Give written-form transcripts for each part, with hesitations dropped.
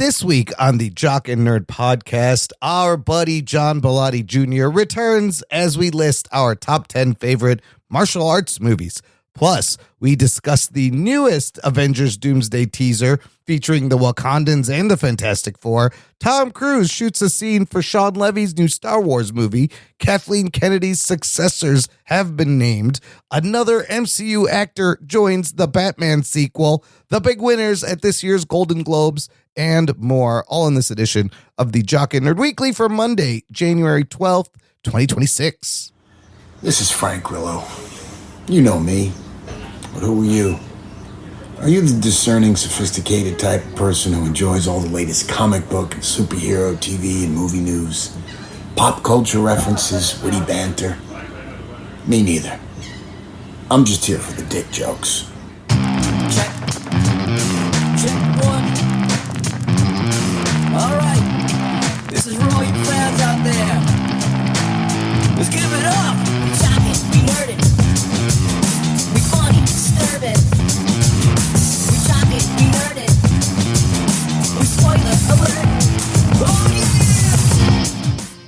This week on the Jock and Nerd Podcast, our buddy John Bellotti Jr. returns as we list our top 10 favorite martial arts movies. Plus, we discuss the newest Avengers Doomsday teaser featuring the Wakandans and the Fantastic Four. Tom Cruise shoots a scene for Sean Levy's new Star Wars movie. Kathleen Kennedy's successors have been named. Another MCU actor joins the Batman sequel. The big winners at this year's Golden Globes and more. All in this edition of the Jock and Nerd Weekly for Monday, January 12th, 2026. This is Frank Grillo. You know me, but who are you? Are you the discerning, sophisticated type of person who enjoys all the latest comic book and superhero TV and movie news? Pop culture references, witty banter? Me neither. I'm just here for the dick jokes. Check. Check one. All right. This is for all you fans out there. Let's give it up. We chop it, we nerd it. We funny, disturb it. We chop it, we nerd it. We spoiler alert.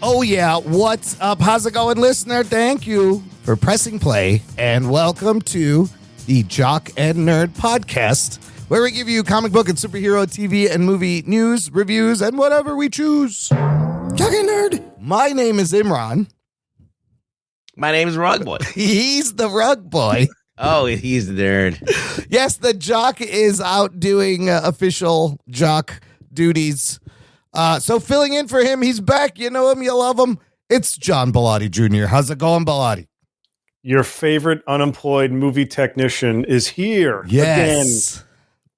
Oh yeah, what's up? How's it going, listener? Thank you for pressing play and welcome to the Jock and Nerd Podcast, where we give you comic book and superhero TV and movie news, reviews, and whatever we choose. Jock and Nerd. My name is Imran. My name is Rug Boy. He's the Rug Boy. Oh, he's the nerd. Yes, the Jock is out doing official Jock duties. So filling in for him, he's back. You know him, you love him. It's John Bellotti Jr. How's it going, Bellotti? Your favorite unemployed movie technician is here. Yes.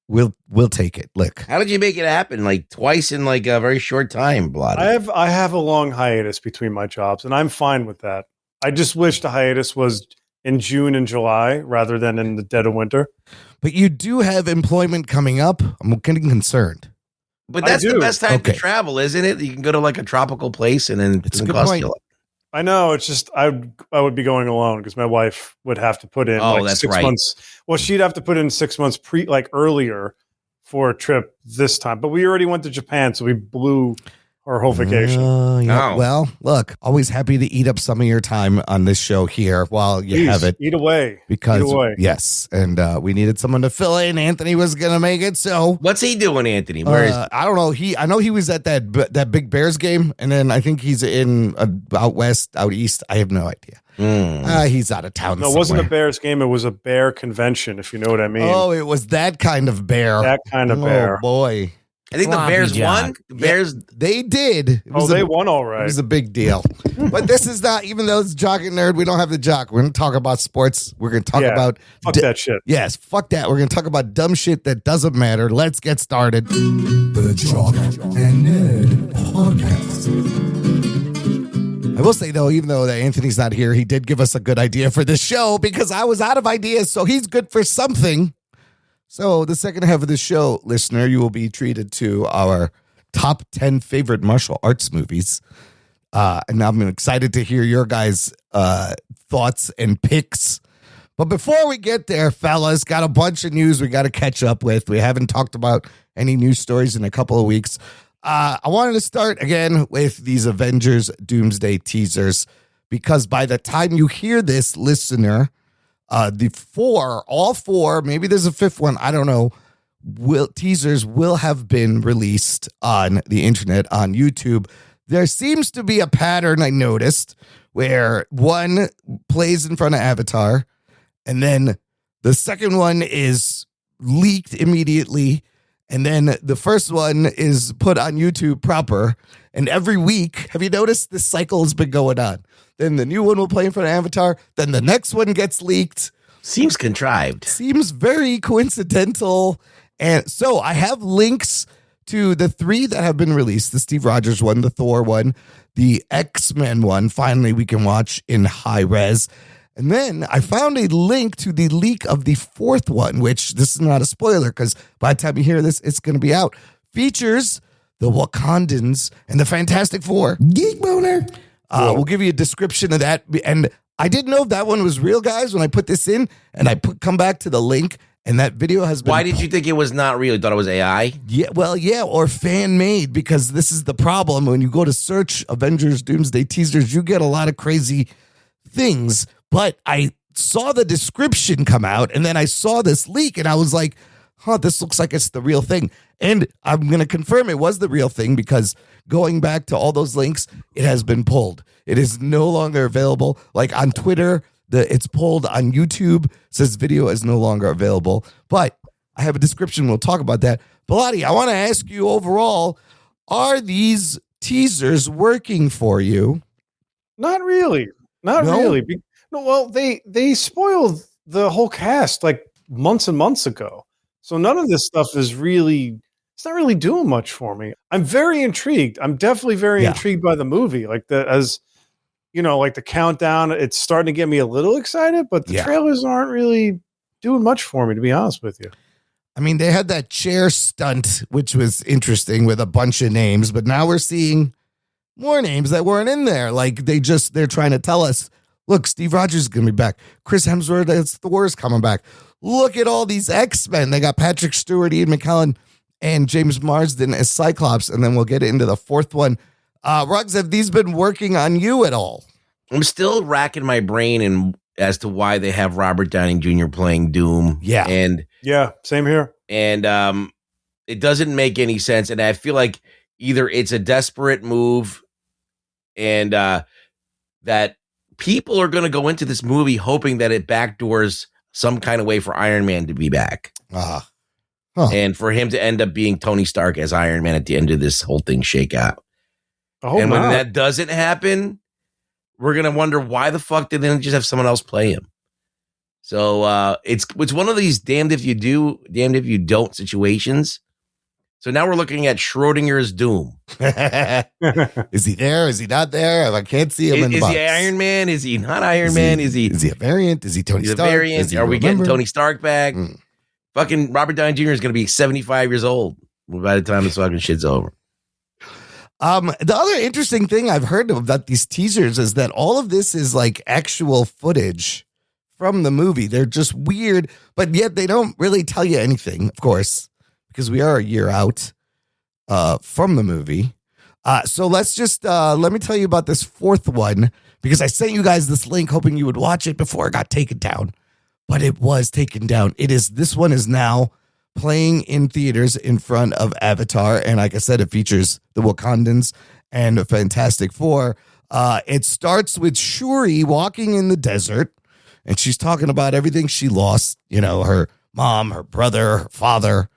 Again. We'll take it. Look. How did you make it happen? Like twice in like a very short time, Bellotti. I have a long hiatus between my jobs, and I'm fine with that. I just wish the hiatus was in June and July rather than in the dead of winter. But you do have employment coming up. I'm getting concerned. But that's the best time to travel, isn't it? You can go to like a tropical place and then it's a good point. I know. It's just I would be going alone because my wife would have to put in that's 6 months. Well, she'd have to put in 6 months earlier for a trip this time. But we already went to Japan, so we blew our whole vacation. Yeah. Oh. Well, look, always happy to eat up some of your time on this show here while you have it. Eat away. Yes. And we needed someone to fill in. Anthony was going to make it. So what's he doing, Anthony? Where is I don't know. I know he was at that big Bears game. And then I think he's in out west, out east. I have no idea. He's out of town. No, it wasn't a Bears game. It was a bear convention, if you know what I mean. Oh, it was that kind of bear. That kind of bear. Oh, boy. I think the Bears won. The Bears, they did. They won all right. It was a big deal. But this is not, even though it's Jock and Nerd, we don't have the Jock. We're going to talk about sports. We're going to talk about... Fuck that shit. Yes, fuck that. We're going to talk about dumb shit that doesn't matter. Let's get started. The Jock and Nerd Podcast. I will say, though, even though that Anthony's not here, he did give us a good idea for this show because I was out of ideas, so he's good for something. So the second half of the show, listener, you will be treated to our top 10 favorite martial arts movies. And I'm excited to hear your guys' thoughts and picks. But before we get there, fellas, got a bunch of news we got to catch up with. We haven't talked about any news stories in a couple of weeks. I wanted to start again with these Avengers Doomsday teasers, because by the time you hear this, listener, all four, maybe there's a fifth one, I don't know, teasers will have been released on the internet, on YouTube. There seems to be a pattern I noticed where one plays in front of Avatar, and then the second one is leaked immediately, and then the first one is put on YouTube proper. And every week, have you noticed this cycle has been going on? Then the new one will play in front of Avatar. Then the next one gets leaked. Seems contrived. Seems very coincidental. And so I have links to the three that have been released. The Steve Rogers one, the Thor one, the X-Men one. Finally, we can watch in high res. And then I found a link to the leak of the fourth one, which this is not a spoiler because by the time you hear this, it's going to be out. Features the Wakandans and the Fantastic Four. Geek boner. We'll give you a description of that. And I didn't know if that one was real, guys, when I put this in, and I come back to the link, and that video has been... Why did you think it was not real? You thought it was AI? Yeah, well, yeah, or fan-made, because this is the problem. When you go to search Avengers Doomsday teasers, you get a lot of crazy things, but I saw the description come out, and then I saw this leak, and I was like, this looks like it's the real thing. And I'm going to confirm it was the real thing, because going back to all those links, it has been pulled. It is no longer available. Like on Twitter, it's pulled. On YouTube, says video is no longer available. But I have a description. We'll talk about that. Bilotti, I want to ask you overall, are these teasers working for you? Not really. Not really. No, well, they spoiled the whole cast like months and months ago. So none of this stuff is really, it's not really doing much for me. I'm very intrigued. I'm definitely very intrigued by the movie. Like like the countdown, it's starting to get me a little excited, but the trailers aren't really doing much for me, to be honest with you. I mean, they had that chair stunt, which was interesting with a bunch of names, but now we're seeing more names that weren't in there. Like they're trying to tell us, look, Steve Rogers is going to be back. Chris Hemsworth as Thor's coming back. Look at all these X-Men. They got Patrick Stewart, Ian McKellen, and James Marsden as Cyclops. And then we'll get into the fourth one. Ruggs, have these been working on you at all? I'm still racking my brain as to why they have Robert Downey Jr. playing Doom. Yeah. And same here. And it doesn't make any sense. And I feel like either it's a desperate move and that people are going to go into this movie hoping that it backdoors some kind of way for Iron Man to be back. And for him to end up being Tony Stark as Iron Man at the end of this whole thing shake out. And when that doesn't happen, we're going to wonder why the fuck did they just have someone else play him? So it's one of these damned if you do, damned if you don't situations. So now we're looking at Schrodinger's Doom. Is he there? Is he not there? I can't see him in the box. Is he Iron Man? Is he not Iron Man? Is he a variant? Is he Tony Stark? A variant? Are we getting Tony Stark back? Fucking Robert Downey Jr. is going to be 75 years old by the time this fucking shit's over. The other interesting thing I've heard about these teasers is that all of this is like actual footage from the movie. They're just weird, but yet they don't really tell you anything, of course, because we are a year out from the movie. So let's just let me tell you about this fourth one, because I sent you guys this link hoping you would watch it before it got taken down, but it was taken down. This one is now playing in theaters in front of Avatar. And like I said, it features the Wakandans and the Fantastic Four. It starts with Shuri walking in the desert, and she's talking about everything she lost, her mom, her brother, her father.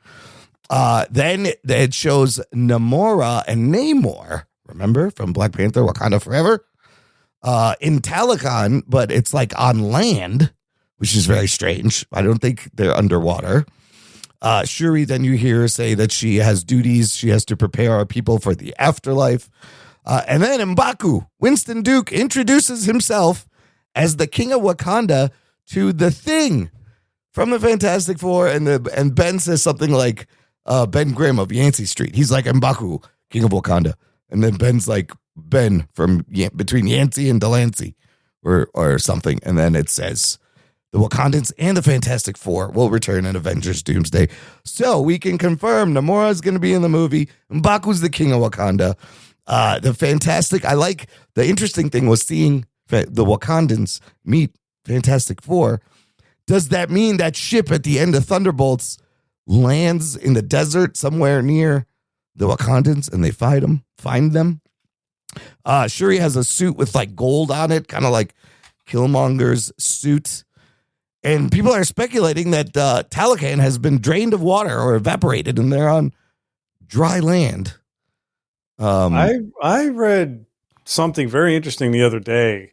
Then it shows Namora and Namor, remember, from Black Panther, Wakanda Forever, in Talokan, but it's like on land, which is very strange. I don't think they're underwater. Shuri, then you hear her say that she has duties. She has to prepare our people for the afterlife. And then M'Baku, Winston Duke, introduces himself as the King of Wakanda to the Thing from the Fantastic Four. And Ben says something like, Ben Grimm of Yancey Street. He's like, M'Baku, King of Wakanda. And then Ben's like, Ben from between Yancey and Delancey or something. And then it says, the Wakandans and the Fantastic Four will return in Avengers Doomsday. So we can confirm Namora is going to be in the movie. M'Baku's the King of Wakanda. The interesting thing was seeing the Wakandans meet Fantastic Four. Does that mean that ship at the end of Thunderbolts lands in the desert somewhere near the Wakandans and they find them? Shuri has a suit with like gold on it, kind of like Killmonger's suit. And people are speculating that Talokan has been drained of water or evaporated, and they're on dry land. I read something very interesting the other day.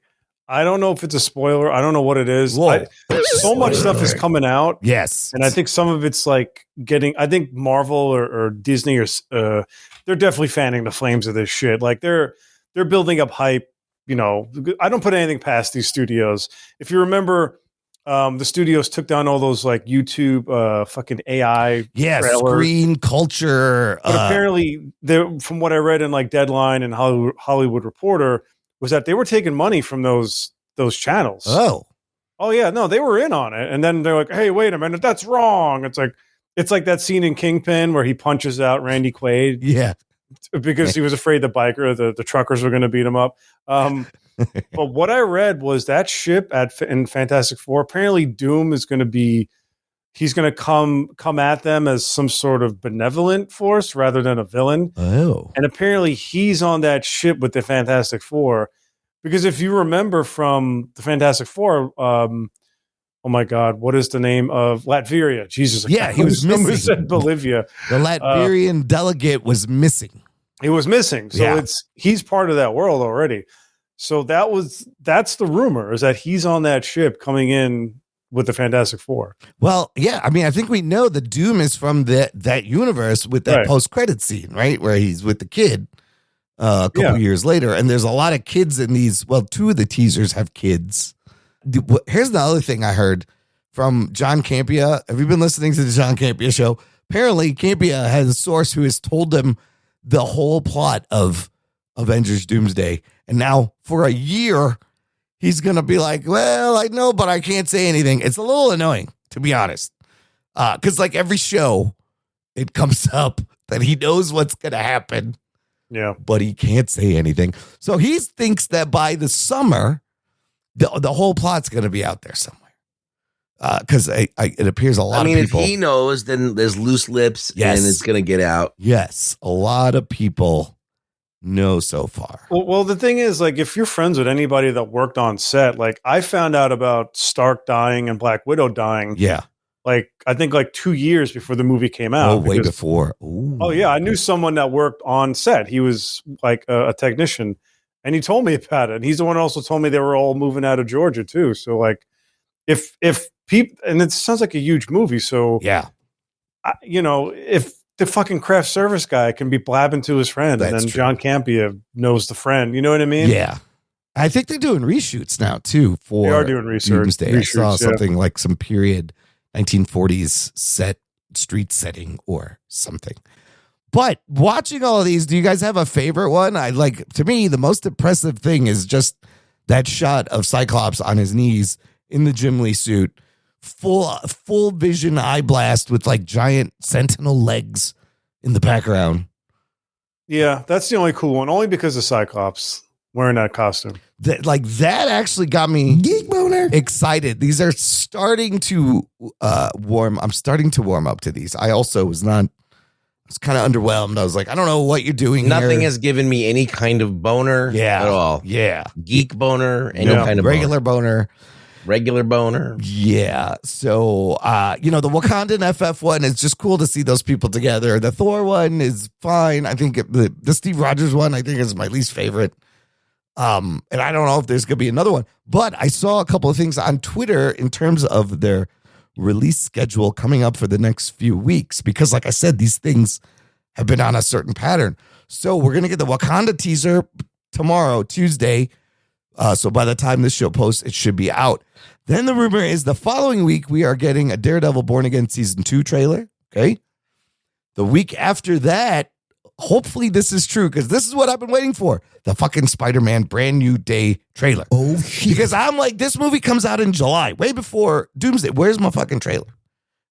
I don't know if it's a spoiler. I don't know what it is. So much stuff is coming out. Yes. And I think some of it's like I think Marvel or Disney they're definitely fanning the flames of this shit. Like they're building up hype. I don't put anything past these studios. If you remember, the studios took down all those like YouTube fucking AI trailers. Screen culture. But apparently, from what I read in like Deadline and Hollywood Reporter, was that they were taking money from those those channels. Oh, Yeah, no, they were in on it, and then they're like, "Hey, wait a minute, that's wrong." It's like that scene in Kingpin where he punches out Randy Quaid, yeah. because he was afraid the truckers were going to beat him up. But what I read was that ship in Fantastic Four, apparently Doom is going to be, he's going to come at them as some sort of benevolent force rather than a villain. Oh. And apparently he's on that ship with the Fantastic Four, because if you remember from the Fantastic Four, oh my God, what is the name of Latveria? Jesus. Yeah, he was missing. Someone said Bolivia. The Latvian delegate was missing. He was missing. So he's part of that world already. So that's the rumor, is that he's on that ship coming in with the Fantastic Four. Well, yeah, I mean, I think we know the Doom is from that universe with that post-credit scene, right? Where he's with the kid a couple years later. And there's a lot of kids in these. Well, 2 of the teasers have kids. Here's the other thing I heard from John Campea. Have you been listening to the John Campea show? Apparently, Campea has a source who has told them the whole plot of Avengers Doomsday. And now for a year, he's going to be like, well, I know, but I can't say anything. It's a little annoying, to be honest. Because like every show, it comes up that he knows what's going to happen. Yeah. But he can't say anything. So he thinks that by the summer, the whole plot's going to be out there somewhere. Because it appears a lot of people. If he knows, then there's loose lips and it's going to get out. Yes. A lot of people know so far. Well, the thing is, like, if you're friends with anybody that worked on set, like I found out about Stark dying and Black Widow dying. Yeah. Like, I think like 2 years before the movie came out. Oh, way before. Ooh. Oh, yeah. I knew someone that worked on set. He was like a technician, and he told me about it. And he's the one who also told me they were all moving out of Georgia too. So like, if people, and it sounds like a huge movie. So yeah, if the fucking craft service guy can be blabbing to his friend, and then true. John Campea knows the friend. You know what I mean? Yeah. I think they're doing reshoots now too. They are doing Doomsday. I saw something like some period 1940s street setting or something. But watching all of these, do you guys have a favorite one? To me, the most impressive thing is just that shot of Cyclops on his knees in the Jim Lee suit, full vision eye blast with like giant sentinel legs in the background. Yeah, that's the only cool one, only because of Cyclops wearing that costume. That actually got me Geek boner. excited. These are starting to I'm starting to warm up to these. I also was kind of underwhelmed. I was like, I don't know what you're doing. Nothing here. has given me any kind of boner at all. Yeah. Geek boner and no kind of regular boner. Regular boner. Yeah. So, the Wakandan FF one is just cool to see those people together. The Thor one is fine. I think the Steve Rogers one, I think, is my least favorite. And I don't know if there's going to be another one, but I saw a couple of things on Twitter in terms of their release schedule coming up for the next few weeks, because like I said, these things have been on a certain pattern. So we're going to get the Wakanda teaser tomorrow, Tuesday. So by the time this show posts, it should be out. Then the rumor is the following week, we are getting a Daredevil Born Again Season 2 trailer. Okay. The week after that, hopefully this is true, because this is what I've been waiting for. The fucking Spider-Man Brand New Day trailer. Oh, shit. Because I'm like, this movie comes out in July, way before Doomsday. Where's my fucking trailer?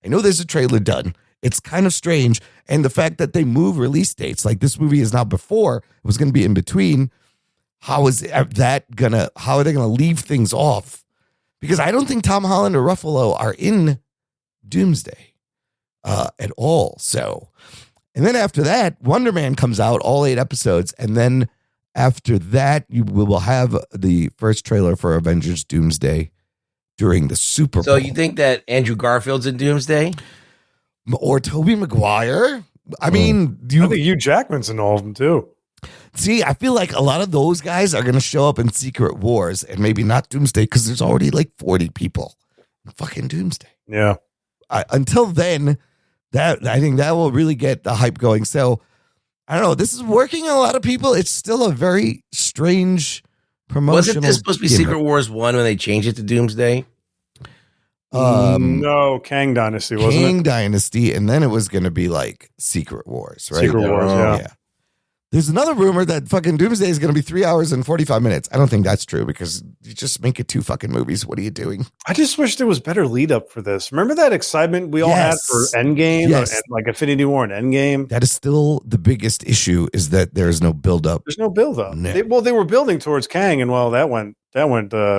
I know there's a trailer done. It's kind of strange. And the fact that they move release dates, like this movie is now before, it was going to be in between. How are they going to leave things off? Because I don't think Tom Holland or Ruffalo are in Doomsday at all. So, and then after that, Wonder Man comes out, all 8 episodes. And then after that, we will have the first trailer for Avengers Doomsday during the Super Bowl. So you think that Andrew Garfield's in Doomsday? Or Tobey Maguire? I mean, I think Hugh Jackman's in all of them too. See, I feel like a lot of those guys are going to show up in Secret Wars and maybe not Doomsday, because there's already like 40 people in fucking Doomsday. Yeah. Until then, I think that will really get the hype going. So I don't know. This is working on a lot of people. It's still a very strange promotional. Wasn't this supposed to be Secret Wars 1 when they changed it to Doomsday? No, Kang Dynasty, wasn't it? Kang Dynasty, and then it was going to be like Secret Wars, right? Secret Wars, yeah. There's another rumor that fucking Doomsday is going to be 3 hours and 45 minutes. I don't think that's true because you just make it 2 fucking movies. What are you doing? I just wish there was better lead up for this. Remember that excitement we all had for Endgame? Yes. And like Infinity War and Endgame? That is still the biggest issue is that there is no build up. There's no build up. No. They were building towards Kang, and well, that went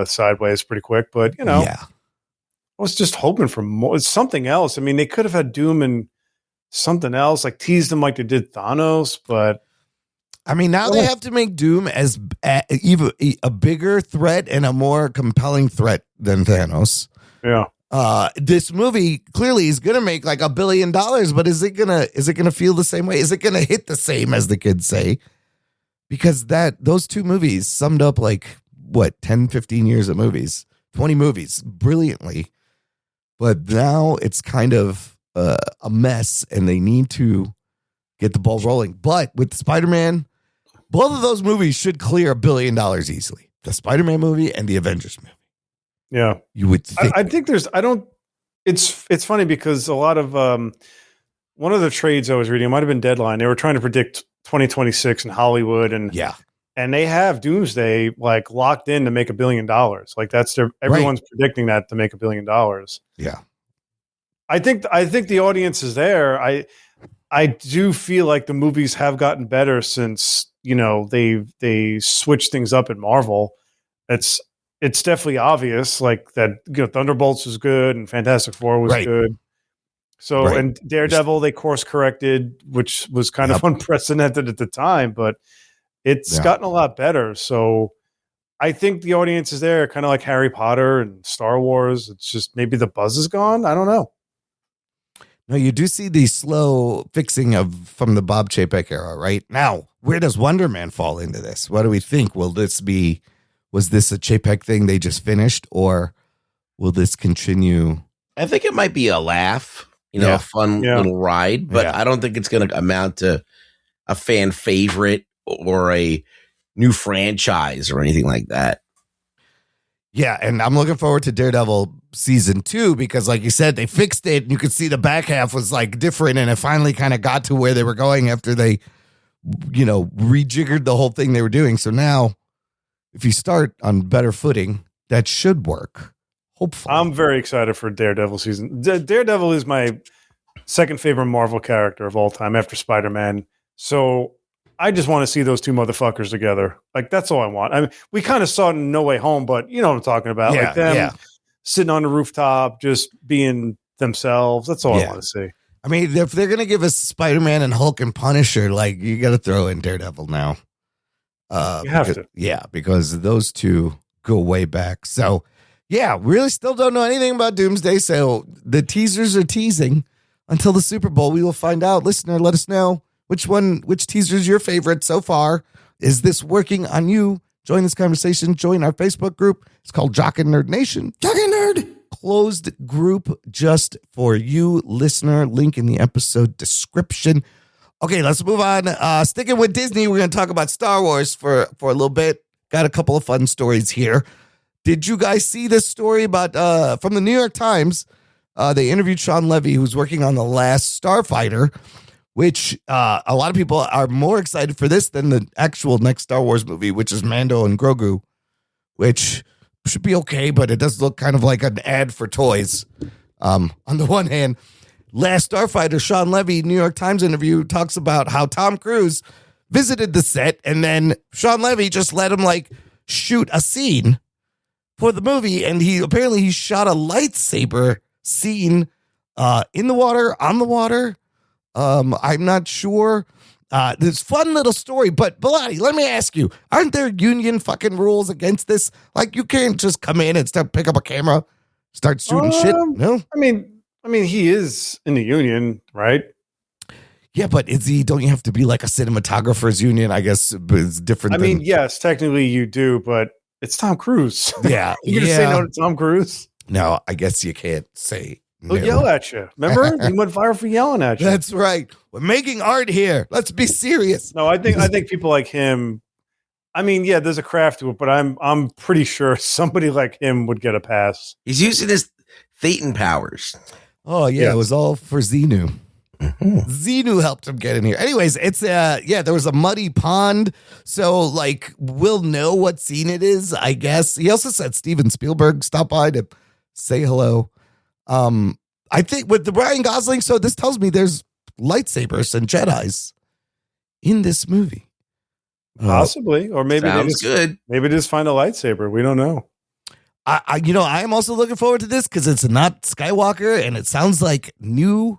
sideways pretty quick. But Yeah. I was just hoping for more. It's something else. I mean, they could have had Doom and something else, like teased them like they did Thanos, but. I mean, now they have to make Doom as even a bigger threat and a more compelling threat than Thanos. Yeah. This movie clearly is going to make like $1 billion, but is it gonna feel the same way? Is it going to hit the same as the kids say? Because those 2 movies summed up like what 10, 15 years of movies, 20 movies brilliantly. But now it's kind of a mess, and they need to get the ball rolling. But with Spider-Man. Both of those movies should clear $1 billion easily. The Spider-Man movie and the Avengers movie. Yeah. You would think. I think it's funny because a lot of one of the trades I was reading, it might have been Deadline. They were trying to predict 2026 in Hollywood and they have Doomsday like locked in to make $1 billion. Like everyone's predicting that to make $1 billion. Yeah. I think the audience is there. I do feel like the movies have gotten better since they switched things up at Marvel. It's definitely obvious, like that. Thunderbolts was good and Fantastic Four was good. So and Daredevil they course corrected, which was kind of unprecedented at the time, but it's gotten a lot better. So I think the audience is there, kind of like Harry Potter and Star Wars. It's just maybe the buzz is gone. I don't know. No, you do see the slow fixing from the Bob Chapek era, right? Now, where does Wonder Man fall into this? What do we think? Was this a Chapek thing they just finished, or will this continue? I think it might be a laugh, a fun little ride, but I don't think it's going to amount to a fan favorite or a new franchise or anything like that. Yeah, and I'm looking forward to Daredevil season 2 because, like you said, they fixed it. And you could see the back half was like different, and it finally kind of got to where they were going after they, rejiggered the whole thing they were doing. So now, if you start on better footing, that should work. Hopefully, I'm very excited for Daredevil season. Daredevil is my second favorite Marvel character of all time after Spider-Man. So I just want to see those 2 motherfuckers together. Like, that's all I want. I mean, we kind of saw it in No Way Home, but you know what I'm talking about. Yeah, like them sitting on the rooftop, just being themselves. That's all I want to see. I mean, if they're going to give us Spider-Man and Hulk and Punisher, like, you got to throw in Daredevil now. You have to. Yeah, because those 2 go way back. So, yeah, really still don't know anything about Doomsday. So the teasers are teasing until the Super Bowl. We will find out. Listener, let us know. Which teaser is your favorite so far? Is this working on you? Join this conversation. Join our Facebook group. It's called Jock and Nerd Nation. Jock and Nerd. Closed group just for you, listener. Link in the episode description. Okay, let's move on. Sticking with Disney, we're going to talk about Star Wars for a little bit. Got a couple of fun stories here. Did you guys see this story about from the New York Times? They interviewed Sean Levy, who's working on the Last Starfighter, which a lot of people are more excited for this than the actual next Star Wars movie, which is Mando and Grogu, which should be okay, but it does look kind of like an ad for toys. On the one hand, Last Starfighter, Sean Levy, New York Times interview, talks about how Tom Cruise visited the set, and then Sean Levy just let him shoot a scene for the movie, and he shot a lightsaber scene in the water, on the water. I'm not sure. This fun little story, but Bilotti, let me ask you, aren't there union fucking rules against this? Like, you can't just come in and pick up a camera, start shooting shit. No? I mean, he is in the union, right? Yeah, but don't you have to be like a cinematographer's union? I guess it's different. Yes, technically you do, but it's Tom Cruise. Yeah. You're going to say no to Tom Cruise? No, I guess you can't say no. He'll yell at you. Remember? He went viral for yelling at you. That's right. We're making art here. Let's be serious. No, I think people like him. I mean, yeah, there's a craft to it, but I'm pretty sure somebody like him would get a pass. He's using his Thetan powers. Oh, yeah. It was all for Xenu. Xenu helped him get in here. Anyways, it's there was a muddy pond, so like we'll know what scene it is, I guess. He also said Steven Spielberg stopped by to say hello. I think with the Ryan Gosling, so this tells me there's lightsabers and Jedis in this movie. Possibly, or maybe Sounds good. Maybe just find a lightsaber. We don't know. I am also looking forward to this because it's not Skywalker and it sounds like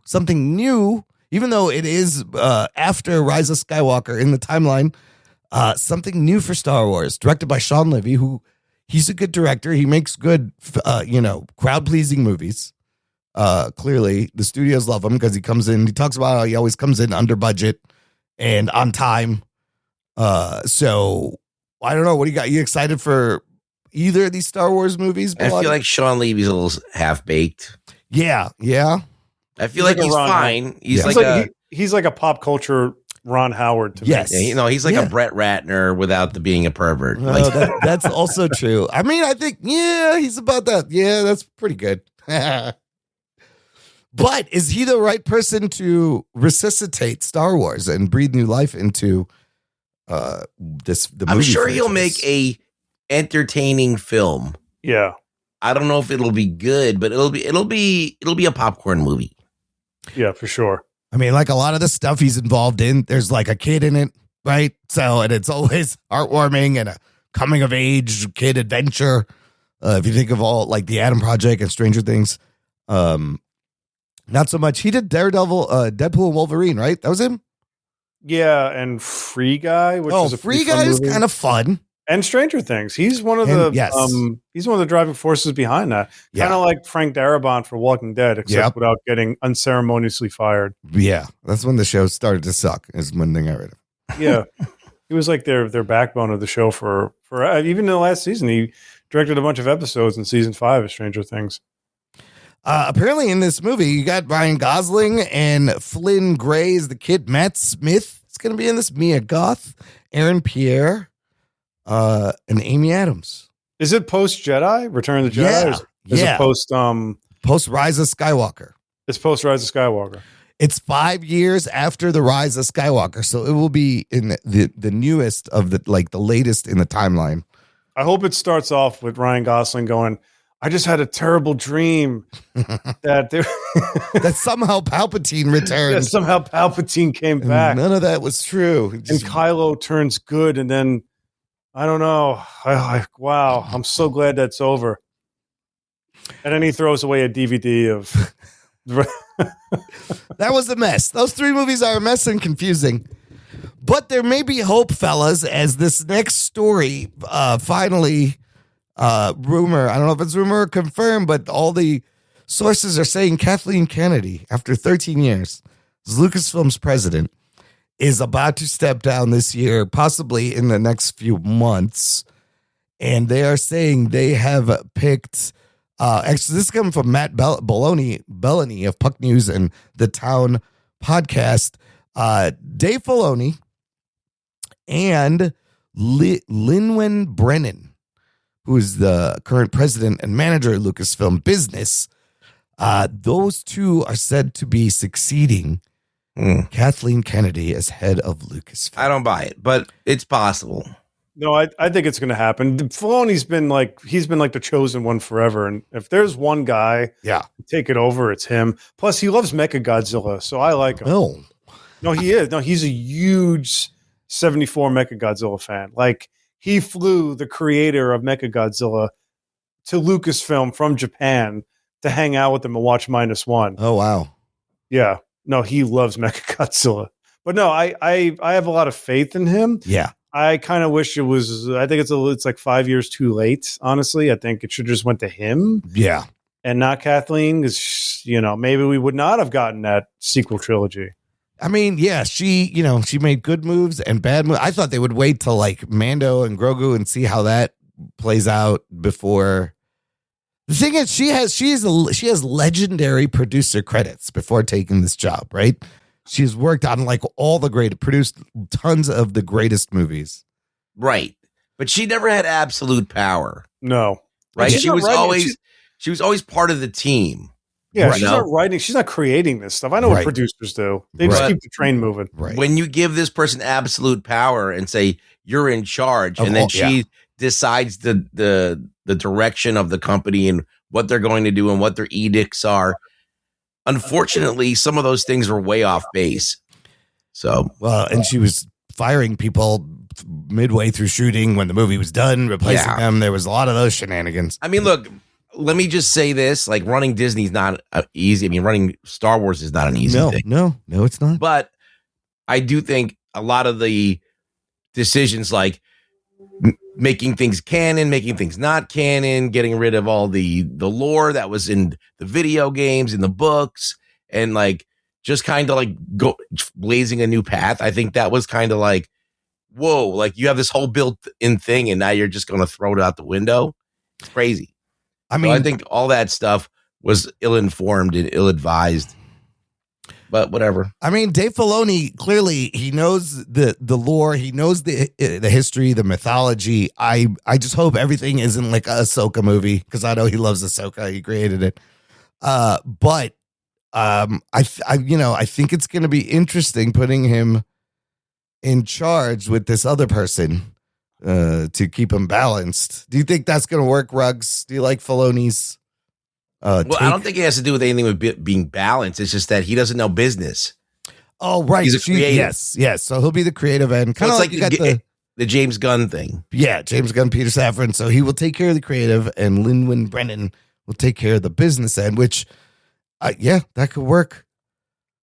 something new, even though it is after Rise of Skywalker in the timeline, something new for Star Wars, directed by Sean Levy, who he's a good director. He makes good, crowd pleasing movies. Clearly the studios love him because he comes in, he talks about how he always comes in under budget and on time. So I don't know. What do you got? You excited for either of these Star Wars movies? I feel like Sean Levy's a little half-baked. Yeah. I feel like he's fine. He's like a pop culture Ron Howard to me. Yes. Yeah, he's like a Brett Ratner without the being a pervert. That's also true. I mean, I think, he's about that. Yeah, that's pretty good. But is he the right person to resuscitate Star Wars and breathe new life into the I'm movie sure franchise? he'll make a entertaining film. Yeah. I don't know if it'll be good, but it'll be a popcorn movie. Yeah, for sure. I mean, like a lot of the stuff he's involved in, there's like a kid in it, right? So, and it's always heartwarming and a coming of age kid adventure. If you think of all like the Adam Project and Stranger Things, not so much. He did Daredevil, Deadpool and Wolverine, right? That was him. Yeah, and Free Guy, which is a Free Guy is kind of fun. And Stranger Things. He's one of he's one of the driving forces behind that. Kind of like Frank Darabont for Walking Dead, except without getting unceremoniously fired. Yeah, that's when the show started to suck. Is when they got rid of. Yeah, he was like their backbone of the show for even in the last season. He directed a bunch of episodes in season 5 of Stranger Things. Apparently, in this movie, you got Ryan Gosling and Flynn Gray as the kid. Matt Smith is going to be in this. Mia Goth, Aaron Pierre. And Amy Adams. Is it post Jedi? Return of the Jedi? Is it post Rise of Skywalker? It's post Rise of Skywalker. It's 5 years after the Rise of Skywalker, so it will be in the newest of the latest in the timeline. I hope it starts off with Ryan Gosling going, I just had a terrible dream that somehow Palpatine returned. That somehow Palpatine came back. None of that was true. And Kylo turns good, and then I don't know. Wow, I'm so glad that's over. And then he throws away a DVD of. That was a mess. Those 3 movies are a mess and confusing. But there may be hope, fellas, as this next story finally, rumor, I don't know if it's rumor or confirmed, but all the sources are saying Kathleen Kennedy, after 13 years, is Lucasfilm's president, is about to step down this year, possibly in the next few months. And they are saying they have picked, actually, this is coming from Matt Bellany of Puck News and the Town podcast, Dave Filoni and Lin-Wen Brennan, who is the current president and manager of Lucasfilm Business. Those two are said to be succeeding Kathleen Kennedy as head of Lucasfilm. I don't buy it, but it's possible. No, I think it's going to happen. Filoni's been he's been like the chosen one forever. And if there's one guy to take it over, it's him. Plus, he loves Mechagodzilla, so I like him. No, he is. No, he's a huge 74 Mechagodzilla fan. Like, he flew the creator of Mechagodzilla to Lucasfilm from Japan to hang out with them and watch -1. Oh, wow. Yeah. No, he loves Mechagodzilla. But no, I have a lot of faith in him. Yeah. I kind of wish it was. I think it's like 5 years too late. Honestly, I think it should just went to him. Yeah, and not Kathleen, because maybe we would not have gotten that sequel trilogy. I mean, yeah, she made good moves and bad moves. I thought they would wait till like Mando and Grogu and see how that plays out before. The thing is, she has legendary producer credits before taking this job, right? She's worked on like produced tons of the greatest movies. Right. But she never had absolute power. No. Right. She was always part of the team. Yeah, Right. she's not writing. She's not creating this stuff. I know what Right. producers do. They just Right. keep the train moving. Right. When you give this person absolute power and say you're in charge, Of and then all- she decides the direction of the company and what they're going to do and what their edicts are, unfortunately, some of those things are way off base. So, Well, and she was firing people midway through shooting when the movie was done, replacing Yeah. them. There was a lot of those shenanigans. I mean, look, let me just say this: like running Disney's not easy. I mean, running Star Wars is not an easy thing. No, it's not. But I do think a lot of the decisions, like making things canon, making things not canon, getting rid of all the lore that was in the video games, in the books, and like just kind of like go blazing a new path. I think that was kind of like, whoa, like you have this whole built-in thing, and now you're just going to throw it out the window. It's crazy. I mean, So I think all that stuff was ill-informed and ill-advised. But whatever. I mean, Dave Filoni, clearly he knows the lore, he knows the history, the mythology. I just hope everything isn't like a Ahsoka movie, because I know he loves Ahsoka. He created it. But I think it's going to be interesting putting him in charge with this other person to keep him balanced. Do you think that's going to work, Ruggs? Do you like Filoni's? Well, I don't think it has to do with anything with being balanced. It's just that he doesn't know business. Oh, right. He's a creative. Yes. So he'll be the creative end. Kind of So like it's you got the James Gunn thing. James Gunn, Peter Safran. So he will take care of the creative, and Lin-Manuel Brennan will take care of the business end, which, that could work.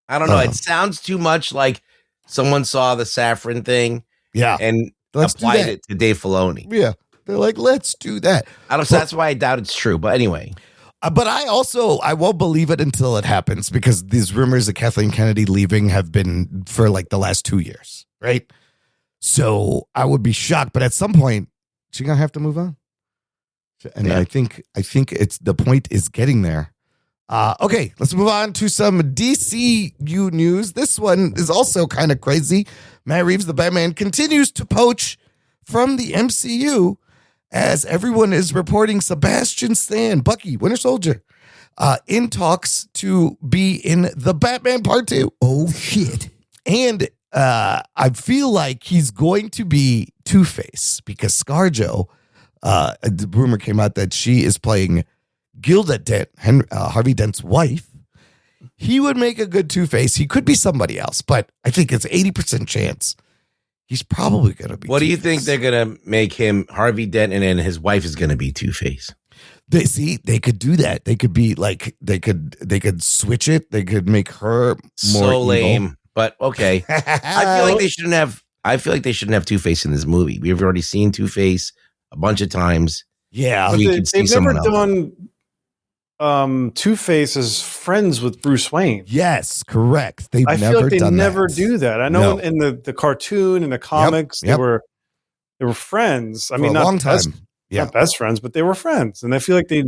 I don't know. It sounds too much like someone saw the Safran thing and Let's do applied that. it to Dave Filoni. Yeah. They're like, let's do that. I don't. So that's why I doubt it's true. But anyway. But I won't believe it until it happens, because these rumors of Kathleen Kennedy leaving have been for like the last 2 years, right? So I would be shocked, but at some point she's gonna have to move on. And I think it's the point is getting there. Okay, let's move on to some DCU news. This one is also kind of crazy. Matt Reeves, the Batman, continues to poach from the MCU, as everyone is reporting Sebastian Stan, Bucky, Winter Soldier, in talks to be in the Batman Part 2. Oh, shit. And I feel like he's going to be Two-Face, because ScarJo, the rumor came out that she is playing Gilda Dent, Harvey Dent's wife. He would make a good Two-Face. He could be somebody else, but I think it's 80% chance he's probably going to be. What do you Two-Face. think they're going to make him Harvey Dent, and then his wife is going to be Two-Face? They could do that. They could be like, they could switch it. They could make her more So evil. lame, but okay. I feel like they shouldn't have Two-Face in this movie. We've already seen Two-Face a bunch of times. Yeah. We could see They've never someone done Two-Face as friends with Bruce Wayne. Yes, correct. They've I never feel like they done never that. do that. I know in the cartoon and the comics yep. they were friends. I For mean, a not long time. best, not best friends, but they were friends, and I feel like they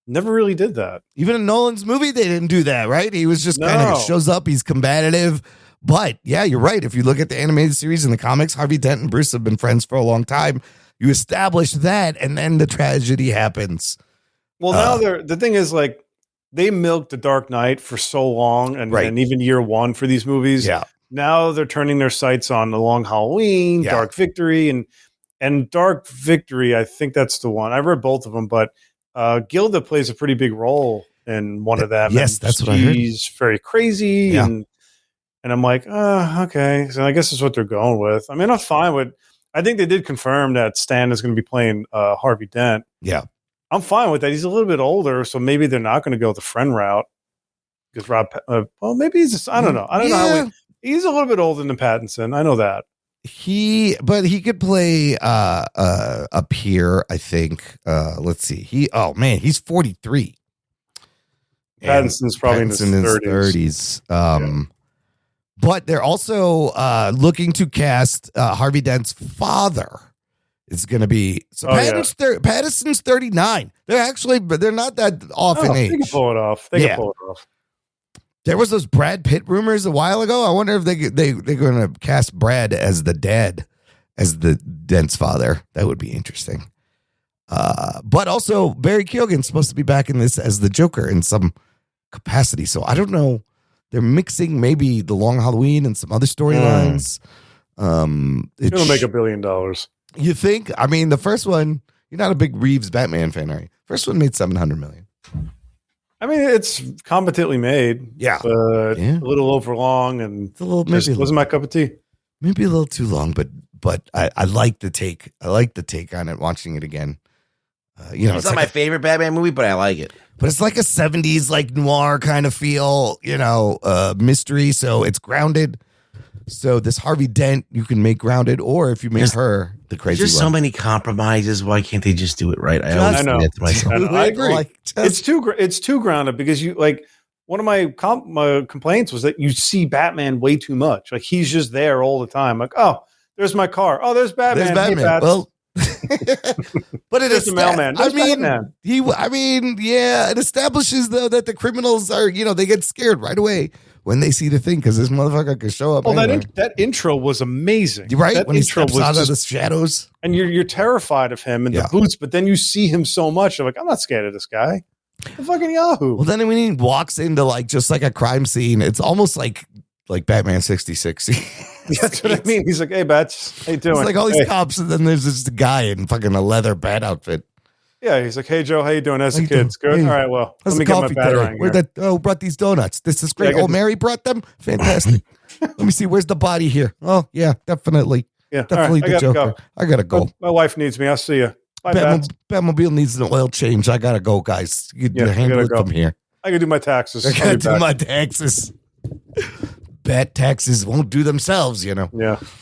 never really did that. Even in Nolan's movie, they didn't do that, right? He was just kind of No. shows up. He's combative. But yeah, you're right. If you look at the animated series and the comics, Harvey Dent and Bruce have been friends for a long time. You establish that, and then the tragedy happens. Well, now the thing is, like, they milked the Dark Knight for so long, and even year one for these movies. Yeah. Now they're turning their sights on The Long Halloween, Yeah. Dark Victory, and Dark Victory. I think that's the one. I read both of them, but Gilda plays a pretty big role in one of them. Yes, and that's what I heard. She's very crazy, Yeah. and I'm like, okay. So I guess that's what they're going with. I mean, I'm fine with. I think they did confirm that Stan is going to be playing Harvey Dent. Yeah. I'm fine with that. He's a little bit older, so maybe they're not going to go the friend route. Because maybe he's just, I don't know. I don't know how he's a little bit older than Pattinson. I know that. He could play a peer, I think. Let's see. He's 43. And Pattinson's probably in his 30s. But they're also looking to cast Harvey Dent's father. It's going to be Pattinson's 39. They're not that off in age. They can pull it off. They can pull it off. There was those Brad Pitt rumors a while ago. I wonder if they're going to cast Brad as the dad, as the Dent's father. That would be interesting. But also Barry Keoghan's supposed to be back in this as the Joker in some capacity. So I don't know. They're mixing maybe the Long Halloween and some other storylines. It'll make $1 billion. You think? I mean, the first one, you're not a big Reeves Batman fan, are you? First one made $700 million. I mean, it's competently made. Yeah. But a little over long and It's a little, maybe wasn't my cup of tea. Maybe a little too long, but I like the take. I like the take on it, watching it again. It's not my favorite Batman movie, but I like it. But it's like a 70s like noir kind of feel, mystery. So it's grounded. So this Harvey Dent you can make grounded, or if you make her the crazy There's one. so many compromises. Why can't they just do it right? I know. Say that to myself. I agree. It's too grounded because you like one of my complaints was that you see Batman way too much. Like he's just there all the time. Like, oh, there's my car. Oh, there's Batman. There's Batman. Hey, Well, but it there's is the mailman. There's Batman. It establishes though that the criminals are, they get scared right away when they see the thing because this motherfucker could show up. Oh, anywhere. that intro was amazing. Right? That When he intro steps out of the shadows. And you're terrified of him in the boots, but then you see him so much. You're like, I'm not scared of this guy. The fucking Yahoo. Well, then when he walks into just like a crime scene, it's almost like Batman 66. That's what I mean. He's like, hey, Bats, how you doing? It's like all these cops, and then there's this guy in fucking a leather bat outfit. Yeah, he's like, hey, Joe, how you doing? How's the you kids? doing? Good? Hey, all right, well, how's let me the get my coffee batarang today? here. Who brought these donuts? This is great. Yeah, Mary brought them? Fantastic. Let me see. Where's the body here? Oh, yeah, definitely. Yeah, Definitely all right, the I gotta Joker. go. I gotta go. My wife needs me. I'll see you. Bye, Bats. Batmobile needs an oil change. I gotta go, guys. You Yeah, I handle gotta it go. from here. I gotta do my taxes. I I'll gotta be do back. my taxes. Bat taxes won't do themselves, Yeah.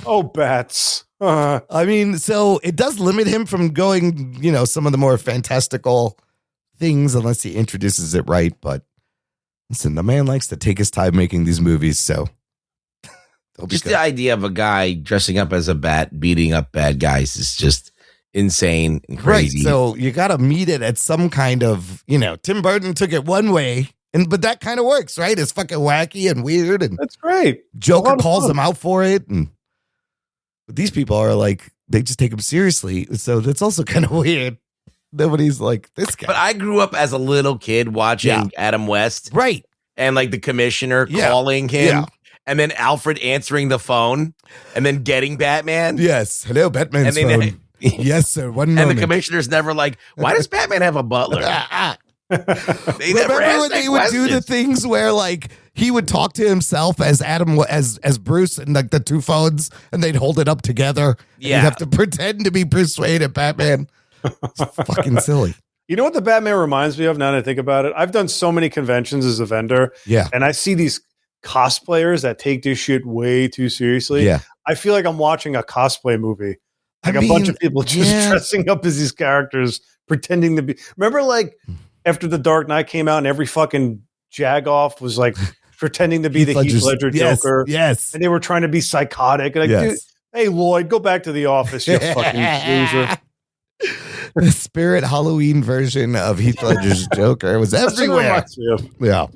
Oh, Bats. I mean, so it does limit him from going, some of the more fantastical things unless he introduces it right. But listen, the man likes to take his time making these movies, so Just the idea of a guy dressing up as a bat, beating up bad guys is just insane and crazy. Right. So you got to meet it at some kind of, Tim Burton took it one way, but that kind of works, right? It's fucking wacky and weird, and That's great. Joker calls him out for it, and but these people are like, they just take him seriously. So that's also kind of weird. Nobody's like this guy. But I grew up as a little kid watching Adam West, Right. and like the commissioner calling him. Yeah. And then Alfred answering the phone, and then getting Batman. Yes. Hello, Batman's And then- phone. Yes, sir. One And moment. the commissioner's never like, why does Batman have a butler? They never Remember ask when that they would do the question. things where like he would talk to himself as Adam as Bruce and like the two phones, and they'd hold it up together. And Yeah. you'd have to pretend to be Bruce Wayne and Batman. It's fucking silly. You know what the Batman reminds me of now that I think about it? I've done so many conventions as a vendor, Yeah. and I see these cosplayers that take this shit way too seriously. Yeah. I feel like I'm watching a cosplay movie. Like I a bunch mean, of people just yeah. dressing up as these characters, pretending to be. Remember, like after The Dark Knight came out, and every fucking jagoff was like pretending to be the Heath Ledger yes, Joker, Yes. and they were trying to be psychotic. Like, Yes. dude, hey Lloyd, go back to the office, you fucking loser. The Spirit Halloween version of Heath Ledger's Joker was That's what it everywhere. reminds me of. Yeah.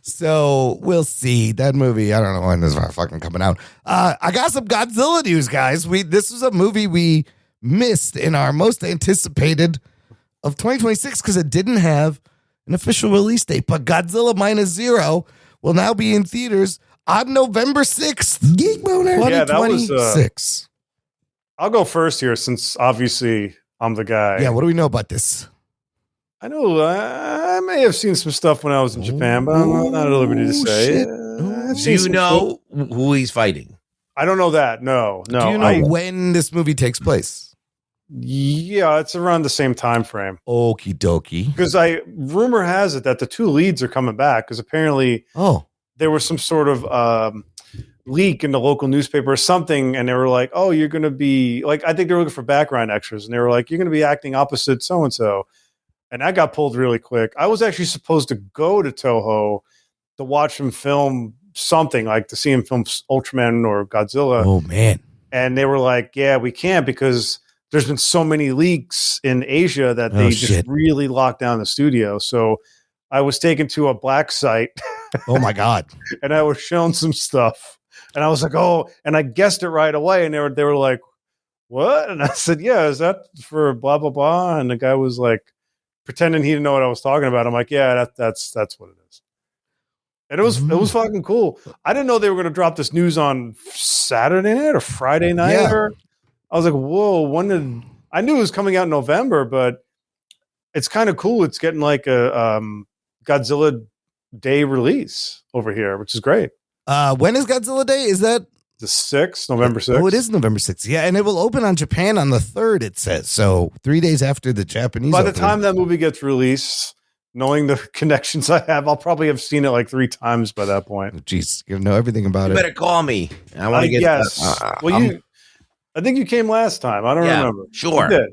So we'll see that movie. I don't know when this is fucking coming out. I got some Godzilla news, guys. This was a movie we missed in our most anticipated of 2026 because it didn't have an official release date. But Godzilla Minus Zero will now be in theaters on November 6th. Geek Boner. Yeah, that was, 2026. I'll go first here since obviously I'm the guy. Yeah, what do we know about this? I know I may have seen some stuff when I was in Japan, but I'm not at liberty to say. shit. I've Do seen you some know who he's fighting? I don't know that. No. Do you know when this movie takes place? Yeah, it's around the same time frame. Okie dokie. Because rumor has it that the two leads are coming back because apparently Oh, there was some sort of leak in the local newspaper or something, and they were like, "Oh, you're going to be like," I think they were looking for background extras, and they were like, "You're going to be acting opposite so and so," and that got pulled really quick. I was actually supposed to go to Toho to watch him film something, like to see him film Ultraman or Godzilla, oh man. and they were like, "Yeah, we can't because there's been so many leaks in Asia that they just shit. really locked down the studio." So I was taken to a black site. Oh my God. And I was shown some stuff, and I was like, "Oh!" And I guessed it right away. And they were like, "What?" And I said, "Yeah, is that for blah blah blah?" And the guy was like, pretending he didn't know what I was talking about. I'm like, "Yeah, that's what it And it was fucking cool. I didn't know they were going to drop this news on Saturday night or Friday night. Yeah. I was like, whoa, I knew it was coming out in November, but it's kind of cool. It's getting like a Godzilla Day release over here, which is great. When is Godzilla Day? Is that The 6th, November 6th. Oh, it is November 6th. Yeah, and it will open on Japan on the 3rd, it says. So 3 days after the Japanese By the opening. time that movie gets released, knowing the connections I have, I'll probably have seen it like 3 times by that point. Jeez, you know everything about You it. better call me. I want to get. Yes. I think you came last time. I don't remember. Sure. You did.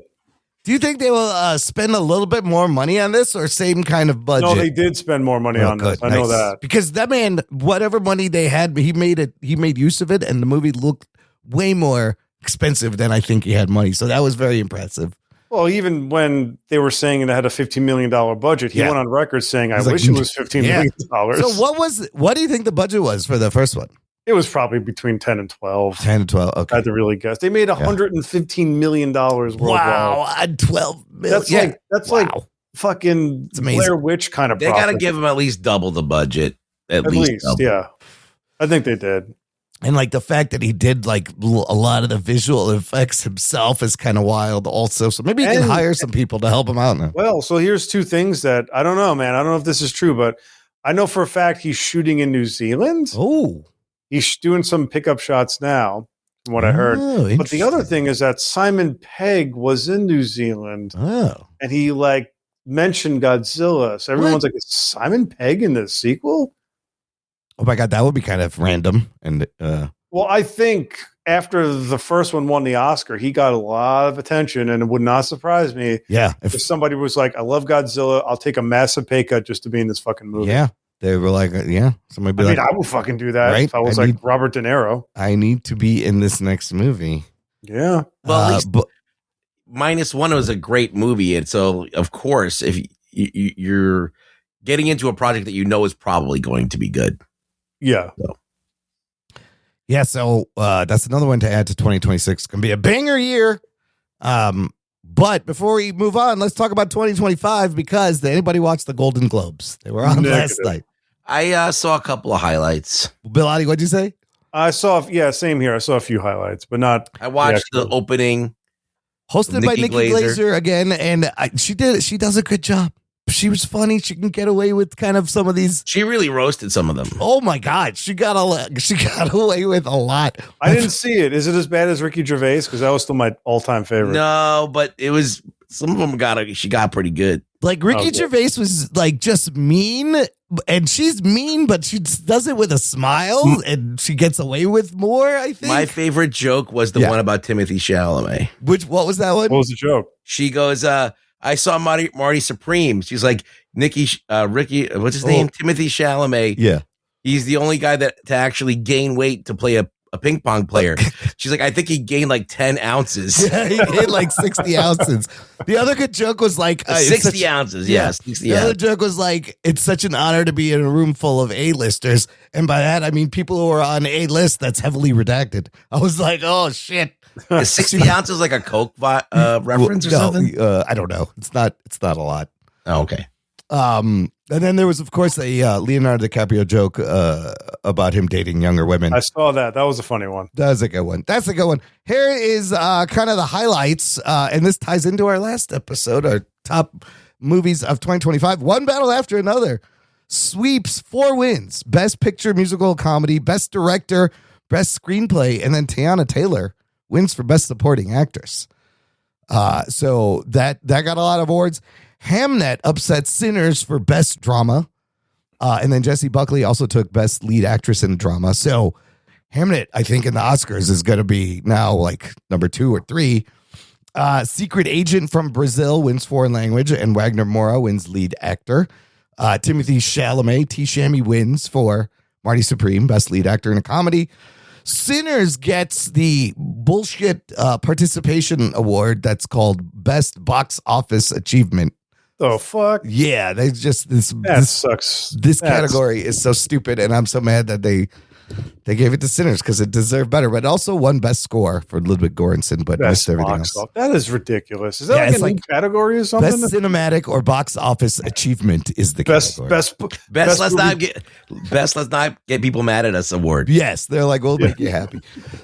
Do you think they will spend a little bit more money on this or same kind of budget? No, they did spend more money on this. I know that. Because that man, whatever money they had, he made use of it, and the movie looked way more expensive than I think he had money. So that was very impressive. Well, even when they were saying it had a $15 million budget, he went on record saying, I wish it was $15 million. So what do you think the budget was for the first one? It was probably between 10 and 12. 10 to 12. Okay. I had to really guess. They made $115 million worldwide. Wow. At 12 million. That's like fucking Blair Witch kind of They got to give them at least double the budget. At least double. Yeah. I think they did. And like the fact that he did like a lot of the visual effects himself is kind of wild also. So maybe he can hire some people to help him out now. Well, so here's 2 things that I don't know, man. I don't know if this is true, but I know for a fact he's shooting in New Zealand. Oh. He's doing some pickup shots now, from what I heard. But the other thing is that Simon Pegg was in New Zealand. Oh. And he like mentioned Godzilla. So everyone's like, is Simon Pegg in the sequel? Oh my God, that would be kind of random. And well, I think after the first one won the Oscar, he got a lot of attention, and it would not surprise me. Yeah. If somebody was like, I love Godzilla, I'll take a massive pay cut just to be in this fucking movie. Yeah. They were like, somebody be I would fucking do that if I was like Robert De Niro. I need to be in this next movie. Yeah. Well, at least -1 was a great movie. And so, of course, if you're getting into a project that you know is probably going to be good. Yeah. So that's another one to add to 2026. It's going to be a banger year. But before we move on, let's talk about 2025 because did anybody watch the Golden Globes? They were on last night. I saw a couple of highlights. Billotti, what'd you say? I saw, same here. I saw a few highlights, but not. I watched the opening. Hosted by Nikki Glaser again, and she does a good job. She was funny. She can get away with kind of some of these. She really roasted some of them. Oh my God, she got away with a lot. I didn't see it. Is it as bad as Ricky Gervais? Because that was still my all-time favorite. No, but it was. Some of them she got pretty good. Like Ricky Gervais was like just mean, and she's mean, but she does it with a smile, and she gets away with more. I think my favorite joke was the one about Timothy Chalamet. What was that one? What was the joke? She goes, I saw Marty Supreme. She's like, Ricky, what's his name? Timothy Chalamet. Yeah. He's the only guy to actually gain weight to play a ping pong player. She's like, I think he gained like 10 ounces. Yeah, he gained like 60 ounces. The other good joke was like 60 ounces. Yeah, 60 The other joke was like, it's such an honor to be in a room full of A-listers. And by that, I mean people who are on a list that's heavily redacted. I was like, oh shit. Is 60 ounces like a Coke reference or something? I don't know. It's not a lot. Oh, okay. And then there was, of course, a Leonardo DiCaprio joke about him dating younger women. I saw that. That was a funny one. That's a good one. Here is kind of the highlights, and this ties into our last episode, our top movies of 2025. One battle after another. Sweeps 4 wins. Best Picture Musical Comedy, Best Director, Best Screenplay, and then Tiana Taylor wins for Best Supporting Actress. So that got a lot of awards. Hamnet upset Sinners for Best Drama. And then Jessie Buckley also took Best Lead Actress in Drama. So Hamnet, I think, in the Oscars is going to be now like number 2 or 3. Secret Agent from Brazil wins Foreign Language, and Wagner Moura wins Lead Actor. Timothy Chalamet, T-Shammy, wins for Marty Supreme, Best Lead Actor in a Comedy. Sinners gets the bullshit participation award that's called Best Box Office Achievement. Oh, fuck. Yeah, they just that sucks. This category is so stupid, and I'm so mad that they They gave it to Sinners because it deserved better, but also won Best Score for Ludwig Göransson, but missed everything else. That is ridiculous. Is that like a new category or something? Best cinematic or box office achievement is the category. Best let's not get people mad at us award. Yes, they're like, we'll make you happy.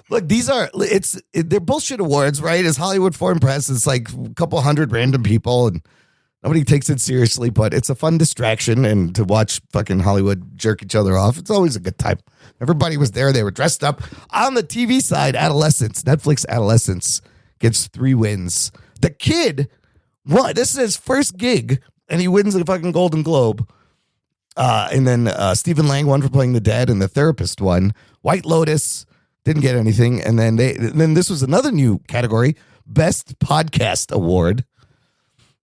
Look, they're bullshit awards, right? It's Hollywood Foreign Press. It's like a couple hundred random people, and nobody takes it seriously, but it's a fun distraction, and to watch fucking Hollywood jerk each other off, it's always a good time. Everybody was there. They were dressed up. On the TV side, Netflix Adolescence gets 3 wins. The kid won. This is his first gig, and he wins the fucking Golden Globe. And then Stephen Lang won for playing the dad, and The Therapist won. White Lotus didn't get anything. And then this was another new category, Best Podcast Award.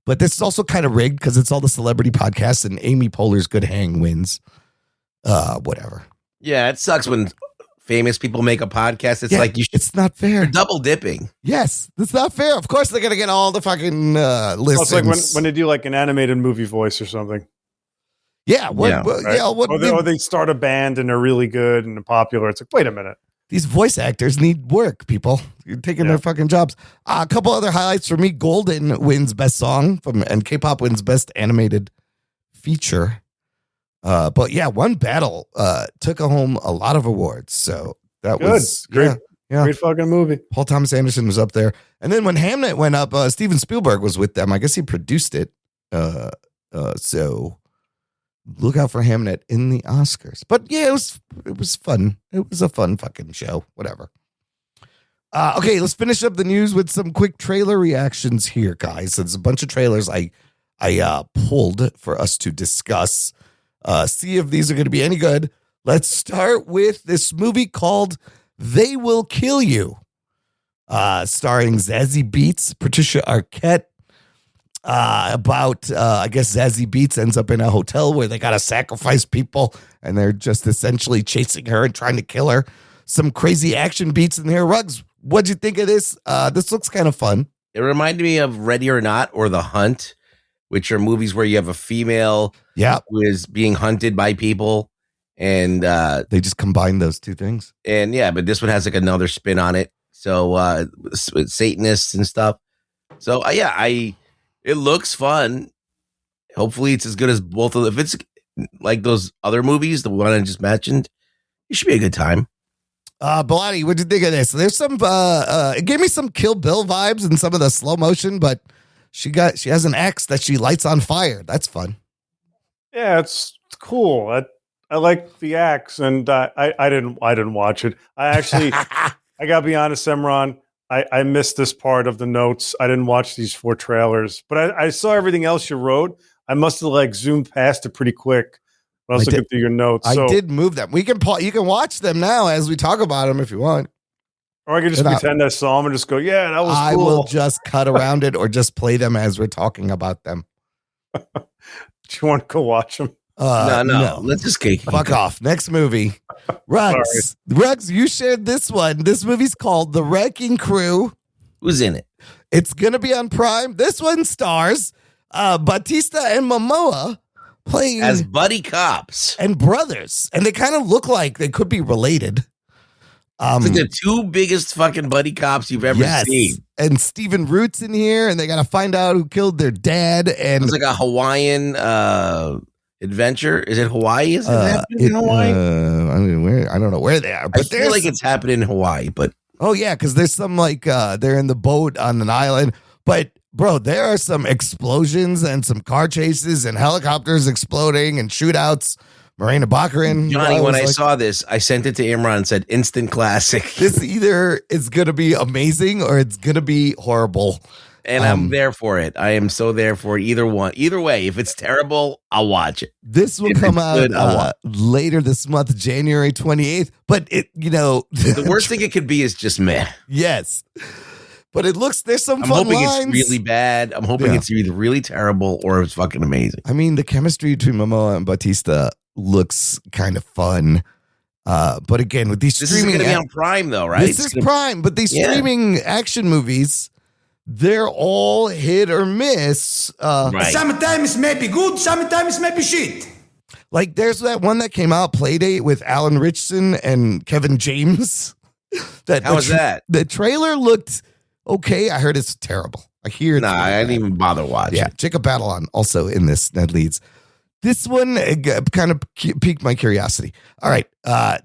But this is also kind of rigged because it's all the celebrity podcasts, and Amy Poehler's Good Hang wins. Whatever. Yeah, it sucks when famous people make a podcast. It's it's not fair. You're double dipping. Yes, it's not fair. Of course, they're gonna get all the fucking listens. It's like when they do like an animated movie voice or something. Yeah, or they start a band and they're really good and popular. It's like, wait a minute. These voice actors need work, people. You're taking their fucking jobs. A couple other highlights for me. Golden wins Best Song and K-pop wins Best Animated Feature. But yeah, One Battle took home a lot of awards. So that was great. Yeah. Great fucking movie. Paul Thomas Anderson was up there. And then when Hamnet went up, Steven Spielberg was with them. I guess he produced it. So look out for Hamnet in the Oscars. But yeah, it was fun. It was a fun fucking show. Whatever. Okay, let's finish up the news with some quick trailer reactions here, guys. There's a bunch of trailers I pulled for us to discuss. See if these are going to be any good. Let's start with this movie called They Will Kill You, starring Zazie Beetz, Patricia Arquette. I guess Zazie Beetz ends up in a hotel where they got to sacrifice people, and they're just essentially chasing her and trying to kill her. Some crazy action beats in there. Ruggs, what'd you think of this? This looks kind of fun. It reminded me of Ready or Not or The Hunt, which are movies where you have a female who is being hunted by people, and they just combine those two things. And but this one has like another spin on it. So with Satanists and stuff. So it looks fun. Hopefully it's as good as both of them. If it's like those other movies, the one I just mentioned, it should be a good time. Bellotti, what'd you think of this? There's some it gave me some Kill Bill vibes in some of the slow motion, but she has an axe that she lights on fire. That's fun. Yeah, it's cool. I like the axe, and I didn't watch it. I actually I gotta be honest, Emron. I missed this part of the notes. I didn't watch these 4 trailers, but I saw everything else you wrote. I must have zoomed past it pretty quick. I was looking through your notes. I did move them. You can watch them now as we talk about them if you want. Or I could just pretend I saw them and just go, yeah, that was cool. I will just cut around it or just play them as we're talking about them. Do you want to go watch them? No. Let's just fuck off. Next movie. Ruggs, you shared this one. This movie's called The Wrecking Crew. Who's in it? It's going to be on Prime. This one stars Batista and Momoa playing as buddy cops and brothers, and they kind of look like they could be related. It's like the 2 biggest fucking buddy cops you've ever seen. And Stephen Root's in here, and they got to find out who killed their dad. And it's like a Hawaiian adventure. Is it Hawaii? Is it happening in Hawaii? I don't know where they are, but I feel like it's happening in Hawaii. But because there's some they're in the boat on an island, but. Bro, there are some explosions and some car chases and helicopters exploding and shootouts. Morena Baccarin. Johnny, when I saw this, I sent it to Imran and said, instant classic. This either is going to be amazing or it's going to be horrible. And I'm there for it. I am so there for it. Either one. Either way, if it's terrible, I'll watch it. This will come out later this month, January 28th. But the worst thing it could be is just meh. Yes. But there's some fun hoping lines. It's really bad. I'm hoping it's either really terrible or it's fucking amazing. I mean, the chemistry between Momoa and Batista looks kind of fun. But again, with these streaming... This is going to be on Prime, though, right? This is Prime, but these streaming action movies, they're all hit or miss. Right. Sometimes maybe good, sometimes maybe shit. Like, there's that one that came out, Playdate, with Alan Richardson and Kevin James. How was that? The trailer looked okay. I heard it's terrible. I hear it's Nah, really I didn't bad. even bother watching. Yeah, Jacob Batalon also in this, Ned Leeds. This one kind of piqued my curiosity. All right,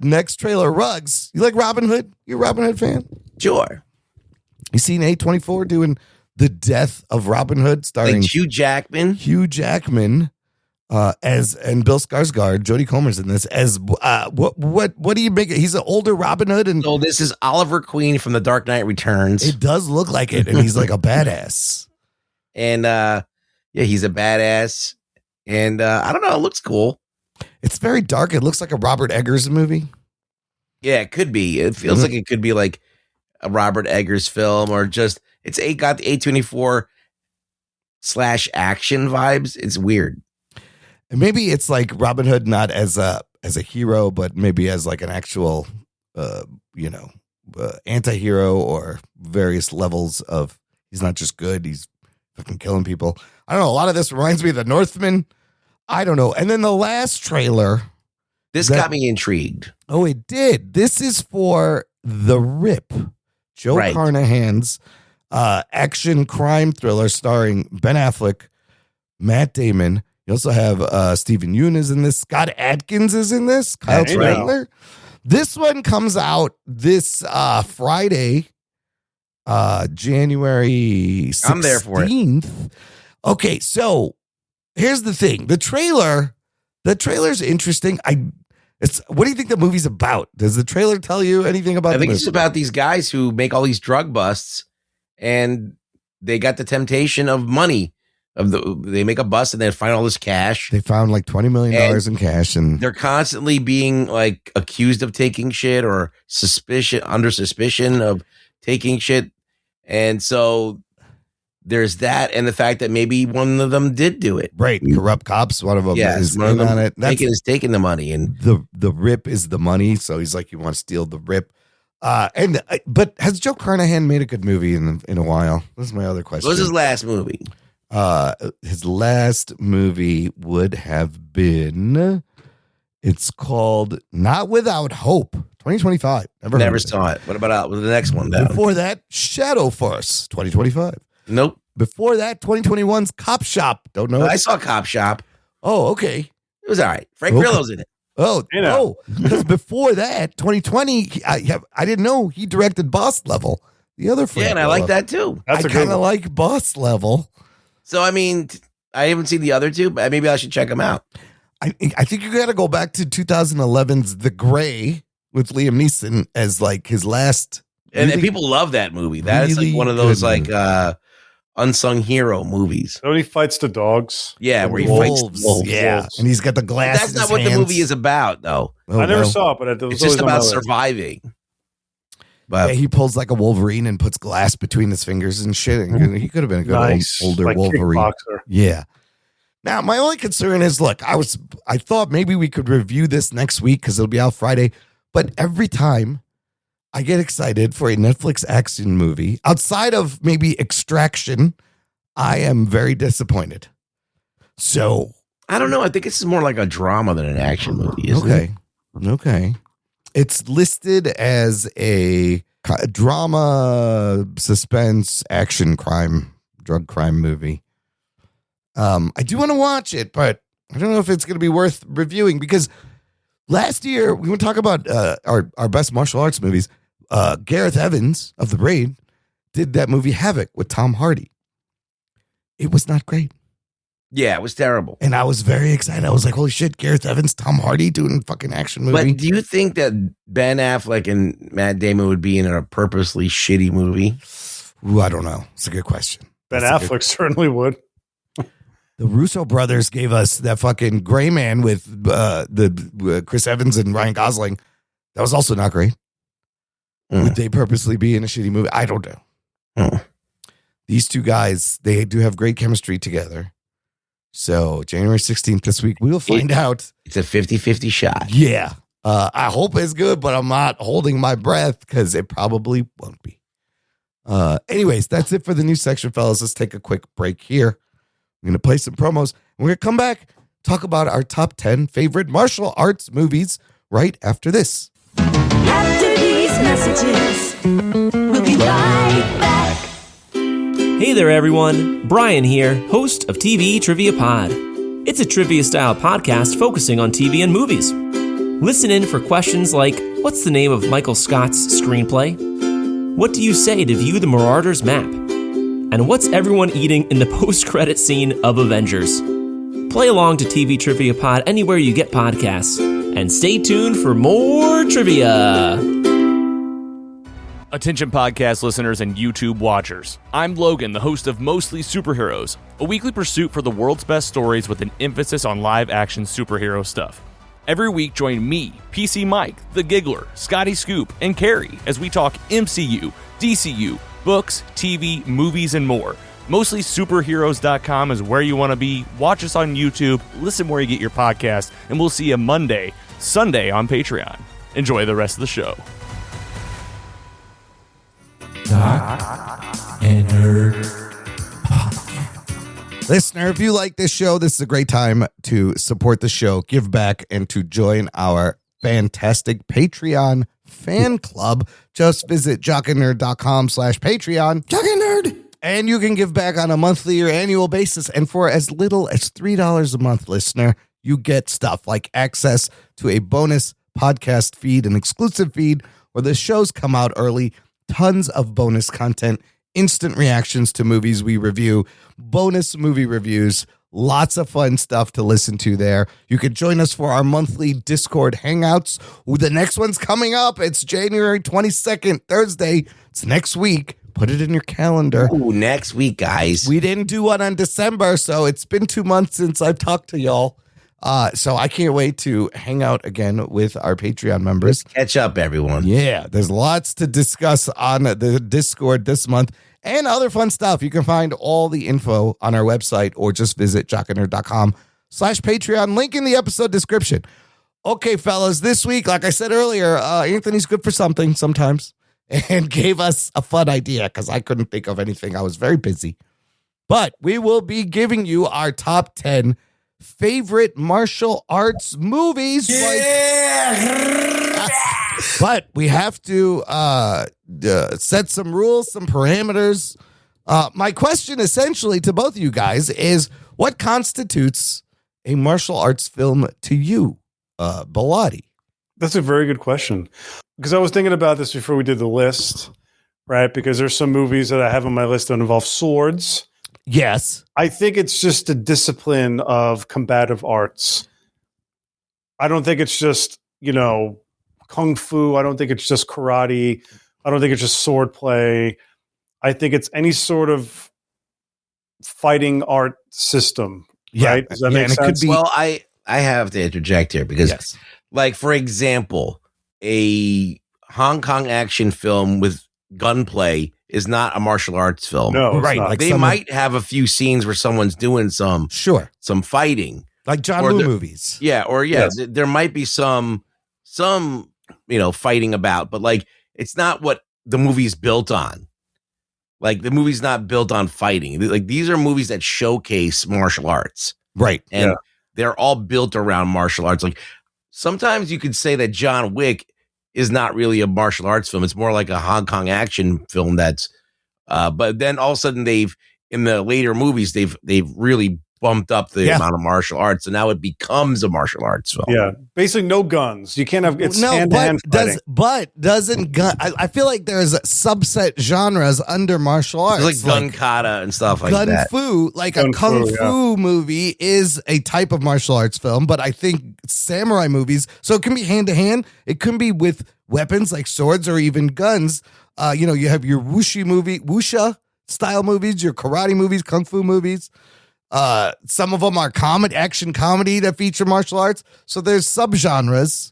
next trailer, Ruggs. You like Robin Hood? You a Robin Hood fan? Sure. You seen A24 doing The Death of Robin Hood, starring Like Hugh Jackman. Hugh Jackman and Bill Skarsgård. Jodie Comer's in this as what do you make it? He's an older Robin Hood, and So this is Oliver Queen from The Dark Knight Returns. it does look like it, and he's like a badass. And yeah, he's a badass. And I don't know, it looks cool. It's very dark. It looks like a Robert Eggers movie. Yeah, it could be. It feels like it could be like a Robert Eggers film, or just got the A24 / action vibes. It's weird. And maybe it's like Robin Hood not as a hero, but maybe as like an actual anti-hero, or various levels of, he's not just good, he's fucking killing people. I don't know. A lot of this reminds me of The Northman. I don't know. And then the last trailer. This got me intrigued. Oh, it did. This is for The Rip, Joe Right. Carnahan's action crime thriller starring Ben Affleck, Matt Damon. You also have Stephen Yeun is in this. Scott Adkins is in this. Kyle Hey, now. Chandler. This one comes out this Friday, January 16th. I'm there for it. Okay, so here's the thing. The trailer's interesting. What do you think the movie's about? Does the trailer tell you anything about I the think movie? it's about these guys who make all these drug busts, and they got the temptation of money. They make a bust and they find all this cash. They found like $20 million in cash, and They're constantly being like accused of taking shit, or under suspicion of taking shit. And so there's that, and the fact that maybe one of them did do it. right, corrupt cops. One of them Yes, is one of in them on it. That's is taking the money, and the Rip is the money. So he's like, you want to steal the Rip. But has Joe Carnahan made a good movie in a while? This is my other question. what was his last movie? His last movie would have been, it's called Not Without Hope, 2025. Never saw it. What about the next one? Then? Before that, Shadow Force, 2025. Nope. Before that, 2021's Cop Shop. Don't know. I saw Cop Shop. Oh, okay. It was all right. Frank Okay. Grillo's in it. Oh, You know. because before that, 2020, I didn't know he directed Boss Level. The other Frank Yeah, and I like that too. That's I a good kind of one. like Boss Level. So I mean, I haven't seen the other two, but maybe I should check them out. I think you got to go back to 2011's The Gray with Liam Neeson as like his last. And really- people love that movie. That is really like one of those good like movie. unsung hero movies. So he fights the dogs. Yeah, where he Wolves. fights wolves. Yeah, Wolves. and he's got the But glass. that's in not his what the hands. movie is about, though. Oh, I never no. saw it, but it was It's just always on my about list. surviving. Yeah, But he pulls like a Wolverine and puts glass between his fingers and shit. And he could have been a good Nice. older Like Wolverine. kickboxer. Yeah. Now, my only concern is, look, I thought maybe we could review this next week because it'll be out Friday. But every time I get excited for a Netflix action movie, outside of maybe Extraction, I am very disappointed. So, I don't know. I think it's more like a drama than an action movie, isn't it? Okay. It's listed as a drama, suspense, action, drug crime movie. I do want to watch it, but I don't know if it's going to be worth reviewing because last year we were talking about our best martial arts movies. Gareth Evans of The Braid did that movie Havoc with Tom Hardy. It was not great. Yeah, it was terrible. And I was very excited. I was like, holy shit, Gareth Evans, Tom Hardy doing a fucking action movie. But do you think that Ben Affleck and Matt Damon would be in a purposely shitty movie? Ooh, I don't know. It's a good question. Ben That's a good- Affleck certainly would. The Russo brothers gave us that fucking Gray Man with the Chris Evans and Ryan Gosling. That was also not great. Would they purposely be in a shitty movie? I don't know. These two guys, they do have great chemistry together. So January 16th this week, we will find out. It's a 50-50 shot. Yeah. I hope it's good, but I'm not holding my breath because it probably won't be. Anyways, that's it for the news section, fellas. Let's take a quick break here. I'm going to play some promos. We're going to come back, talk about our top 10 favorite martial arts movies right after this. After these messages, we'll be right back. Hey there, everyone. Brian here, host of TV Trivia Pod. It's a trivia-style podcast focusing on TV and movies. Listen in for questions like, what's the name of Michael Scott's screenplay? What do you say to view the Marauders map? And what's everyone eating in the post-credit scene of Avengers? Play along to TV Trivia Pod anywhere you get podcasts. And stay tuned for more trivia. Attention podcast listeners and YouTube watchers. I'm Logan, the host of Mostly Superheroes, a weekly pursuit for the world's best stories with an emphasis on live-action superhero stuff. Every week, join me, PC Mike, The Giggler, Scotty Scoop, and Carrie as we talk MCU, DCU, books, TV, movies, and more. MostlySuperheroes.com is where you want to be. Watch us on YouTube, listen where you get your podcast, and we'll see you Sunday on Patreon. Enjoy the rest of the show. Jock and Nerd. Listener, if you like this show, this is a great time to support the show, give back, and to join our fantastic Patreon fan club. Just visit jockandnerd.com/Patreon. Jock and Nerd. And you can give back on a monthly or annual basis. And for as little as $3 a month, listener, you get stuff like access to a bonus podcast feed, an exclusive feed where the shows come out early, tons of bonus content, instant reactions to movies we review, bonus movie reviews, lots of fun stuff to listen to there. You can join us for our monthly Discord hangouts. The next one's coming up. It's January 22nd, Thursday. It's next week. Put it in your calendar. Ooh, next week, guys. We didn't do one on December, so it's been 2 months since I've talked to y'all. So I can't wait to hang out again with our Patreon members. Catch up, everyone. Yeah, there's lots to discuss on the Discord this month and other fun stuff. You can find all the info on our website or just visit jockandnerd.com/Patreon. Link in the episode description. Okay, fellas, this week, like I said earlier, Anthony's good for something sometimes and gave us a fun idea because I couldn't think of anything. I was very busy. But we will be giving you our top 10 favorite martial arts movies. But we have to set some rules, some parameters. My question essentially to both of you guys is, what constitutes a martial arts film to you, Bilotti? That's a very good question. Because I was thinking about this before we did the list, right? Because there's some movies that I have on my list that involve swords. Yes. I think it's just a discipline of combative arts. I don't think it's just, kung fu. I don't think it's just karate. I don't think it's just sword play. I think it's any sort of fighting art system, right? Does that make sense? Well, I have to interject here because, Yes. like, for example, a Hong Kong action film with gunplay is not a martial arts film. No, it's Right, not. like They might have a few scenes where someone's doing some fighting, like John Or Woo the- movies. Yes. there might be some fighting about, but like it's not what the movie's built on. Like the movie's not built on fighting. Like these are movies that showcase martial arts, Right. and they're all built around martial arts. Like sometimes you could say that John Wick is not really a martial arts film. It's more like a Hong Kong action film that's but then all of a sudden in the later movies they've really bumped up the amount of martial arts, and now it becomes a martial arts film. Yeah, basically no guns. You can't have it's hand-to-hand fighting. Doesn't gun? I feel like there's subset genres under martial arts, It's like gun kata and stuff like gun that. fu, like Gun a kung fu, fu movie is a type of martial arts film, but I think samurai movies, so it can be hand to hand, it can be with weapons like swords or even guns. You have your wuxia style movies, your karate movies, kung fu movies. Some of them are action comedy that feature martial arts. So there's subgenres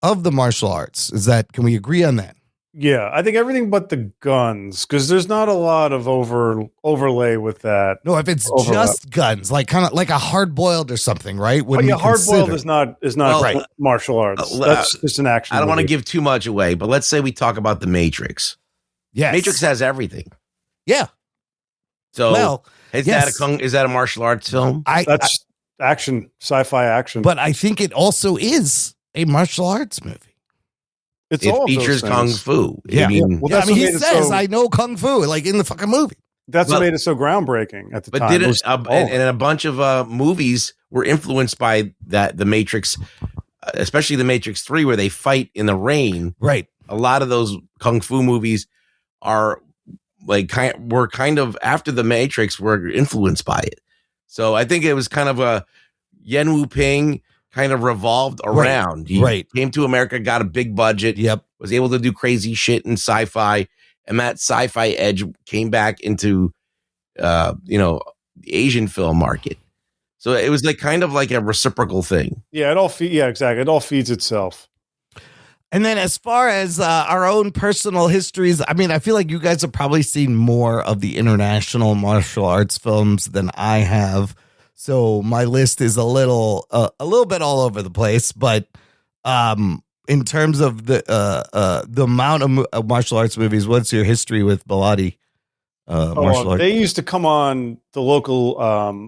of the martial arts. Can we agree on that? Yeah, I think everything but the guns, because there's not a lot of overlay with that. No, if it's just guns, like kind of like a hard boiled or something, right? Hard boiled is not Well, martial arts. That's just an action. I don't want to movie. give too much away, but let's say we talk about The Matrix. Yes. Matrix has everything. Yeah. So Well, is yes. that a martial arts film? That's action, sci-fi action. But I think it also is a martial arts movie. It It features kung fu. Yeah. I mean, Well, Yeah, I that's mean, what he made it says, so- I know kung fu, like in the fucking movie. That's Well- what made it so groundbreaking at the but time. did It it? was- And a bunch of movies were influenced by the Matrix, especially the Matrix 3, where they fight in the rain. Right. A lot of those kung fu movies are were kind of after the Matrix, were influenced by it. So I think it was kind of a Yen Wu Ping kind of revolved around. He came to America, got a big budget. Yep. Was able to do crazy shit in sci-fi, and that sci-fi edge came back into the Asian film market. So it was like kind of like a reciprocal thing. Yeah, exactly. It all feeds itself. And then as far as our own personal histories, I mean, I feel like you guys have probably seen more of the international martial arts films than I have. So my list is a little bit all over the place, but in terms of the amount of martial arts movies, what's your history with Bilotti? Martial arts? They used to come on the local,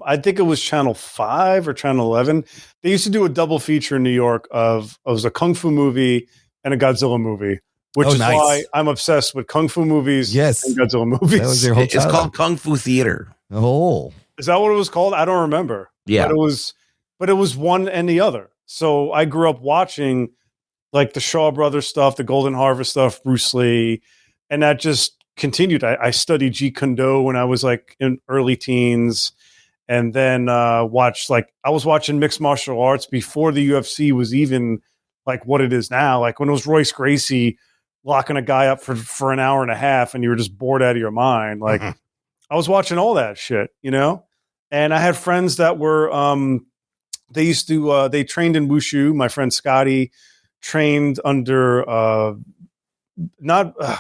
I think it was Channel 5 or Channel 11. They used to do a double feature in New York it was a Kung Fu movie and a Godzilla movie, which is nice. why I'm obsessed with Kung Fu movies and Godzilla movies. That was your whole It's childhood. called Kung Fu Theater. Oh. Is that what it was called? I don't remember. Yeah. But it was one and the other. So I grew up watching like the Shaw Brothers stuff, the Golden Harvest stuff, Bruce Lee, and that just continued. I studied Jeet Kune Do when I was like in early teens, and then I was watching mixed martial arts before the UFC was even like what it is now. Like when it was Royce Gracie locking a guy up for an hour and a half, and you were just bored out of your mind. Like I was watching all that shit, and I had friends that were they trained in wushu. My friend Scotty trained under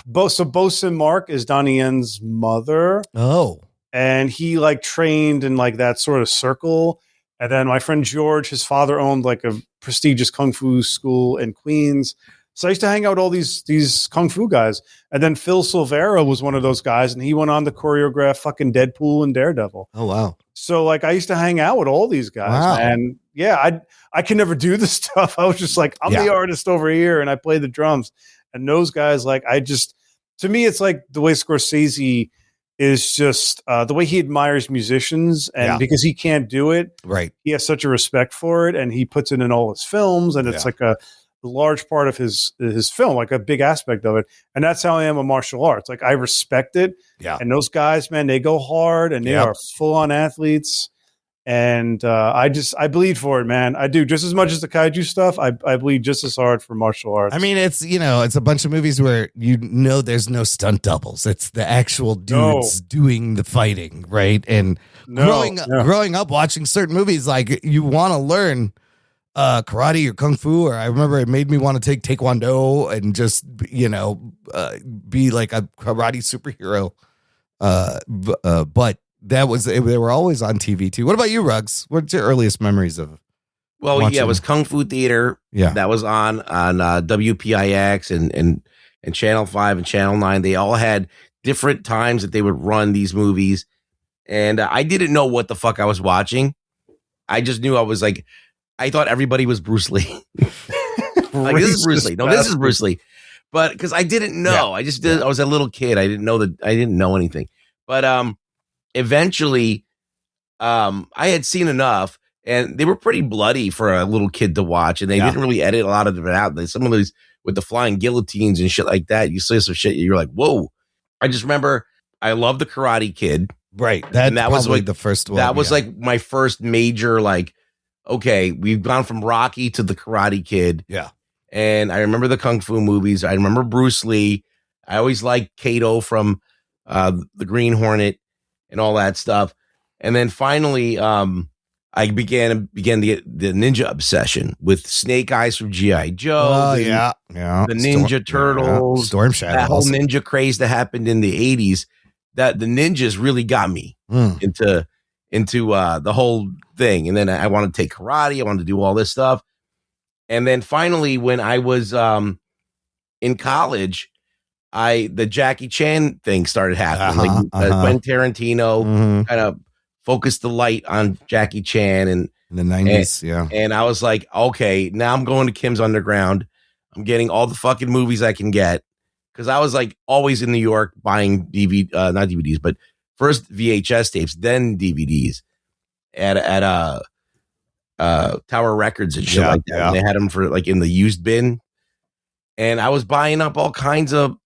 Bosun Mark is Donnie Yen's mother. Oh. And he like trained in like that sort of circle. And then my friend George, his father owned like a prestigious kung fu school in Queens. So I used to hang out with all these kung fu guys. And then Phil Silvera was one of those guys, and he went on to choreograph fucking Deadpool and Daredevil. Oh, wow. So like I used to hang out with all these guys. Wow. And yeah, I can never do this stuff. I was just like, I'm the artist over here and I play the drums. And those guys, like to me, it's like the way Scorsese is just the way he admires musicians, and because he can't do it, right? He has such a respect for it, and he puts it in all his films, and it's like a large part of his film, like a big aspect of it. And that's how I am with martial arts. Like I respect it. Yeah. And those guys, man, they go hard and they are full on athletes. And I bleed for it, man. I do just as much as the kaiju stuff. I bleed just as hard for martial arts. I mean, it's it's a bunch of movies where there's no stunt doubles. It's the actual dudes doing the fighting, right? And growing up watching certain movies, like you want to learn karate or kung fu, or I remember it made me want to take taekwondo and just be like a karate superhero. But they were always on TV too. What about you, Ruggs? What's your earliest memories of? Well, watching? it was Kung Fu Theater. Yeah, that was on WPIX and Channel 5 and Channel 9. They all had different times that they would run these movies, and I didn't know what the fuck I was watching. I just knew I was like, I thought everybody was Bruce Lee. Like this is Bruce Lee. No, this is Bruce Lee. But because I didn't know, I just did. I was a little kid. I didn't know anything. But eventually, I had seen enough, and they were pretty bloody for a little kid to watch, and they didn't really edit a lot of it out. Some of these with the flying guillotines and shit like that. You see some shit, you're like, whoa. I just remember I love the Karate Kid. Right. That was like the first one. That was like my first major, like, okay, we've gone from Rocky to the Karate Kid. Yeah. And I remember the Kung Fu movies. I remember Bruce Lee. I always liked Kato from the Green Hornet and all that stuff. And then finally, I began the Ninja obsession with Snake Eyes from G.I. Joe. Oh, the Ninja Turtles. Storm Shadow. That whole ninja craze that happened in the 80s. That the ninjas really got me into the whole thing. And then I wanted to take karate. I wanted to do all this stuff. And then finally, when I was in college, the Jackie Chan thing started happening. Quentin Tarantino kind of focused the light on Jackie Chan, and In the 90s, yeah. And I was like, okay, now I'm going to Kim's Underground. I'm getting all the fucking movies I can get. Because I was like always in New York buying not DVDs, but first VHS tapes, then DVDs at Tower Records and shit like that. And they had them for like in the used bin. And I was buying up all kinds of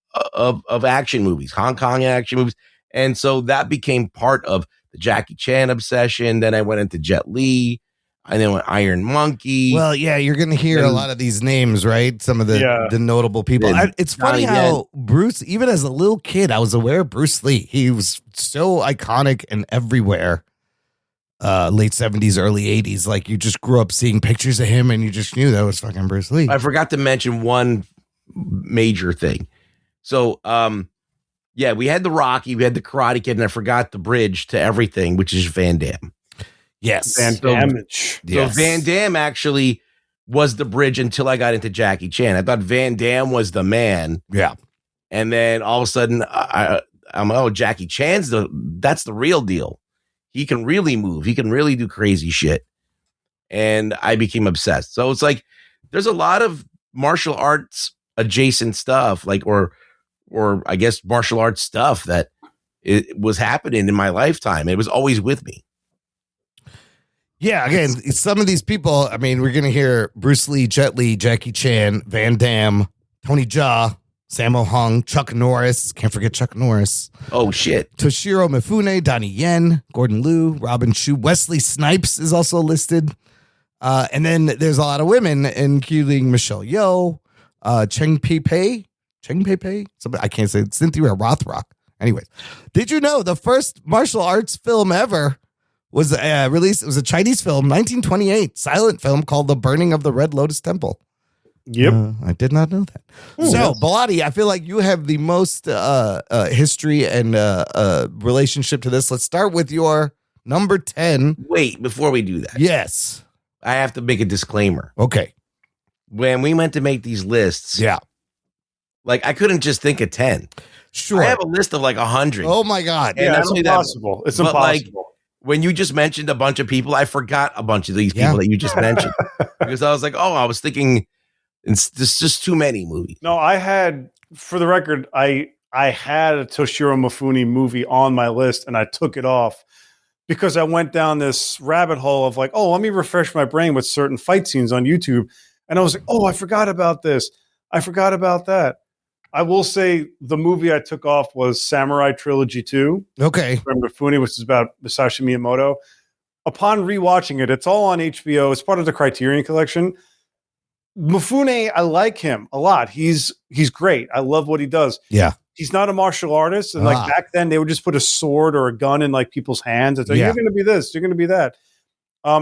action movies, Hong Kong action movies. And so that became part of the Jackie Chan obsession. Then I went into Jet Li. And then went Iron Monkey. Well, yeah, you're going to hear a lot of these names, right? Some of the notable people. It's funny how Bruce, even as a little kid, I was aware of Bruce Lee. He was so iconic and everywhere. Late 70s, early 80s. Like you just grew up seeing pictures of him and you just knew that was fucking Bruce Lee. I forgot to mention one major thing. So, we had the Rocky, we had the Karate Kid, and I forgot the bridge to everything, which is Van Damme. Yes. Van Damme. So Van Damme actually was the bridge until I got into Jackie Chan. I thought Van Damme was the man. Yeah. And then all of a sudden, Jackie Chan's that's the real deal. He can really move. He can really do crazy shit. And I became obsessed. So it's like, there's a lot of martial arts adjacent stuff, like, or I guess martial arts stuff that it was happening in my lifetime. It was always with me. Yeah, again, some of these people, I mean, we're going to hear Bruce Lee, Jet Li, Jackie Chan, Van Damme, Tony Jaa, Sammo Hung, Chuck Norris. Can't forget Chuck Norris. Oh, shit. Toshiro Mifune, Donnie Yen, Gordon Liu, Robin Shou, Wesley Snipes is also listed. And then there's a lot of women, including Michelle Yeoh, Cheng Pei. I can't say it. Cynthia Rothrock. Anyways, did you know the first martial arts film ever was released? It was a Chinese film, 1928, silent film called The Burning of the Red Lotus Temple. Yep. I did not know that. So, Bilotti, I feel like you have the most history and relationship to this. Let's start with your number 10. Wait, before we do that. Yes. I have to make a disclaimer. Okay. When we went to make these lists, like I couldn't just think of 10. Sure. I have a list of like 100. Oh my God. And it's impossible. It's impossible. Like, when you just mentioned a bunch of people, I forgot a bunch of these people that you just mentioned. Because I was like, I was thinking it's just too many movies. No, I had, for the record, I had a Toshiro Mifune movie on my list and I took it off because I went down this rabbit hole of like, let me refresh my brain with certain fight scenes on YouTube. And I was like, I forgot about this. I forgot about that. I will say the movie I took off was Samurai Trilogy 2. Okay. From Mifune, which is about Masashi Miyamoto. Upon rewatching it, it's all on HBO. It's part of the Criterion Collection. Mifune, I like him a lot. He's great. I love what he does. Yeah. He's not a martial artist. And like back then, they would just put a sword or a gun in like people's hands. It's like, you're going to be this, you're going to be that.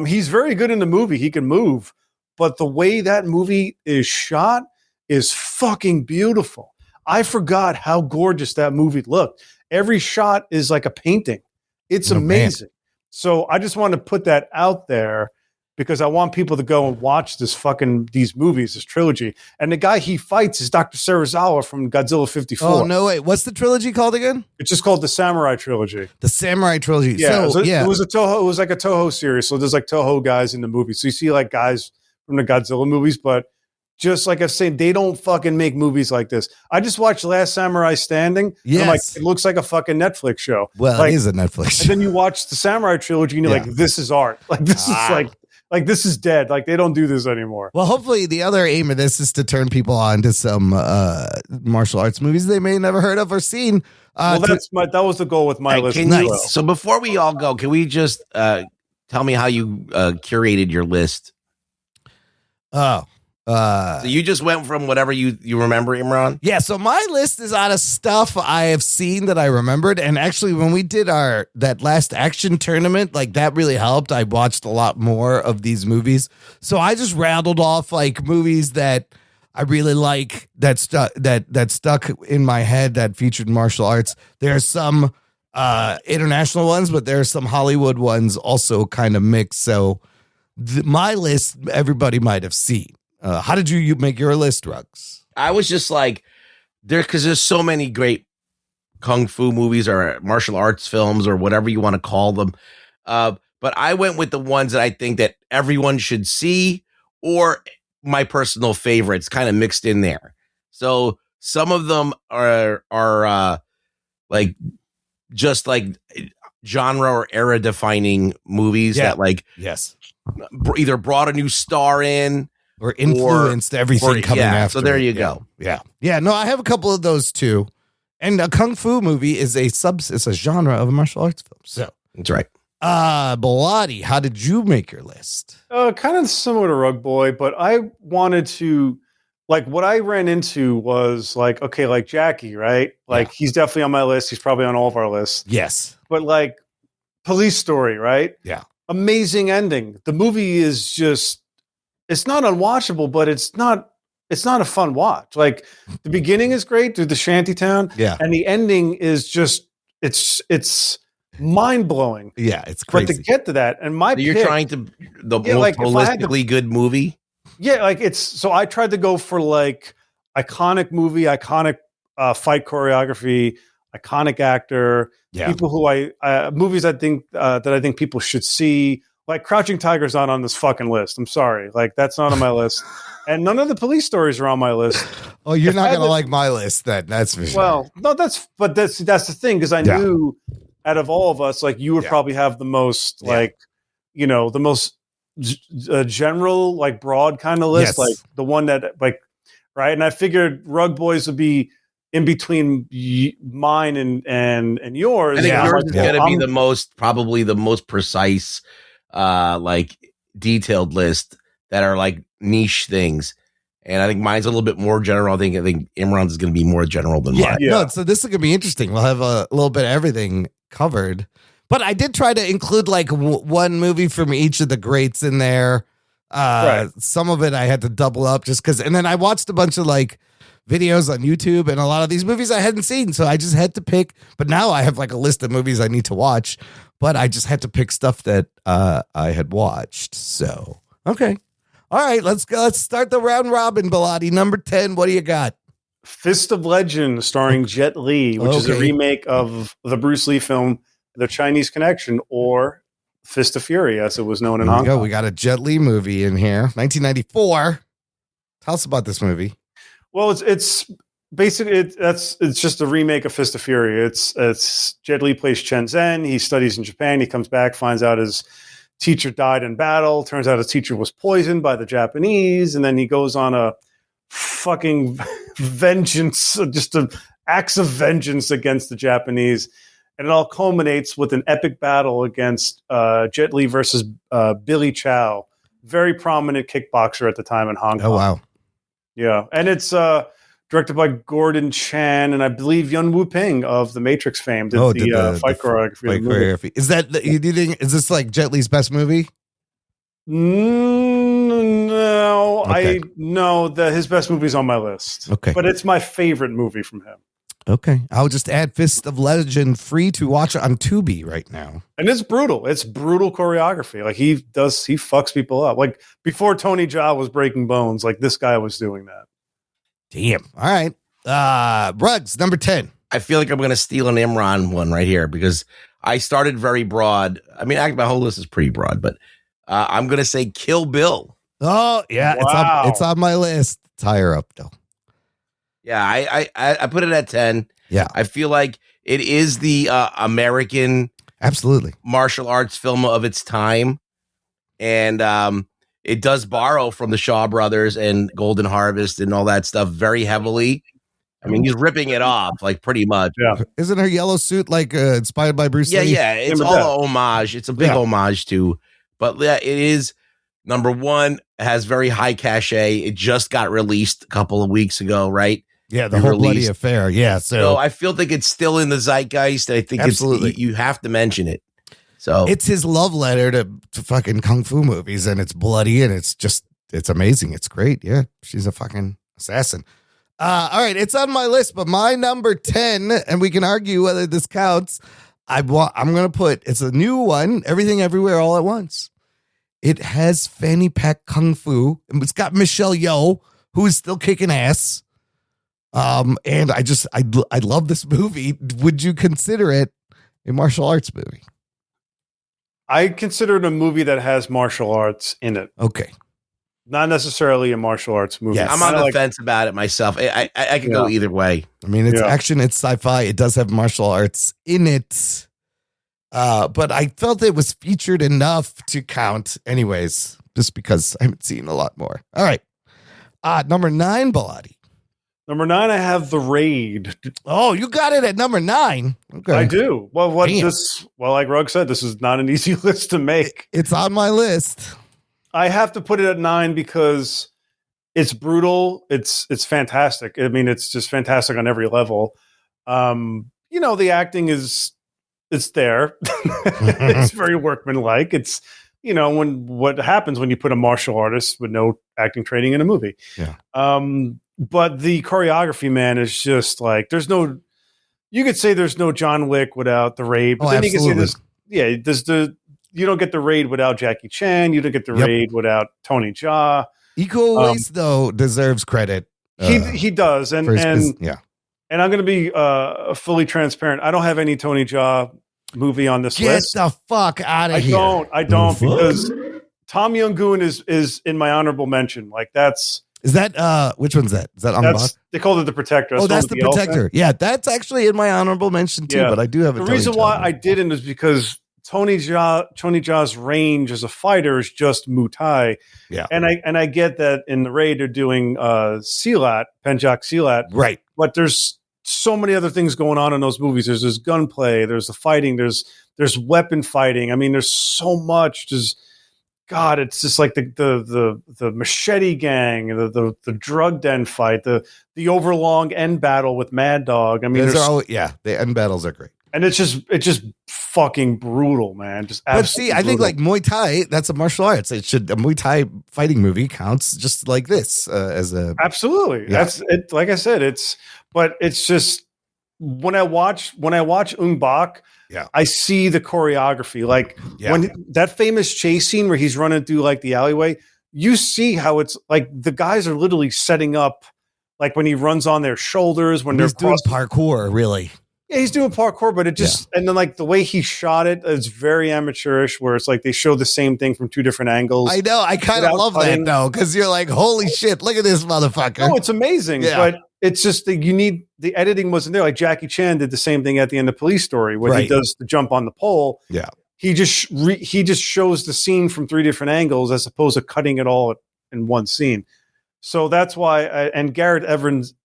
He's very good in the movie. He can move. But the way that movie is shot is fucking beautiful. I forgot how gorgeous that movie looked. Every shot is like a painting. It's amazing. Man. So I just want to put that out there because I want people to go and watch these movies, this trilogy. And the guy he fights is Dr. Serizawa from Godzilla 54. Oh, no way. What's the trilogy called again? It's just called the Samurai Trilogy. The Samurai Trilogy. Yeah. It was like a Toho series. So there's like Toho guys in the movie. So you see like guys from the Godzilla movies, but just like I said, they don't fucking make movies like this. I just watched Last Samurai Standing. Yes. I'm like, it looks like a fucking Netflix show. Well, like, it is a Netflix show. And then you watch the Samurai Trilogy and you're like, this is art. Like, this is like, this is dead. Like, they don't do this anymore. Well, hopefully the other aim of this is to turn people on to some martial arts movies they may have never heard of or seen. That was the goal with my list. Nice. So before we all go, can we just tell me how you curated your list? So you just went from whatever you remember, Imran? Yeah, so my list is out of stuff I have seen that I remembered. And actually, when we did that last action tournament, like that really helped. I watched a lot more of these movies. So I just rattled off like movies that I really like that stuck in my head that featured martial arts. There's some international ones, but there's some Hollywood ones also kind of mixed. So my list, everybody might have seen. How did you make your list, Ruggs? I was just like, because there's so many great kung fu movies or martial arts films or whatever you want to call them. But but I went with the ones that I think that everyone should see, or my personal favorites kind of mixed in there. So some of them are like just like genre or era defining movies that like either brought a new star in or influenced everything coming after. So there it. you go. Yeah. No, I have a couple of those too. And a kung fu movie is it's a genre of a martial arts film. So that's right. Bilotti, how did you make your list? Kind of similar to Rug Boy, but I wanted to, like, what I ran into was like, okay, like Jackie, right? Like he's definitely on my list. He's probably on all of our lists. Yes. But like Police Story, right? Yeah. Amazing ending. The movie is just, it's not unwatchable, but it's not a fun watch. Like the beginning is great through the shantytown. Yeah. And the ending is just, it's mind blowing. Yeah. It's crazy. But to get to that, and you're trying to the most like, holistically good movie. Yeah. Like so I tried to go for like iconic movie, iconic fight choreography, iconic actor, people who movies I think that I think people should see. Like Crouching Tiger's not on this fucking list. I'm sorry. Like that's not on my list. And none of the police stories are on my list. Oh, you're not going to like my list then. That's for sure. Well, no, that's the thing. Cause I knew out of all of us, like you would probably have the most, like, you know, the most general, like broad kind of list, like the one that like, right. And I figured Rug Boys would be in between mine and yours. I think yours is going to be probably the most precise, like detailed list that are like niche things. And I think mine's a little bit more general. I think Imran's is going to be more general than mine. No, so this is going to be interesting. We'll have a little bit of everything covered. But I did try to include like one movie from each of the greats in there. Some of it I had to double up just because. And then I watched a bunch of like videos on YouTube and a lot of these movies I hadn't seen. So I just had to pick. But now I have like a list of movies I need to watch. But I just had to pick stuff that I had watched. So, okay. All right, let's go. Let's start the round robin, Bilotti. Number 10, what do you got? Fist of Legend, starring Jet Li, which is a remake of the Bruce Lee film, The Chinese Connection, or Fist of Fury, as it was known in Hong Kong. We got a Jet Li movie in here, 1994. Tell us about this movie. Well, it's basically it's just a remake of Fist of Fury. It's Jet Li plays Chen Zhen. He studies in Japan. He comes back, finds out his teacher died in battle. Turns out his teacher was poisoned by the Japanese, and then he goes on a fucking vengeance, just an acts of vengeance against the Japanese, and it all culminates with an epic battle against Jet Li versus Billy Chow, very prominent kickboxer at the time in Hong Kong. Oh wow, yeah, and it's directed by Gordon Chan, and I believe Yun Wu Ping of The Matrix fame did the fight choreography. Is that do you think is this like Jet Li's best movie? No, okay. I know that his best movie's on my list. Okay, but it's my favorite movie from him. Okay, I'll just add Fist of Legend free to watch on Tubi right now. And it's brutal. It's brutal choreography. Like he fucks people up. Like before Tony Jaa was breaking bones, like this guy was doing that. Damn. All right. Ruggs, number 10. I feel like I'm going to steal an Imran one right here because I started very broad. I mean, my whole list is pretty broad, but I'm going to say Kill Bill. Oh, yeah. Wow. It's on my list. It's higher up, though. Yeah, I put it at 10. Yeah. I feel like it is the American absolutely martial arts film of its time. And it does borrow from the Shaw Brothers and Golden Harvest and all that stuff very heavily. I mean, he's ripping it off, like, pretty much. Yeah. Isn't her yellow suit, like, inspired by Bruce Lee? Yeah, it's all a homage. It's a big homage to. But, yeah, it is, number one, has very high cachet. It just got released a couple of weeks ago, right? Yeah, the whole bloody affair. Yeah, so I feel like it's still in the zeitgeist. I think absolutely. You have to mention it. So it's his love letter to fucking kung fu movies, and it's bloody, and it's amazing. It's great. Yeah, she's a fucking assassin. All right, it's on my list, but my number 10, and we can argue whether this counts. I'm gonna put it's a new one. Everything, Everywhere, All at Once. It has fanny pack kung fu. It's got Michelle Yeoh, who is still kicking ass. And I love this movie. Would you consider it a martial arts movie? I consider it a movie that has martial arts in it. Okay. Not necessarily a martial arts movie. Yes. I'm on the fence about it myself. I could go either way. I mean, it's action, it's sci-fi. It does have martial arts in it. But I felt it was featured enough to count anyways, just because I haven't seen a lot more. All right. Number 9, Bilotti. Number 9, I have The Raid. Oh, you got it at number 9. Okay. I do. Well, like Rugg said, this is not an easy list to make. It's on my list. I have to put it at 9 because it's brutal. It's fantastic. I mean, it's just fantastic on every level. The acting it's there. It's very workmanlike. It's, what happens when you put a martial artist with no acting training in a movie. Yeah. But the choreography, man, is just like, you could say there's no John Wick without The Raid, but then absolutely. You could say you don't get The Raid without Jackie Chan. You don't get The Raid without Tony Jaa. Iko Uwais, though, deserves credit. He does. And I'm going to be fully transparent. I don't have any Tony Jaa movie on this list. Get the fuck out of here. I don't because Tom Yum-Goon is in my honorable mention. Like Is that which one's that? Is that on the box? They called it The Protector. That's The Protector. Elephant. Yeah, that's actually in my honorable mention too, but I do have the reason why I didn't is because Tony Jaa's range as a fighter is just Muay Thai. Yeah. And I get that in The Raid they're doing Silat, Penjak Silat. Right. But there's so many other things going on in those movies. There's this gunplay, there's the fighting, there's weapon fighting. I mean, there's so much. God, it's just like the machete gang, the drug den fight, the overlong end battle with Mad Dog. I mean, the end battles are great, and it's just fucking brutal, man. Just absolutely. But see, I think like Muay Thai, that's a martial arts. A Muay Thai fighting movie counts just like this as a absolutely. Yeah. That's it. Like I said, it's just when I watch Ung Bak. Yeah, I see the choreography. Like when that famous chase scene where he's running through like the alleyway, you see how it's like the guys are literally setting up, like when he runs on their shoulders when he's doing parkour. Really, yeah, he's doing parkour. But it just and then like the way he shot it is very amateurish, where it's like they show the same thing from two different angles. I know. I kind of love that though, because you're like, holy shit, look at this motherfucker. No, it's amazing. Yeah. But it's just that the editing wasn't there. Like Jackie Chan did the same thing at the end of Police Story, where he does the jump on the pole. Yeah, he just shows the scene from 3 different angles as opposed to cutting it all in one scene. So that's why. And Gareth Evans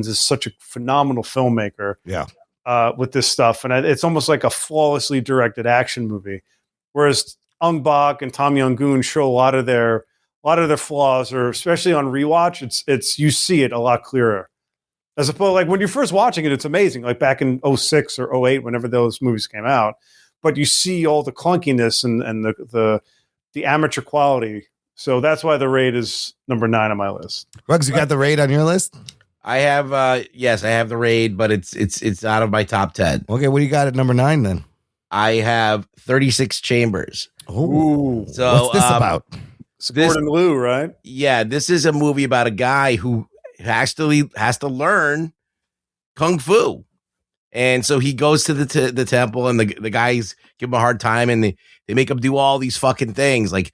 is such a phenomenal filmmaker. Yeah, with this stuff, and it's almost like a flawlessly directed action movie. Whereas Ung Bak and Tom Yum-Goon show a lot of their flaws, or especially on rewatch, it's you see it a lot clearer. As opposed, like when you're first watching it, it's amazing. Like back in 06 or 08, whenever those movies came out, but you see all the clunkiness and the amateur quality. So that's why The Raid is number 9 on my list. Ruggs, you got The Raid on your list? I have yes, I have The Raid, but it's out of my top 10. Okay, what do you got at number 9 then? I have 36 Chambers. Oh, so what's this about? Gordon Liu, right? Yeah, this is a movie about a guy who has to learn kung fu, and so he goes to the temple, and the guys give him a hard time, and they make him do all these fucking things, like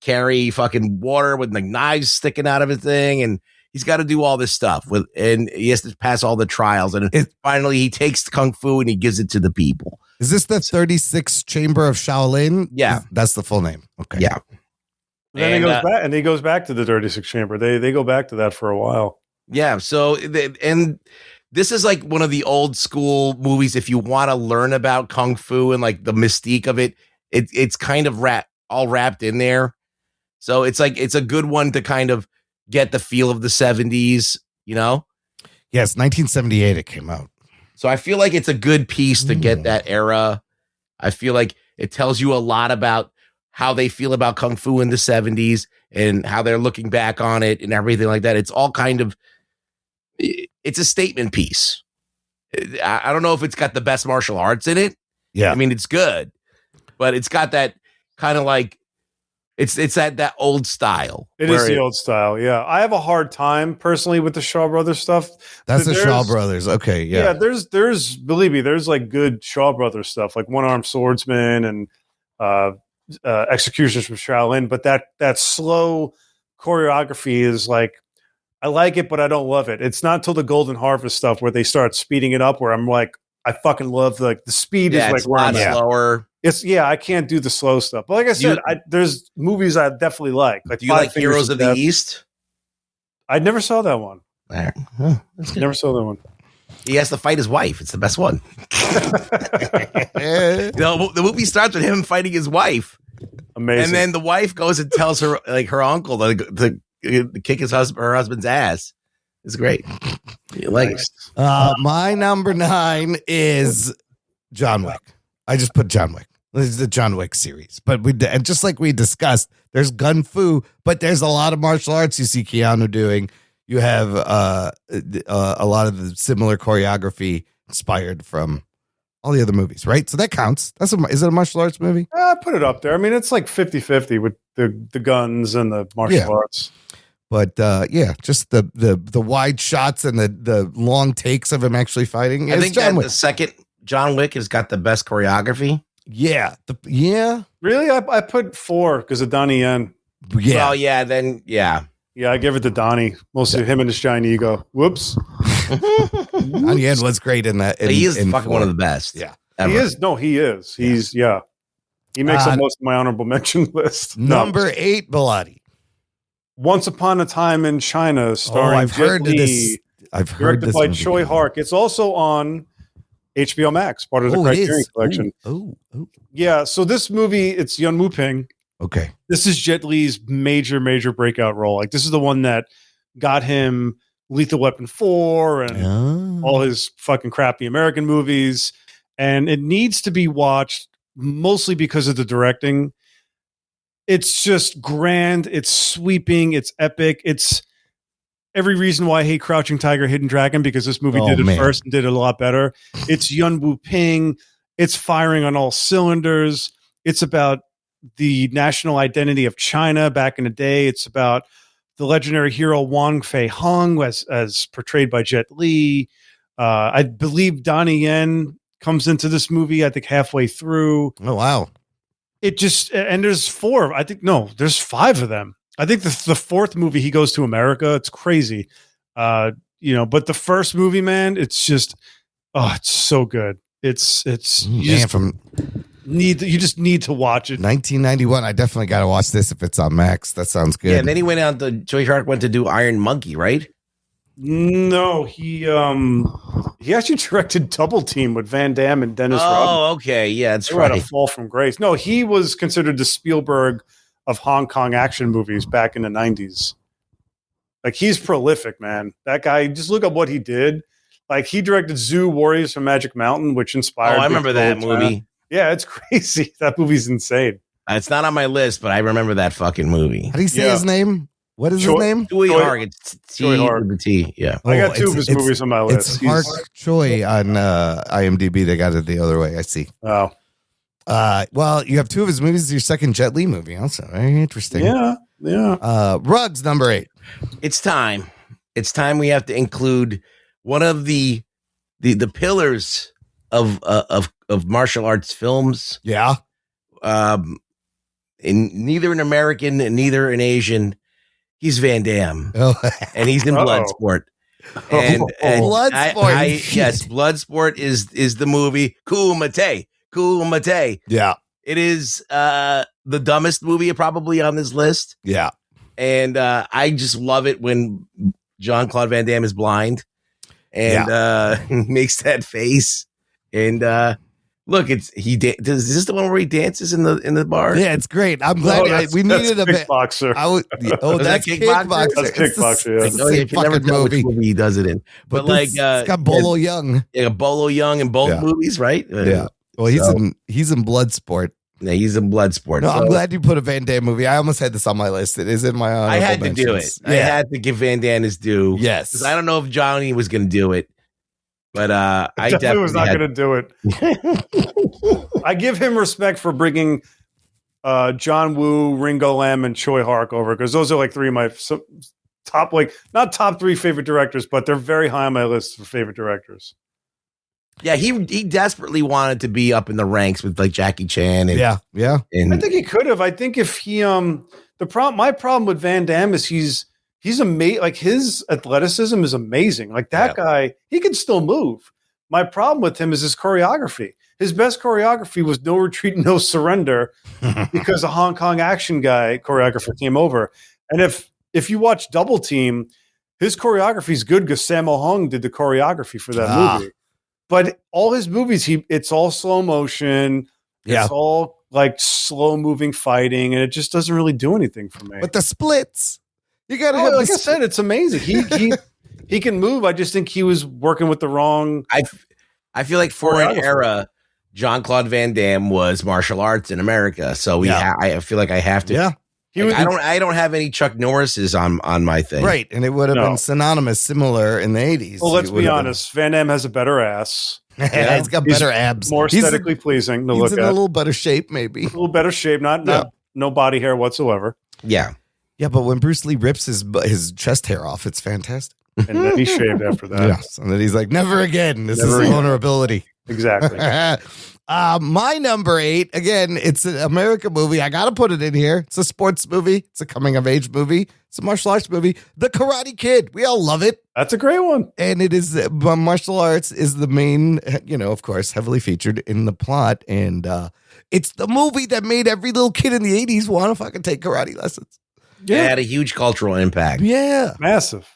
carry fucking water with like knives sticking out of his thing, and he's got to do all this stuff and he has to pass all the trials, and finally he takes the kung fu and he gives it to the people. Is this the 36th Chamber of Shaolin? Yeah, that's the full name. Okay, yeah. Then he goes back to the 36th Chamber. They go back to that for a while. Yeah. So, and this is like one of the old school movies. If you want to learn about kung fu and like the mystique of it, it's kind of all wrapped in there. So it's like it's a good one to kind of get the feel of the 70s. You know? Yes, 1978 it came out. So I feel like it's a good piece to get that era. I feel like it tells you a lot about how they feel about kung fu in the 70s and how they're looking back on it and everything like that. It's all kind of, it's a statement piece. I don't know if it's got the best martial arts in it. Yeah. I mean, it's good, but it's got that kind of like It's that old style. It is the old style. Yeah, I have a hard time personally with the Shaw Brothers stuff. That's the Shaw Brothers. Okay, yeah. There's believe me, there's like good Shaw Brothers stuff, like One Armed Swordsman and Executions from Shaolin. But that slow choreography is like, I like it, but I don't love it. It's not until the Golden Harvest stuff where they start speeding it up, where I'm like, I fucking love the speed is like it's a lot slower. I can't do the slow stuff. But like I said, there's movies I definitely like. Do you like Heroes of the East? I never saw that one. Never saw that one. He has to fight his wife. It's the best one. The movie starts with him fighting his wife. Amazing. And then the wife goes and tells her, like, her uncle to kick her husband's ass. It's great. You like it. My number 9 is John Wick. I just put John Wick. This is the John Wick series. But and just like we discussed, there's gun fu, but there's a lot of martial arts you see Keanu doing. You have a lot of the similar choreography inspired from all the other movies, right? So that counts. Is it a martial arts movie? I put it up there. I mean, it's like 50-50 with the guns and the martial arts. But just the wide shots and the long takes of him actually fighting. I think the second John Wick has got the best choreography. Yeah. Really? I put 4 because of Donnie Yen. Yeah. Well, yeah, then, yeah. Yeah, I give it to Donnie. Mostly him and his giant ego. Whoops. Donnie Yen was great in that. He is fucking one of the best. Yeah. Ever. He is. No, he is. He makes up most of my honorable mention list. Number 8, Bilotti. Once Upon a Time in China, starring I've heard this. Directed by Choi Hark. It's also on HBO Max, part of the Criterion Collection. Yeah, so this movie, it's Yun Woo Ping. Okay. This is Jet Li's major breakout role. Like, this is the one that got him Lethal Weapon 4 and all his fucking crappy American movies. And it needs to be watched mostly because of the directing. It's just grand. It's sweeping. It's epic. It's every reason why I hate Crouching Tiger, Hidden Dragon, because this movie did it first and did it a lot better. It's Yun Woo Ping. It's firing on all cylinders. It's about the national identity of China back in the day. It's about the legendary hero Wang Fei Hung as portrayed by Jet Li. I believe Donnie Yen comes into this movie, I think, halfway through. Oh, wow. It just, and there's 4. I think, no, there's 5 of them. I think the 4th movie, he goes to America. It's crazy. But the first movie, man, it's just, it's so good. You just need to watch it. 1991. I definitely got to watch this if it's on Max. That sounds good. Yeah, and then he went out to Choi Hark went to do Iron Monkey, right? No, he actually directed Double Team with Van Damme and Dennis Rodman. Oh, okay, yeah, that's they right. Had a fall from grace. No, he was considered the Spielberg of Hong Kong action movies back in the 90s. Like, he's prolific, man. That guy, just look up what he did. Like, he directed Zoo Warriors from Magic Mountain, which inspired. Oh, I remember that movie. Yeah, it's crazy. That movie's insane. It's not on my list, but I remember that fucking movie. How do you say his name? What is his name? Choi Hark. It's Choi Hark. T. Yeah. I got 2 of his movies on my list. It's Hark Choi on IMDb. They got it the other way. I see. Oh. Well, you have 2 of his movies. It's your second Jet Li movie. Also, very interesting. Yeah. Ruggs, number 8. It's time. It's time we have to include one of the pillars of martial arts films. Yeah. Neither an American and neither an Asian. He's Van Damme, and he's in Bloodsport. And Bloodsport. Yes, Bloodsport is the movie. Kumite. Yeah, it is the dumbest movie probably on this list. Yeah, and I just love it when Jean-Claude Van Damme is blind and makes that face. And look, is this the one where he dances in the bar? Yeah, it's great. I'm glad we needed a kickboxer. That's kickboxer. That's kickboxer. You can never tell which movie he does it in. But like, it's got Bolo Young. Yeah, Bolo Young in both movies, right? Yeah. Well, he's in Bloodsport. Yeah, he's in Bloodsport. No, I'm glad you put a Van Damme movie. I almost had this on my list. It is in my. I had to do it. Yeah. I had to give Van Damme his due. Yes, because I don't know if Johnny was going to do it. But I definitely was not going to do it. I give him respect for bringing John Woo, Ringo Lam, and Choi Harkover, because those are like three of my top, like not top three favorite directors, but they're very high on my list for favorite directors. Yeah, he desperately wanted to be up in the ranks with like Jackie Chan. And, yeah. And I think he could have. I think if he my problem with Van Damme is he's amazing. Like his athleticism is amazing. Like that guy, he can still move. My problem with him is his choreography. His best choreography was No Retreat, No Surrender, because a Hong Kong action guy choreographer came over. And if you watch Double Team, his choreography is good because Sammo Hung did the choreography for that movie. But all his movies, it's all slow motion. It's all like slow moving fighting, and it just doesn't really do anything for me. But the splits, you got to have. Like I said, it's amazing. He can move. I just think he was working with the wrong. I feel like for an era, Jean-Claude Van Damme was martial arts in America, so I feel like I have to. Yeah. I don't have any Chuck Norris's on my thing. Right. And it would have been synonymous, similar in the 80s. Well, let's be honest. Van Damme has a better ass. He's got better abs. More aesthetically pleasing to look at. He's in a little better shape, maybe. A little better shape. No body hair whatsoever. Yeah. Yeah, but when Bruce Lee rips his chest hair off, it's fantastic. And then he shaved after that. Yes. And then he's like, never again. This is vulnerability. Exactly. My number 8, again, it's an American movie. I got to put it in here. It's a sports movie. It's a coming of age movie. It's a martial arts movie. The Karate Kid. We all love it. That's a great one. And it is, martial arts is the main, of course, heavily featured in the plot. And it's the movie that made every little kid in the 80s want to fucking take karate lessons. Yeah. It had a huge cultural impact. Yeah. Massive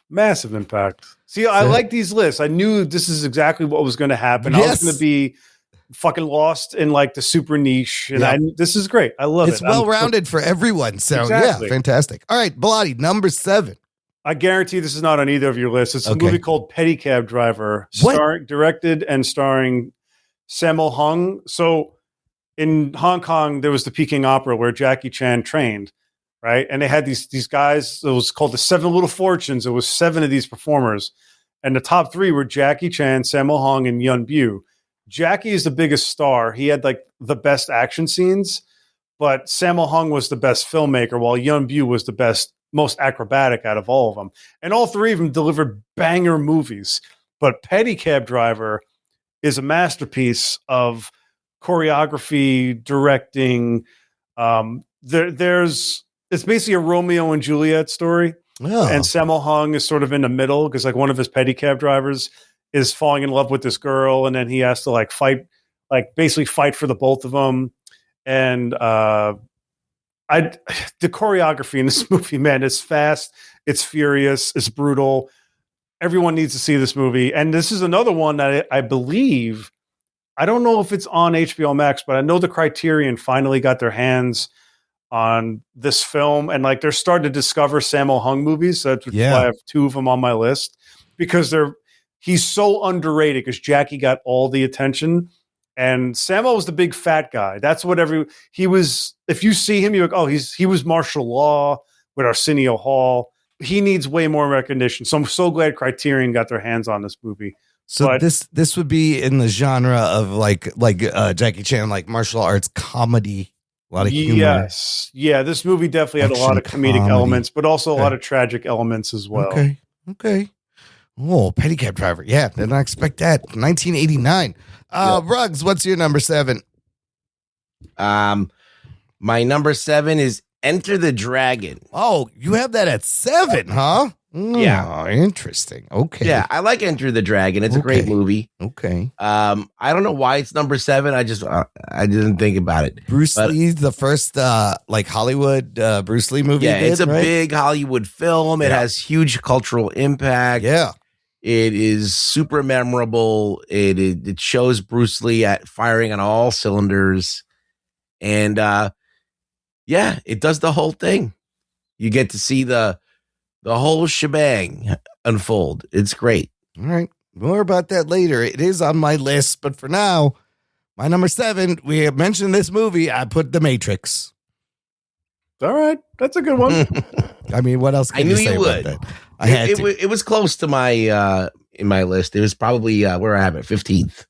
impact. See, I like these lists. I knew this is exactly what was going to happen. Yes. I was going to be fucking lost in like the super niche. And this is great. I love it. It's well-rounded for everyone. So yeah, fantastic. All right, Bilotti, number 7. I guarantee this is not on either of your lists. It's a movie called Pedicab Driver, directed and starring Sammo Hung. So in Hong Kong, there was the Peking Opera where Jackie Chan trained, right? And they had these guys. It was called the 7 Little Fortunes. It was 7 of these performers, and the top 3 were Jackie Chan, Sammo Hung, and Yun Bu. Jackie is the biggest star. He had like the best action scenes, but Sammo Hung was the best filmmaker, while Yun Bu was the most acrobatic out of all of them. And all 3 of them delivered banger movies. But Pedicab Driver is a masterpiece of choreography, directing. It's basically a Romeo and Juliet story. Oh. And Sammo Hung is sort of in the middle because like one of his pedicab drivers is falling in love with this girl, and then he has to basically fight for the both of them. And the choreography in this movie, man, it's fast, it's furious, it's brutal. Everyone needs to see this movie. And this is another one that I believe, I don't know if it's on HBO Max, but I know the Criterion finally got their hands on this film, and like they're starting to discover Sammo Hung movies. So that's why I have 2 of them on my list, because he's so underrated because Jackie got all the attention, and Sammo was the big fat guy. That's what he was. If you see him, you're like, oh, he was martial law with Arsenio Hall. He needs way more recognition. So I'm so glad Criterion got their hands on this movie. So this would be in the genre of like Jackie Chan, like martial arts comedy. A lot of humor. Yes. Yeah, this movie definitely had a lot of comedic elements, but also a lot of tragic elements as well. Okay. Oh, Pedicab Driver. Yeah, did not expect that. 1989. Ruggs, what's your number 7? My number 7 is Enter the Dragon. Oh, you have that at 7, huh? Yeah. Interesting. Okay. Yeah, I like Enter the Dragon. It's a great movie. Okay. I don't know why it's number 7. I just I didn't think about it. Bruce Lee's the first Hollywood Bruce Lee movie. Yeah, it's a big Hollywood film. It has huge cultural impact. Yeah. It is super memorable. It shows Bruce Lee at firing on all cylinders. And it does the whole thing. You get to see the whole shebang unfold. It's great. All right. More about that later. It is on my list, but for now, my number 7, we have mentioned this movie. I put The Matrix. All right. That's a good one. I mean, what else can you say about that? I had to. It was close to my in my list. It was probably where I have it, 15th.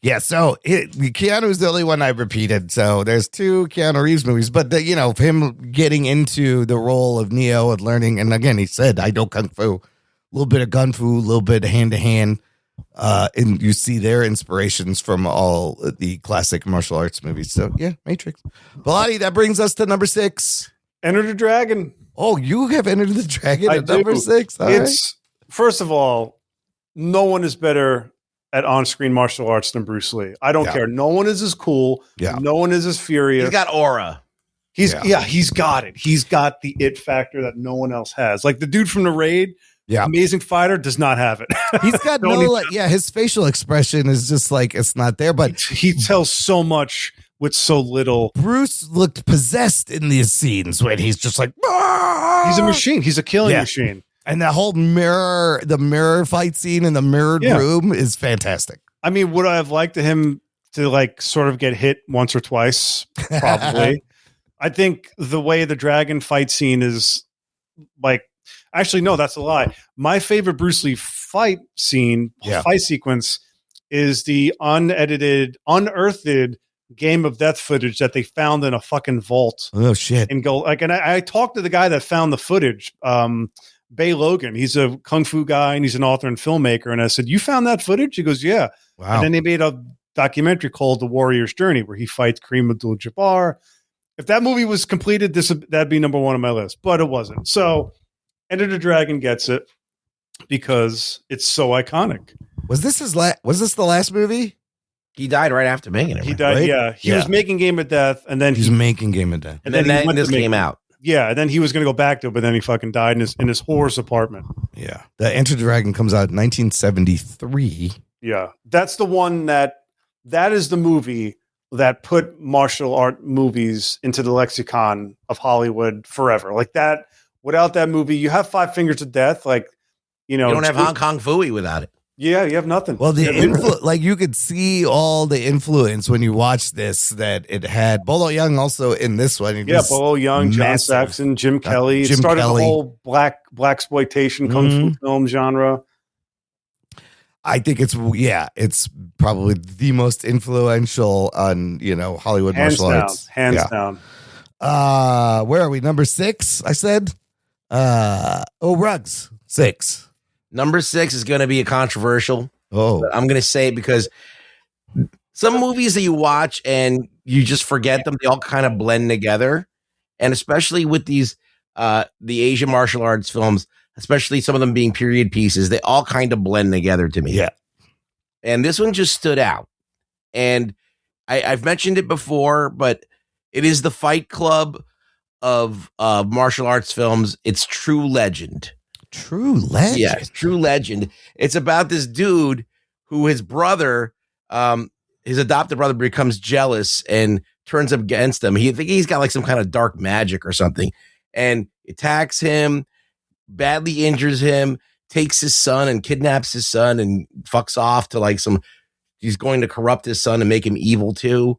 Yeah, so Keanu's the only one I repeated. So there's 2 Keanu Reeves movies, but him getting into the role of Neo and learning. And again, he said, I know Kung Fu, a little bit of Gun Fu, a little bit hand to hand. And you see their inspirations from all the classic martial arts movies. So yeah, Matrix. Bellotti, that brings us to number 6. Enter the Dragon. Oh, you have Entered the Dragon at number 6. All right. First of all, no one is better at on-screen martial arts than Bruce Lee. I don't care. No one is as cool. Yeah. No one is as furious. He's got aura. He's got it. He's got the it factor that no one else has. Like the dude from The Raid, Amazing Fighter, does not have it. He's got his facial expression is just like it's not there, but he tells so much with so little. Bruce looked possessed in these scenes when he's just like, "Argh!" He's a machine. He's a killing machine. And the whole mirror fight scene in the mirrored room is fantastic. I mean, would I have liked him to like sort of get hit once or twice? Probably. I think the way the dragon fight scene is like, actually, no, that's a lie. My favorite Bruce Lee fight sequence is the unedited, unearthed Game of Death footage that they found in a fucking vault. Oh shit. And go like, and I talked to the guy that found the footage. Bay Logan, he's a kung fu guy and he's an author and filmmaker. And I said, you found that footage? He goes, yeah. Wow. And then they made a documentary called The Warrior's Journey where he fights Kareem Abdul-Jabbar. If that movie was completed, that'd be number 1 on my list, but it wasn't. So Enter the Dragon gets it because it's so iconic. Was this the last movie? He died right after making it. He died. Right? Yeah. He was making Game of Death and then he's making Game of Death. And then this came out. Yeah, and then he was going to go back to it, but then he fucking died in his horse apartment. Yeah, the Enter the Dragon comes out in 1973. Yeah, that's the one that is the movie that put martial art movies into the lexicon of Hollywood forever. Like that, without that movie, you have Five Fingers of Death. Like, you don't have Hong Kong Phooey without it. Yeah, you have nothing. Well, like you could see all the influence when you watch this that it had. Bolo Young also in this one. Bolo Young, John Saxon, Jim Kelly. It started the whole black exploitation kung fu film genre. I think it's probably the most influential on Hollywood martial arts. Hands down. Where are we? Number 6. I said. Rugs 6. Number 6 is going to be a controversial. Oh, I'm going to say it because some movies that you watch and you just forget them, they all kind of blend together. And especially with these, the Asian martial arts films, especially some of them being period pieces, they all kind of blend together to me. Yeah. And this one just stood out. And I've mentioned it before, but it is the Fight Club of martial arts films. It's True Legend. True Legend. Yes, True Legend. It's about this dude who his brother, his adopted brother, becomes jealous and turns up against him. He's got like some kind of dark magic or something, and attacks him, badly injures him, takes his son and kidnaps his son and fucks off to like he's going to corrupt his son and make him evil too.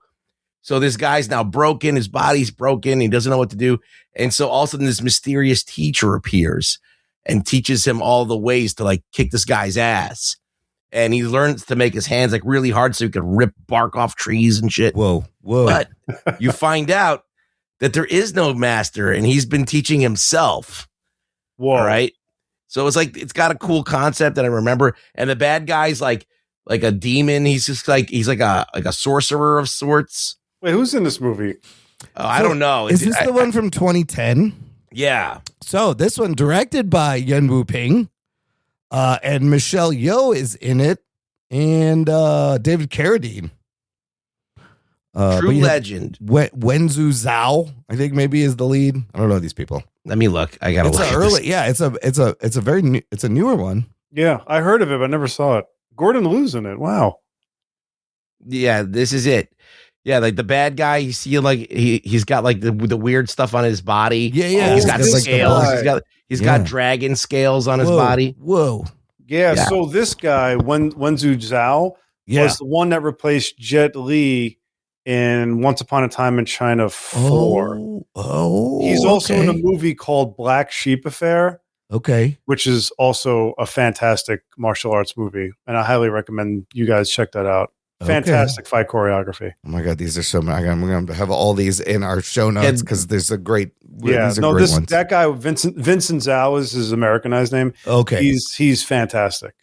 So this guy's now broken. His body's broken. He doesn't know what to do. And so all of a sudden this mysterious teacher appears and teaches him all the ways to like kick this guy's ass. And he learns to make his hands like really hard so he could rip bark off trees and shit. Whoa. But you find out that there is no master and he's been teaching himself. Whoa. All right. So it's like, it's got a cool concept that I remember. And the bad guy's like a demon. He's just like, he's like a sorcerer of sorts. Wait, who's in this movie? Oh, I don't know. Is this the one from 2010? Yeah. So this one directed by Yuen Wu-ping, and Michelle Yeoh is in it, and David Carradine. True Legend. Wenzu Zhao, I think maybe is the lead. I don't know these people. Let me look. I gotta look. It's a newer one. Yeah, I heard of it, but I never saw it. Gordon Liu's in it. Wow. Yeah, this is it. Yeah, like the bad guy, you see like he's got like the weird stuff on his body. Yeah. He's got scales. He's got dragon scales on his body. Whoa. Yeah, so this guy, Wenzu Zhao, was the one that replaced Jet Li in Once Upon a Time in China 4. Oh. He's also in a movie called Black Sheep Affair. Okay. Which is also a fantastic martial arts movie. And I highly recommend you guys check that out. Fantastic fight choreography. Oh my God, these are so many. I'm going to have all these in our show notes because there's a great. Yeah, these are great ones. that guy Vincent Zhao is his Americanized name. Okay, he's fantastic.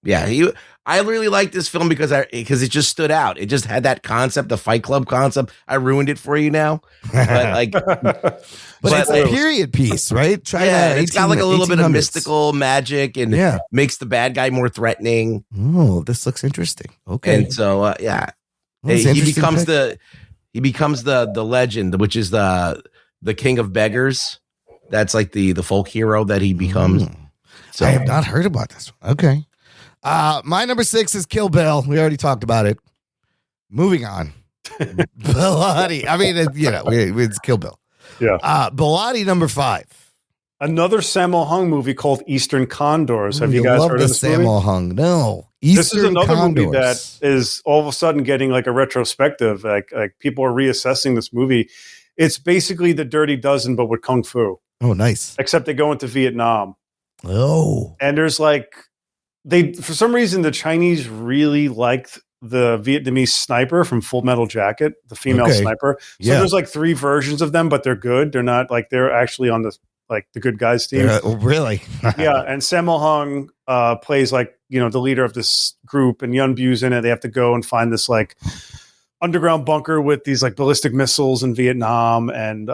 Yeah, I really like this film because it just stood out. It just had that concept, the Fight Club concept. I ruined it for you now, but like, but it's a period piece, right? China, it's got like a little bit of mystical magic and makes the bad guy more threatening. Oh, this looks interesting. Okay, and so he becomes the legend, which is the king of beggars. That's like the folk hero that he becomes. So I have not heard about this one. Okay. My number 6 is Kill Bill. We already talked about it. Moving on. Bilotti. I mean, it's Kill Bill. Yeah. Bilotti, number 5. Another Sammo Hung movie called Eastern Condors. Have you guys heard of this Sammo movie? Hung? No. This is another movie that is all of a sudden getting like a retrospective. Like people are reassessing this movie. It's basically the Dirty Dozen, but with Kung Fu. Oh, nice. Except they go into Vietnam. Oh. And there's like, for some reason, the Chinese really liked the Vietnamese sniper from Full Metal Jacket, the female sniper. So there's like 3 versions of them, but they're good. They're not like, they're actually on the good guys team. Really? Yeah. And Sammo Hung plays like, the leader of this group, and Yun Bu's in it. They have to go and find this like underground bunker with these like ballistic missiles in Vietnam. And,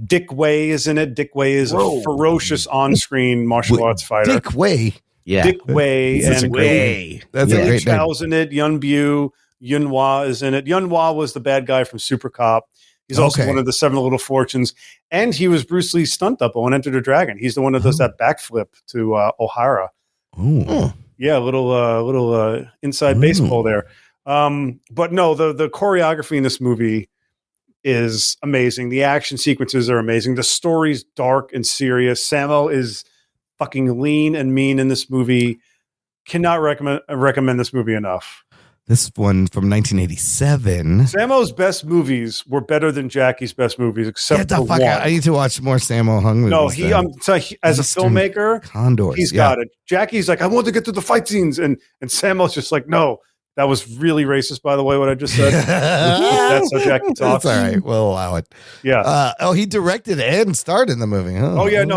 Dick Wei is in it. Dick Wei is a ferocious on-screen martial arts fighter. Dick Wei? Yeah. Dick Wei. That's a great Chow's in it. Yun Bu. Yun Hua is in it. Yun Hua was the bad guy from Super Cop. He's also one of the 7 Little Fortunes. And he was Bruce Lee's stunt double in Enter the Dragon. He's the one that does that backflip to O'Hara. Ooh. Yeah, a little inside baseball there. But no, the choreography in this movie is amazing. The action sequences are amazing. The story's dark and serious. Sammo is fucking lean and mean in this movie. Cannot recommend this movie enough. This one from 1987. Sammo's best movies were better than Jackie's best movies, except for one. I need to watch more Sammo Hung movies. No, as a filmmaker, Condors, he's got it. Jackie's like, I want to get to the fight scenes, and Sammo's just like, no. That was really racist, by the way, what I just said. That's how Jackie talks. That's all right. We'll allow it. Yeah. He directed and starred in the movie.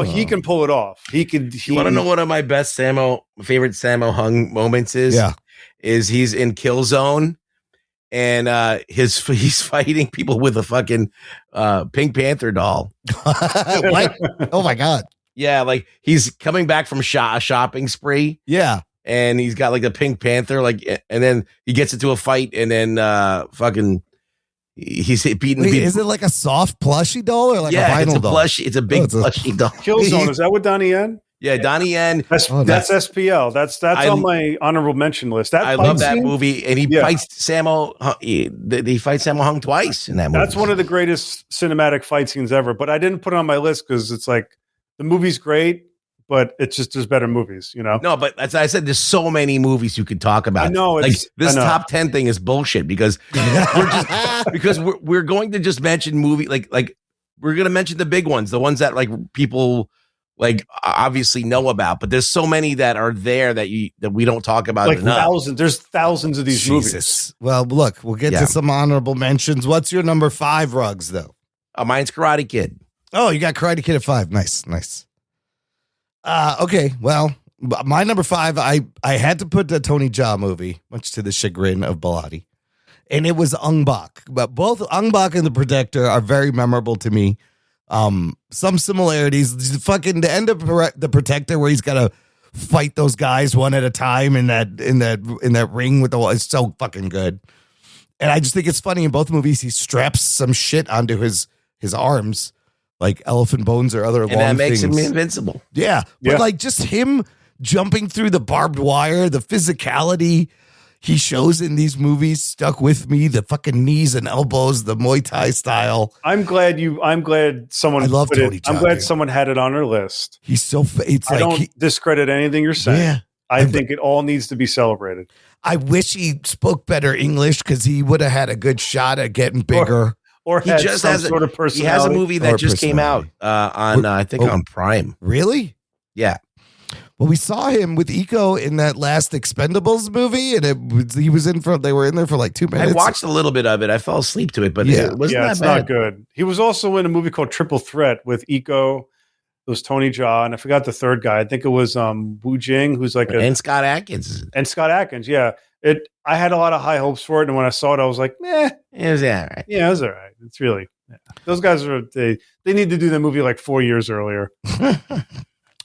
He can pull it off. You want to know one of my favorite Sammo Hung moments is? Yeah. Is he's in Killzone and he's fighting people with a fucking Pink Panther doll. What? Oh my God. Yeah, like he's coming back from a shopping spree. Yeah. And he's got like a Pink Panther, and then he gets into a fight, and then he's beaten. Is it like a soft plushy doll or like a vinyl doll? It's a big plushy doll. Killzone, is that with Donnie Yen? Yeah, Donnie Yen. That's SPL. That's on my honorable mention list. I love that movie, and he fights Sammo. He fights Sammo Hung twice in that movie. That's one of the greatest cinematic fight scenes ever. But I didn't put it on my list because it's like the movie's great. But it's just, there's better movies, No, but as I said, there's so many movies you could talk about. I know. This top 10 thing is bullshit because we're going to just mention movie like we're going to mention the big ones, the ones that like people like obviously know about. But there's so many that are there that we don't talk about enough. There's thousands of these movies. Well, look, we'll get to some honorable mentions. What's your number 5, Ruggs? Though, mine's Karate Kid. Oh, you got Karate Kid at 5. Nice. Okay, well, my number 5, I had to put the Tony Jaa movie, much to the chagrin of Bilotti, and it was Ong Bak. But both Ong Bak and The Protector are very memorable to me. Some similarities. Fucking the end of The Protector, where he's got to fight those guys one at a time in that ring with the wall. It's so fucking good. And I just think it's funny in both movies. He straps some shit onto his arms, like elephant bones or other long things. And that makes him invincible. Yeah. But like just him jumping through the barbed wire, the physicality he shows in these movies stuck with me. The fucking knees and elbows, the Muay Thai style. I'm glad someone. I love Tony Jaa, I'm glad someone had it on their list. He's so. I don't discredit anything you're saying. Yeah. I think it all needs to be celebrated. I wish he spoke better English because he would have had a good shot at getting bigger. Or he just has sort of personality. He has a movie that just came out on I think on Prime. Really? Yeah. Well, we saw him with Eco in that last Expendables movie, and they were in there for like 2 minutes. I watched a little bit of it. I fell asleep to it, but it wasn't that it's bad. not good. He was also in a movie called Triple Threat with Eco. It was Tony Jaa, and I forgot the third guy. I think it was Wu Jing, who's like and Scott Adkins. And Scott Adkins, yeah. I had a lot of high hopes for it, and when I saw it, I was like, meh. It was all right. Yeah, it was all right. It's really those guys they need to do the movie like 4 years earlier.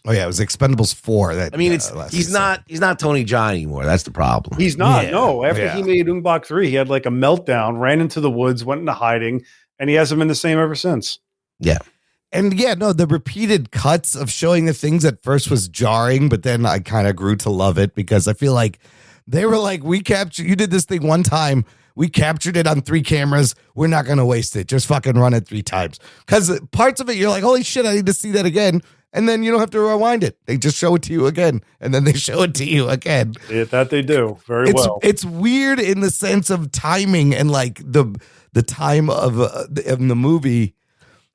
Oh yeah, it was Expendables 4. He's not Tony Jaa anymore. That's the problem. He's not. No, after he made Ong Bak 3, he had like a meltdown, ran into the woods, went into hiding, and he hasn't been the same ever since. Yeah. And the repeated cuts of showing the things at first was jarring, but then I kind of grew to love it because I feel like they were like, you did this thing one time. We captured it on 3 cameras. We're not going to waste it. Just fucking run it 3 times. Because parts of it, you're like, holy shit, I need to see that again. And then you don't have to rewind it. They just show it to you again. And then they show it to you again. That they do very well. It's weird in the sense of timing and like the time of the movie.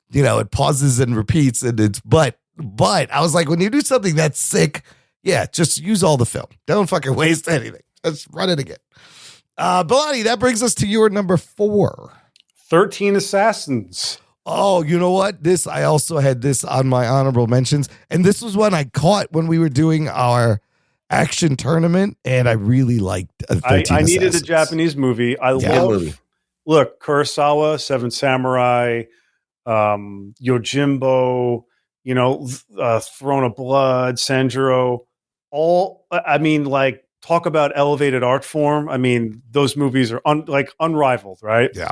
It pauses and repeats. And but I was like, when you do something that's sick, just use all the film. Don't fucking waste anything. Just run it again. Belani, that brings us to your number 4. 13 Assassins. Oh, you know what? I also had this on my honorable mentions. And this was one I caught when we were doing our action tournament. And I really liked 13 I needed Assassins. a Japanese movie. I love, look, Kurosawa, Seven Samurai, Yojimbo, Throne of Blood, Sanjuro. Talk about elevated art form. I mean, those movies are unrivaled, right? Yeah.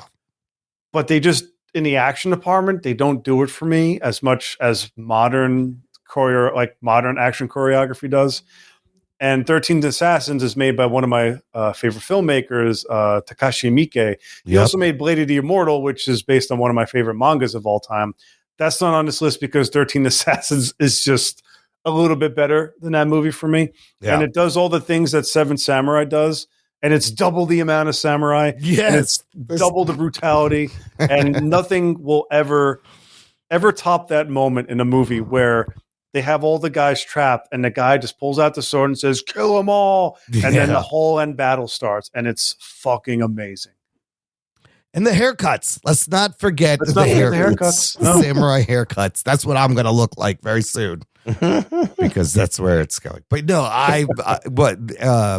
But they just, in the action department, they don't do it for me as much as modern action choreography does. And 13 Assassins is made by one of my favorite filmmakers, Takashi Miike. He also made Blade of the Immortal, which is based on one of my favorite mangas of all time. That's not on this list because 13 Assassins is just a little bit better than that movie for me. Yeah. And it does all the things that Seven Samurai does. And it's double the amount of samurai. Yes. And it's double the brutality. And nothing will ever top that moment in a movie where they have all the guys trapped and the guy just pulls out the sword and says, kill them all. And then the whole end battle starts. And it's fucking amazing. And the haircuts. Let's not forget the haircuts. The samurai haircuts. That's what I'm going to look like very soon. Because that's where it's going. But no,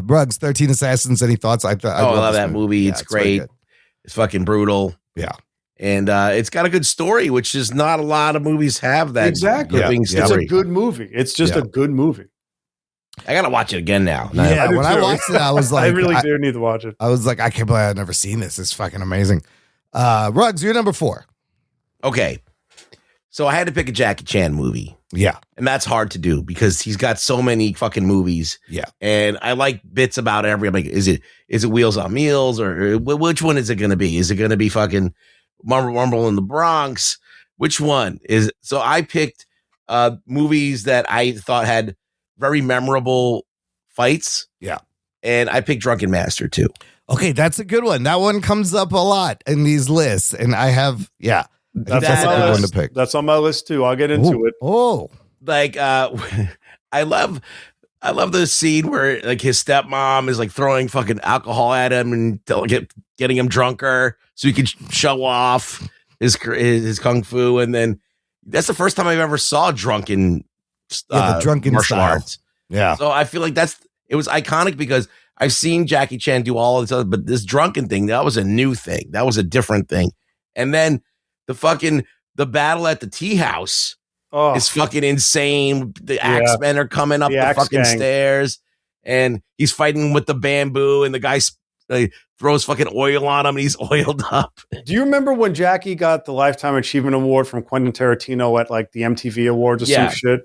Ruggs, 13 Assassins, any thoughts? I love that movie. It's great. It's fucking brutal. Yeah. And it's got a good story, which is not a lot of movies have that. Exactly. It's a good movie. It's just a good movie. I got to watch it again now. Yeah, when I watched it, I was like, I really do need to watch it. I was like, I can't believe I've never seen this. It's fucking amazing. Ruggs, you're number 4. Okay. So I had to pick a Jackie Chan movie. Yeah. And that's hard to do because he's got so many fucking movies. Yeah. And I like bits about every. I'm like, is it Wheels on Meals or which one is it going to be? Is it going to be fucking Rumble in the Bronx? Which one is? So I picked movies that I thought had very memorable fights. Yeah. And I picked Drunken Master too. Okay, that's a good one. That one comes up a lot in these lists. And I have, That's a good one to pick. That's on my list too. I'll get into it. Oh, like I love the scene where like his stepmom is like throwing fucking alcohol at him and getting him drunker so he could show off his kung fu. And then that's the first time I ever saw drunken the drunken martial style. arts. Yeah. So I feel like it was iconic because I've seen Jackie Chan do all of this other, but this drunken thing, that was a new thing. That was a different thing. And then the battle at the tea house is fucking insane. The Axemen are coming up the fucking stairs and he's fighting with the bamboo and the guy throws fucking oil on him and he's oiled up. Do you remember when Jackie got the Lifetime Achievement Award from Quentin Tarantino at like the MTV Awards or some shit?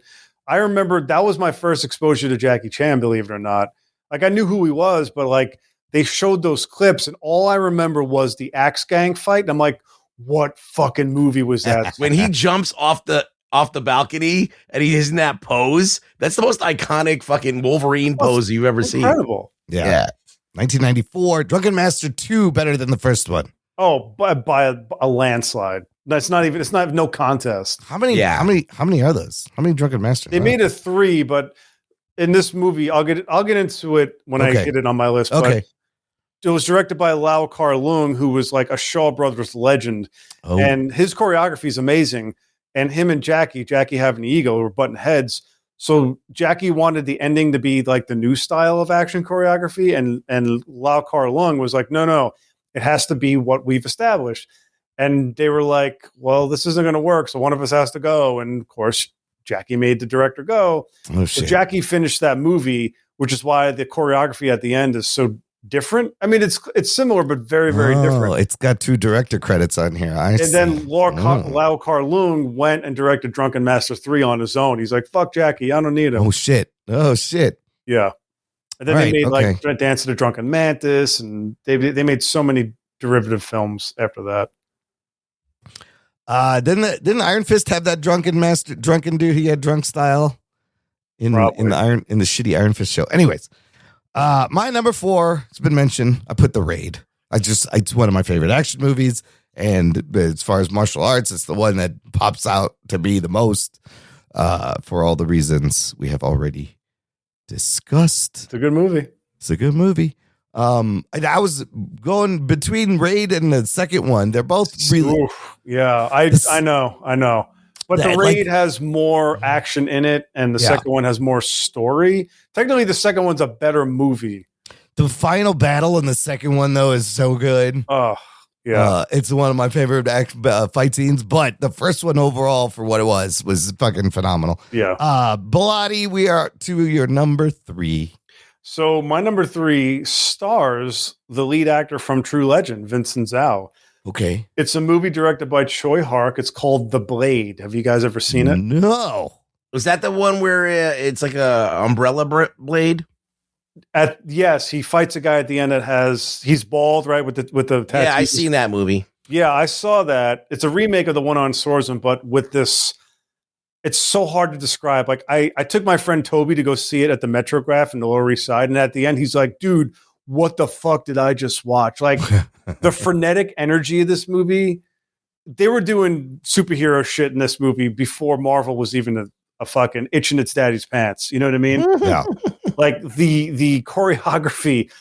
I remember that was my first exposure to Jackie Chan, believe it or not. Like I knew who he was, but like they showed those clips and all I remember was the Axe Gang fight. And I'm like, what fucking movie was that? When he jumps off the balcony and he is in that pose, that's the most iconic fucking Wolverine pose you've ever seen. Incredible. Yeah. 1994, Drunken Master 2 better than the first one. Oh, by a landslide. It's not no contest. How many are those? How many Drunken Masters? They made a 3, but in this movie, I'll get into it when I get it on my list. Okay. But it was directed by Lau Kar-leung, who was like a Shaw Brothers legend, and his choreography is amazing. And him and Jackie having the ego, were butting heads. So Jackie wanted the ending to be like the new style of action choreography, and Lau Kar-leung was like, no, it has to be what we've established. And they were like, well, this isn't going to work, so one of us has to go. And of course, Jackie made the director go. Oh, so Jackie finished that movie, which is why the choreography at the end is so different. I mean, it's similar, but very, very different. It's got 2 director credits on here. Then Lau Kar-leung went and directed Drunken Master 3 on his own. He's like, fuck Jackie, I don't need him. Oh, shit. Yeah. And then they made like Dance of the Drunken Mantis, and they made so many derivative films after that. Didn't Iron Fist have that drunken dude? He had drunk style in the shitty Iron Fist show. Anyways, my number 4, it's been mentioned. I put The Raid. It's one of my favorite action movies, and as far as martial arts, it's the one that pops out to me the most, for all the reasons we have already discussed. It's a good movie. I was going between Raid and the second one. They're both really. Yeah, I know. But the Raid has more action in it, and the second one has more story. Technically, the second one's a better movie. The final battle in the second one, though, is so good. Oh, yeah. It's one of my favorite fight scenes, but the first one overall, for what it was fucking phenomenal. Yeah. Bilotti, we are to your number 3. So my number 3 stars the lead actor from True Legend, Vincent Zhao. Okay. It's a movie directed by Choi Hark. It's called The Blade. Have you guys ever seen it? No. Was that the one where it's like a umbrella blade? Yes, he fights a guy at the end he's bald, right? With the tattoos. Yeah, I seen that movie. Yeah, I saw that. It's a remake of the one on Swordsman, but with this. It's so hard to describe. Like I took my friend Toby to go see it at the Metrograph in the Lower East Side, and at the end he's like, "Dude, what the fuck did I just watch?" Like the frenetic energy of this movie. They were doing superhero shit in this movie before Marvel was even a fucking itching its daddy's pants. You know what I mean? Yeah. Like the choreography,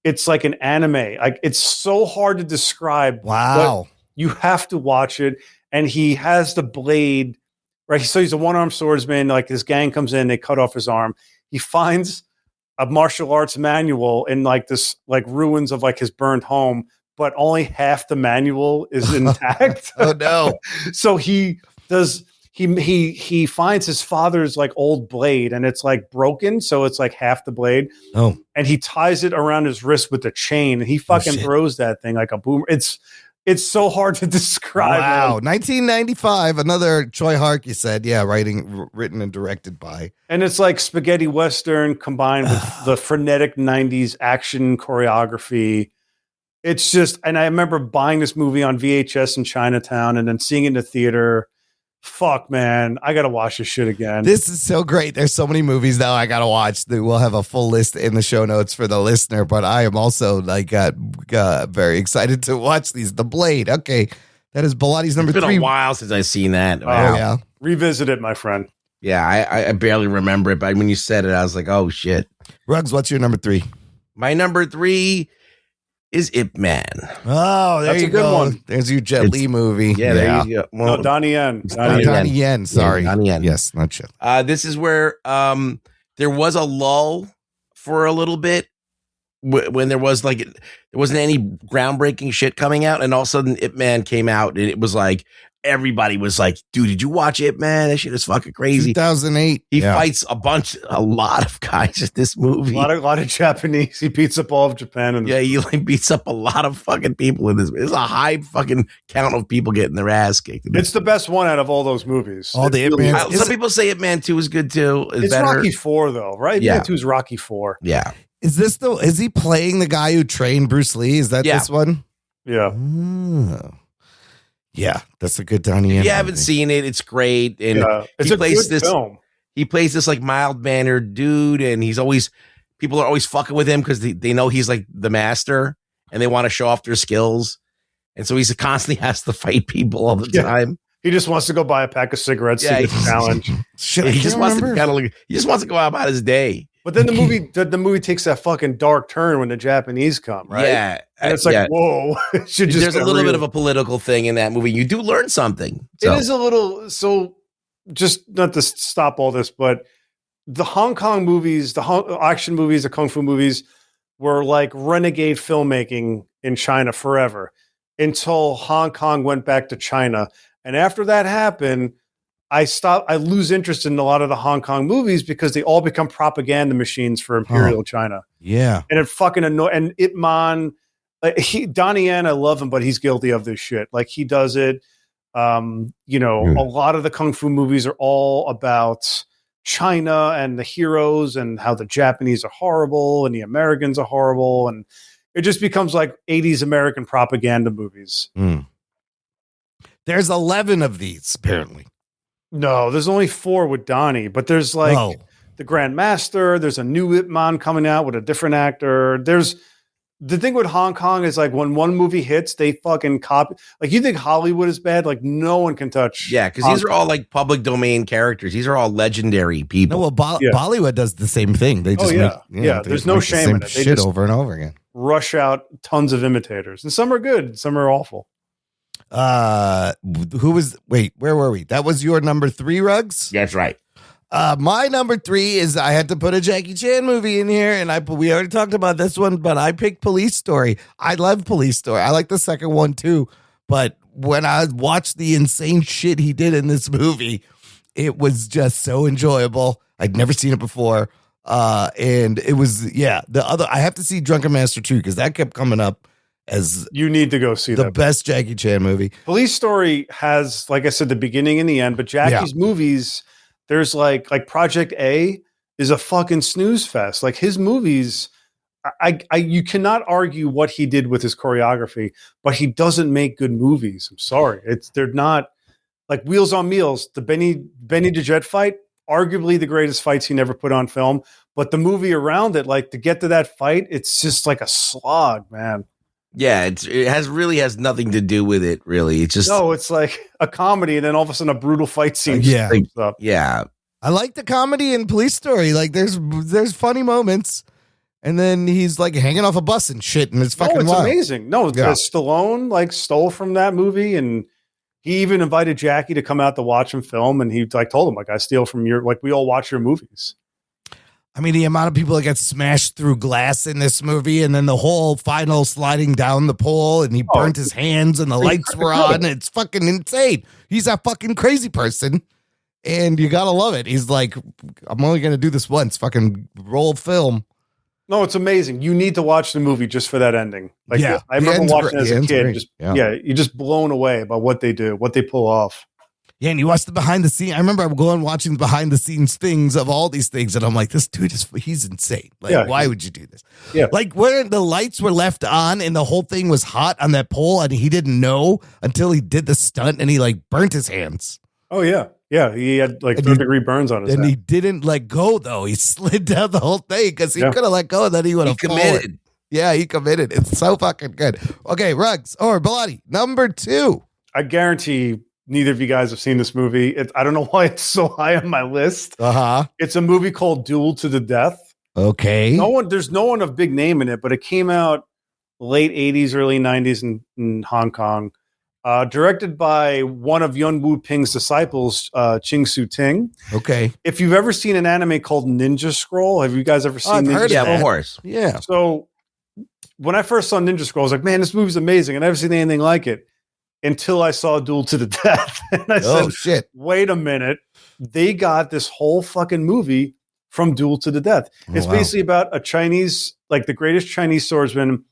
it's like an anime. Like it's so hard to describe. Wow. You have to watch it, and he has the blade. Right, so he's a one-armed swordsman. Like his gang comes in, they cut off his arm. He finds a martial arts manual in like this like ruins of like his burned home, but only half the manual is intact. Oh no! So he finds his father's like old blade, and it's like broken, so it's like half the blade. Oh, and he ties it around his wrist with a chain, and he fucking throws that thing like a boomer. It's so hard to describe. Wow. 1995, another Choi Hark, you said. Yeah, written and directed by. And it's like spaghetti Western combined with the frenetic 90s action choreography. It's just, and I remember buying this movie on VHS in Chinatown and then seeing it in the theater. Fuck, man. I got to watch this shit again. This is so great. There's so many movies now I got to watch. We'll have a full list in the show notes for the listener, but I am also like very excited to watch these. The Blade. Okay. That is Bilotti's number 3. It's been a while since I've seen that. Oh, yeah. Revisit it, my friend. Yeah, I barely remember it, but when you said it, I was like, oh, shit. Ruggs, what's your number 3? My number 3 is Ip Man. Oh, That's a good one. There's your Jet Li movie. Yeah, there you go. Well, No, Donnie Yen. Donnie Yen. Sorry. Yeah, Donnie Yen. Yes, not Jet. This is where there was a lull for a little bit when there wasn't any groundbreaking shit coming out, and all of a sudden Ip Man came out, and it was like everybody was like, dude, did you watch Ip Man? That shit is fucking crazy. 2008. He fights a lot of guys in this movie. A lot of Japanese. He beats up all of Japan. He like beats up a lot of fucking people in this. There's a high fucking count of people getting their ass kicked. It's the best one out of all those movies. All the Ip Man. Some people say Ip Man 2 is good too. It's better. Rocky 4 though, right? Yeah. Ip Man 2 is Rocky 4. Yeah. Is he playing the guy who trained Bruce Lee? Is that this one? Yeah. Oh. Yeah, that's a good Donnie Yen. If you haven't seen it, it's great. And it's a good film. He plays this like mild-mannered dude, and people are always fucking with him because they know he's like the master, and they want to show off their skills. And so he's constantly has to fight people all the time. He just wants to go buy a pack of cigarettes to get the challenge. Shit, He just wants to go out about his day. But then the movie takes that fucking dark turn when the Japanese come, right? Yeah. And it's like, whoa. It should just There's a little bit of a political thing in that movie. You do learn something. So. It is a little, so just not to stop all this, but the Hong Kong movies, action movies, the Kung Fu movies were like renegade filmmaking in China forever until Hong Kong went back to China. And after that happened, I lose interest in a lot of the Hong Kong movies because they all become propaganda machines for Imperial China. Yeah. And it fucking annoys. And Ip Man, Donnie Yen, I love him, but he's guilty of this shit. Like he does it. A lot of the Kung Fu movies are all about China and the heroes and how the Japanese are horrible and the Americans are horrible. And it just becomes like 80s American propaganda movies. There's 11 of these, apparently. No, there's only 4 with Donnie, but there's like the Grand Master. There's a new Ip Man coming out with a different actor. There's the thing with Hong Kong is like when one movie hits, they fucking copy. Like you think Hollywood is bad? Like no one can touch. Yeah, because these are all like public domain characters. These are all legendary people. No, well, Bollywood does the same thing. They just there's no shame in it. They shit just over and over again. Rush out tons of imitators, and some are good, some are awful. Where were we? That was your number 3, Ruggs? That's right. My number 3 is I had to put a Jackie Chan movie in here, and we already talked about this one, but I picked Police Story. I love Police Story. I like the second one too, but when I watched the insane shit he did in this movie, it was just so enjoyable. I'd never seen it before, and it was the other. I have to see Drunken Master 2 because that kept coming up as you need to go see the best Jackie Chan movie. Police Story has, like I said, the beginning and the end, but Jackie's movies, there's like Project A is a fucking snooze fest. Like his movies, you cannot argue what he did with his choreography, but he doesn't make good movies. I'm sorry. They're not like Wheels on Meals, the Benny the Jet fight, arguably the greatest fights he never put on film, but the movie around it, like to get to that fight, it's just like a slog, man. Yeah, it really has nothing to do with it, really. It's just it's like a comedy, and then all of a sudden a brutal fight scene. I like the comedy in Police Story. Like there's funny moments, and then he's like hanging off a bus and shit, and it's fucking wild. Amazing. No, Stallone like stole from that movie, and he even invited Jackie to come out to watch him film, and he like told him like I steal from your we all watch your movies. I mean, the amount of people that get smashed through glass in this movie, and then the whole final sliding down the pole, and he burnt his hands, and the lights were on. It's fucking insane. He's a fucking crazy person, and you gotta love it. He's like, I'm only gonna do this once. Fucking roll film. No, it's amazing. You need to watch the movie just for that ending. Like, I remember watching it as a kid. You're just blown away by what they do, what they pull off. Yeah, and you watch the behind the scenes. I remember I'm going watching the behind the scenes things of all these things, and I'm like, this dude he's insane. Like, why would you do this? Yeah. Like where the lights were left on and the whole thing was hot on that pole, and he didn't know until he did the stunt, and he like burnt his hands. Oh yeah. Yeah. He had like 3rd-degree burns on his hand. And he didn't let go though. He slid down the whole thing because he could have let go, and then he would have committed. Yeah, he committed. It's so fucking good. Okay, Ruggs or Bilotti, number 2. I guarantee neither of you guys have seen this movie. I don't know why it's so high on my list. It's a movie called Duel to the Death. Okay. There's no one of big name in it, but it came out late 80s, early 90s in Hong Kong. Directed by one of Yun Wu Ping's disciples, Ching Su Ting. Okay. If you've ever seen an anime called Ninja Scroll, have you guys ever seen I've Ninja heard Scroll? of of course. Yeah. So when I first saw Ninja Scroll, I was like, man, this movie's amazing. I never seen anything like it. Until I saw Duel to the Death. And I said, shit. Wait a minute. They got this whole fucking movie from Duel to the Death. It's basically about a Chinese, like the greatest Chinese swordsman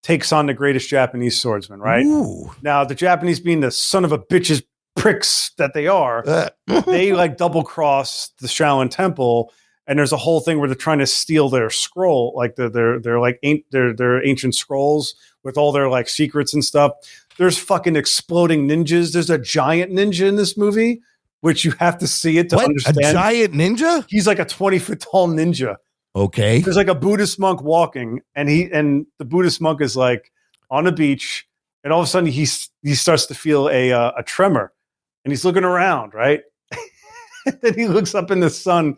takes on the greatest Japanese swordsman, right? Ooh. Now, the Japanese being the son of a bitches pricks that they are, they like double cross the Shaolin Temple. And there's a whole thing where they're trying to steal their scroll, like their ancient scrolls with all their like secrets and stuff. There's fucking exploding ninjas. There's a giant ninja in this movie, which you have to see it to understand. A giant ninja? He's like a 20-foot tall ninja. Okay. There's like a Buddhist monk walking, and the Buddhist monk is like on the beach, and all of a sudden he starts to feel a tremor, and he's looking around, right? Then he looks up in the sun,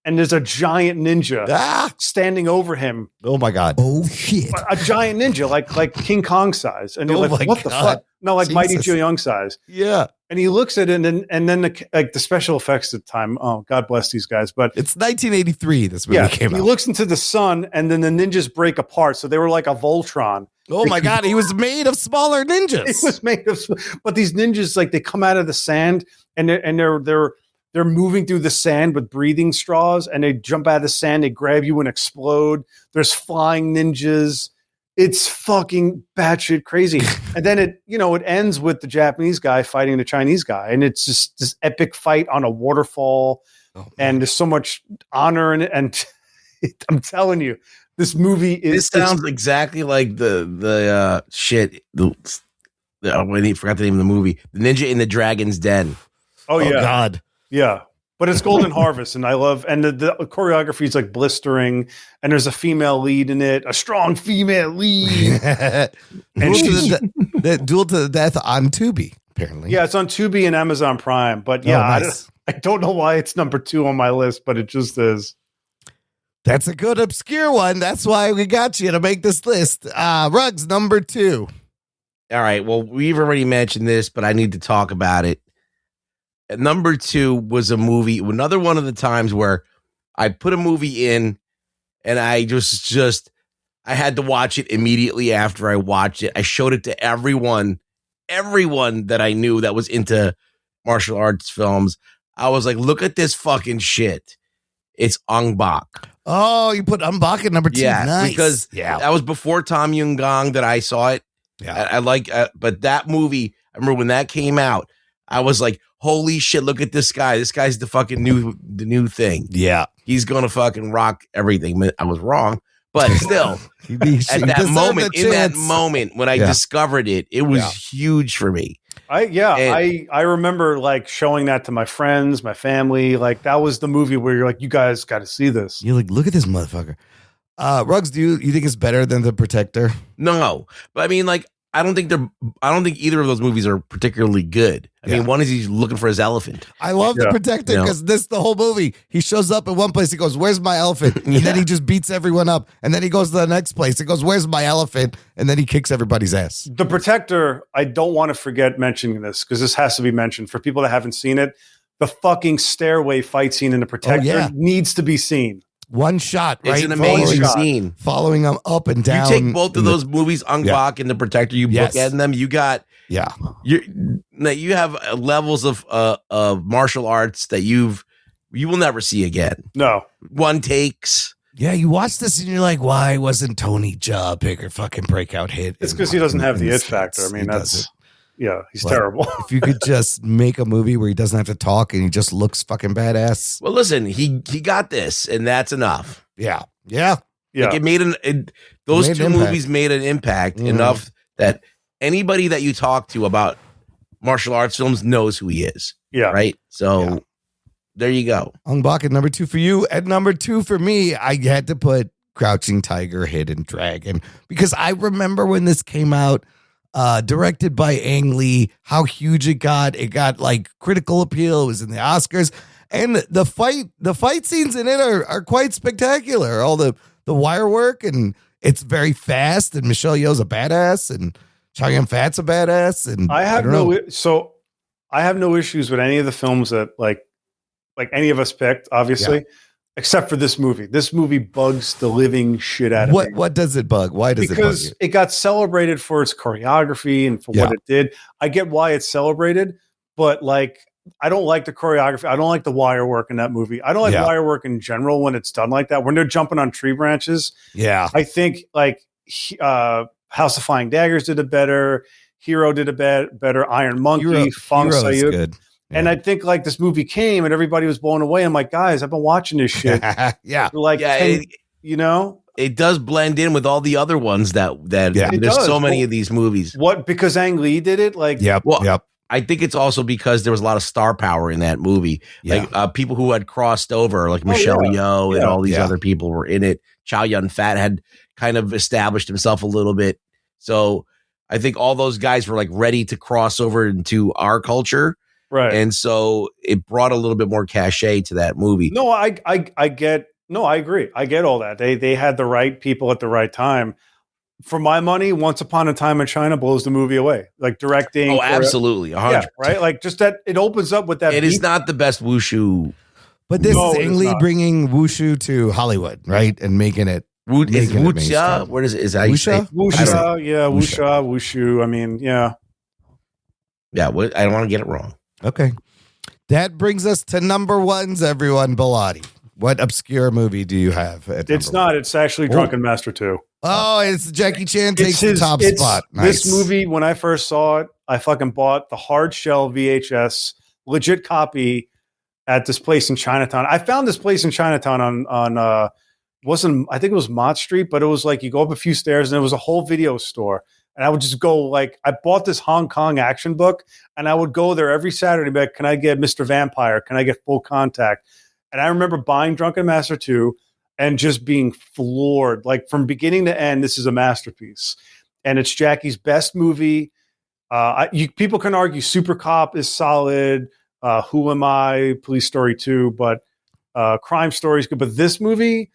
and there's a giant ninja standing over him. Oh my God! Oh shit! A giant ninja, like King Kong size, and you're Oh like, my "What the God. fuck?" No, like Mighty Jesus. Joe Young size. Yeah, And he looks at it, and then the special effects at the time. Oh, God bless these guys, but it's 1983. This movie came he out. looks into the sun, and then the ninjas break apart. So they were like a Voltron. Oh my God! He was made of smaller ninjas. It was made of, but these ninjas, like, they come out of the sand, and they're moving through the sand with breathing straws, and they jump out of the sand, they grab you and explode. There's flying ninjas. It's fucking batshit crazy. And then it ends with the Japanese guy fighting the Chinese guy, and it's just this epic fight on a waterfall, and there's so much honor in it. And I'm telling you, this movie is. This sounds exactly like the shit. I forgot the name of the movie. The Ninja in the Dragon's Den. Oh yeah, God. Yeah. But it's Golden Harvest, and I love, and the choreography is like blistering, and there's a female lead in it, a strong female lead. And Duel to the Death on Tubi, apparently. Yeah, it's on Tubi and Amazon Prime. But yeah, nice. I don't know why it's number 2 on my list, but it just is. That's a good obscure one. That's why we got you to make this list. Ruggs, number 2. All right. Well, we've already mentioned this, but I need to talk about it. Number 2 was a movie, another one of the times where I put a movie in and I just I had to watch it immediately after I watched it. I showed it to everyone that I knew that was into martial arts films. I was like, look at this fucking shit. It's Ong Bak. Oh, you put Ong Bak at number 2. Yeah, nice. because that was before Tom Yum-Gong that I saw it. Yeah. I like, but that movie, I remember when that came out, I was like, holy shit, look at this guy. This guy's the fucking new thing. Yeah. He's going to fucking rock everything. I was wrong, but still, in that moment when I discovered it, it was huge for me. I remember like showing that to my friends, my family. Like, that was the movie where you're like, you guys got to see this. You're like, look at this motherfucker. Ruggs, do you think it's better than The Protector? No, but I mean, like, I don't think either of those movies are particularly good. I mean, one is he's looking for his elephant. I love The Protector because the whole movie, he shows up at one place, he goes, where's my elephant? And then he just beats everyone up. And then he goes to the next place, he goes, where's my elephant? And then he kicks everybody's ass. The Protector, I don't want to forget mentioning this because this has to be mentioned for people that haven't seen it. The fucking stairway fight scene in The Protector needs to be seen. One shot, right? It's an amazing scene. Following them up and down. You take both of those movies, Ong Bak and The Protector, you bookend them, you got you have levels of martial arts that you will never see again. No. One takes. Yeah, you watch this and you're like, why wasn't Tony Jaa a bigger fucking breakout hit? It's because he doesn't have the it factor. I mean, he's terrible. If you could just make a movie where he doesn't have to talk and he just looks fucking badass. Well, listen, he got this, and that's enough. Yeah. Like it made those two movies made an impact enough that anybody that you talk to about martial arts films knows who he is. Yeah. Right. So there you go. Ong Bak at number 2 for you. At number 2 for me, I had to put Crouching Tiger, Hidden Dragon because I remember when this came out. Directed by Ang Lee, how huge it got. It got like critical appeal. It was in the Oscars, and the fight scenes in it are quite spectacular. All the wire work, and it's very fast. And Michelle Yeoh's a badass, and Chow Yun-Fat's a badass. And I have no issues with any of the films that like any of us picked, obviously. Except for this movie. This movie bugs the living shit out of me. What does it bug? Why does it bug you? Because it got celebrated for its choreography and for what it did. I get why it's celebrated, but like, I don't like the choreography. I don't like the wire work in that movie. I don't like wire work in general when it's done like that. When they're jumping on tree branches. Yeah. I think like House of Flying Daggers did it better. Hero did it better. Iron Monkey, Fong Sayuk. Good. Yeah. And I think like this movie came and everybody was blown away. I'm like, guys, I've been watching this shit. It does blend in with all the other ones that there's so many of these movies. What? Because Ang Lee did it? Like, I think it's also because there was a lot of star power in that movie. Like people who had crossed over, like Michelle Yeoh and all these other people were in it. Chow Yun-Fat had kind of established himself a little bit. So I think all those guys were like ready to cross over into our culture. Right. And so it brought a little bit more cachet to that movie. No, I get. No, I agree. I get all that. They had the right people at the right time. For my money, Once Upon a Time in China blows the movie away. Like directing. Oh, absolutely. 100%. Yeah, right? Like just that it opens up with that. It is not the best wushu. But this is it Ang is Lee not. bringing wushu to Hollywood, right? And making it. Is making it wuxia? mainstream. What is it? Is that how you say? Wuxia? Wuxia, yeah, wuxia, wushu. I mean, yeah. Yeah, I don't want to get it wrong. Okay. That brings us to number ones, everyone. Bilotti. What obscure movie do you have? It's not. It's actually Drunken Master 2. Oh, it's Jackie Chan takes the top spot. Nice. This movie, when I first saw it, I fucking bought the hard shell VHS, legit copy at this place in Chinatown. I found this place in Chinatown on I think it was Mott Street, but it was like you go up a few stairs and it was a whole video store. And I would just go like, I bought this Hong Kong action book and I would go there every Saturday and be like, can I get Mr. Vampire? Can I get Full Contact? And I remember buying Drunken Master 2 and just being floored. Like from beginning to end, this is a masterpiece. And it's Jackie's best movie. People can argue Super Cop is solid. Who Am I? Police Story 2. But Crime Story is good. But this movie,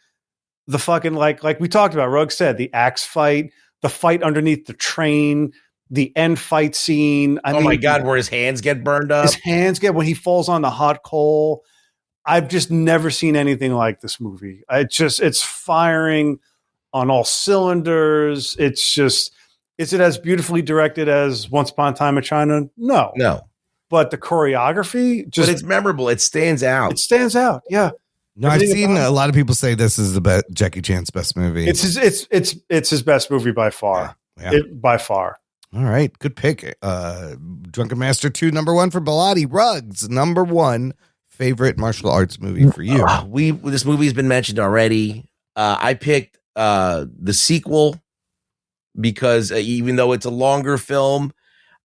the fucking like we talked about, Rugg said, the axe fight, the fight underneath the train, the end fight scene. I mean, my God, where his hands get burned up. His hands get when he falls on the hot coal. I've just never seen anything like this movie. It's firing on all cylinders. Is it as beautifully directed as Once Upon a Time in China? No. But the choreography, but it's memorable. It stands out. It stands out. Yeah. No, I've seen a lot of people say this is the Jackie Chan's best movie. It's his best movie by far. Yeah. By far. All right, good pick. Drunken Master 2, number one for Bilotti. Ruggs, number one favorite martial arts movie for you. This movie has been mentioned already. I picked the sequel because even though it's a longer film,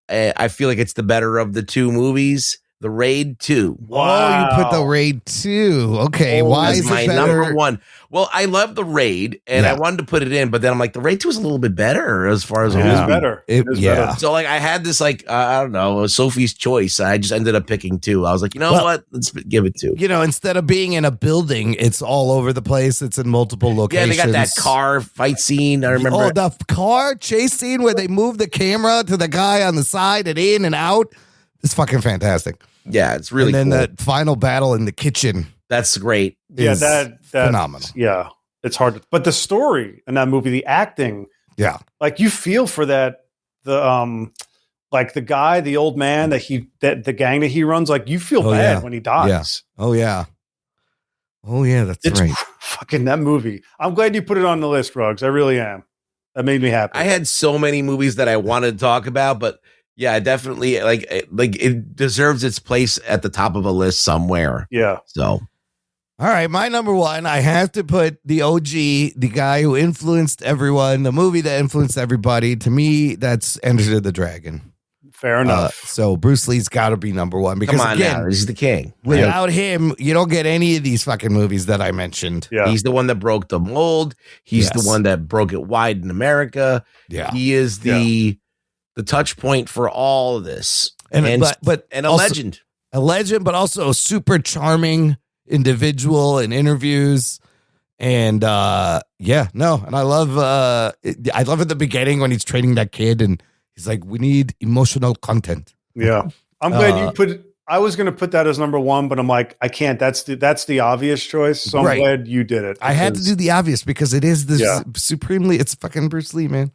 I feel like it's the better of the two movies. The Raid 2. Wow. Oh, you put The Raid 2. Okay, why is my it better? number one? Well, I love The Raid, and I wanted to put it in, but then I'm like, The Raid 2 is a little bit better as far as it is better. It is better. So like, I had this like I don't know, Sophie's choice. I just ended up picking 2. I was like, you know what? Let's give it 2. You know, instead of being in a building, it's all over the place. It's in multiple locations. Yeah, they got that car fight scene. I remember. Oh, the car chase scene where they move the camera to the guy on the side and in and out. It's fucking fantastic. Yeah, it's really and then cool. that final battle in the kitchen. That's great. Yeah, that phenomenal. Yeah, it's hard. But the story in that movie, the acting. Yeah. Like you feel for that, like the guy, the old man the gang that he runs, like you feel bad when he dies. Yeah. Oh yeah. Oh yeah, that's right. Fucking that movie. I'm glad you put it on the list, Ruggs. I really am. That made me happy. I had so many movies that I wanted to talk about, but yeah, definitely like it deserves its place at the top of a list somewhere. Yeah. So, all right, my number one, I have to put the OG, the guy who influenced everyone, the movie that influenced everybody. To me, that's Enter the Dragon. Fair enough. So Bruce Lee's got to be number one because come on again, now, he's the king. Without him, you don't get any of these fucking movies that I mentioned. Yeah. He's the one that broke the mold. He's the one that broke it wide in America. Yeah. He is the touch point for all of this. And a legend. A legend, but also a super charming individual in interviews. And and I love at the beginning when he's training that kid and he's like, we need emotional content. Yeah. I'm glad you put it. I was going to put that as number one, but I'm like, I can't. That's the obvious choice. So I'm glad you did it. I had to do the obvious because it is supremely, it's fucking Bruce Lee, man.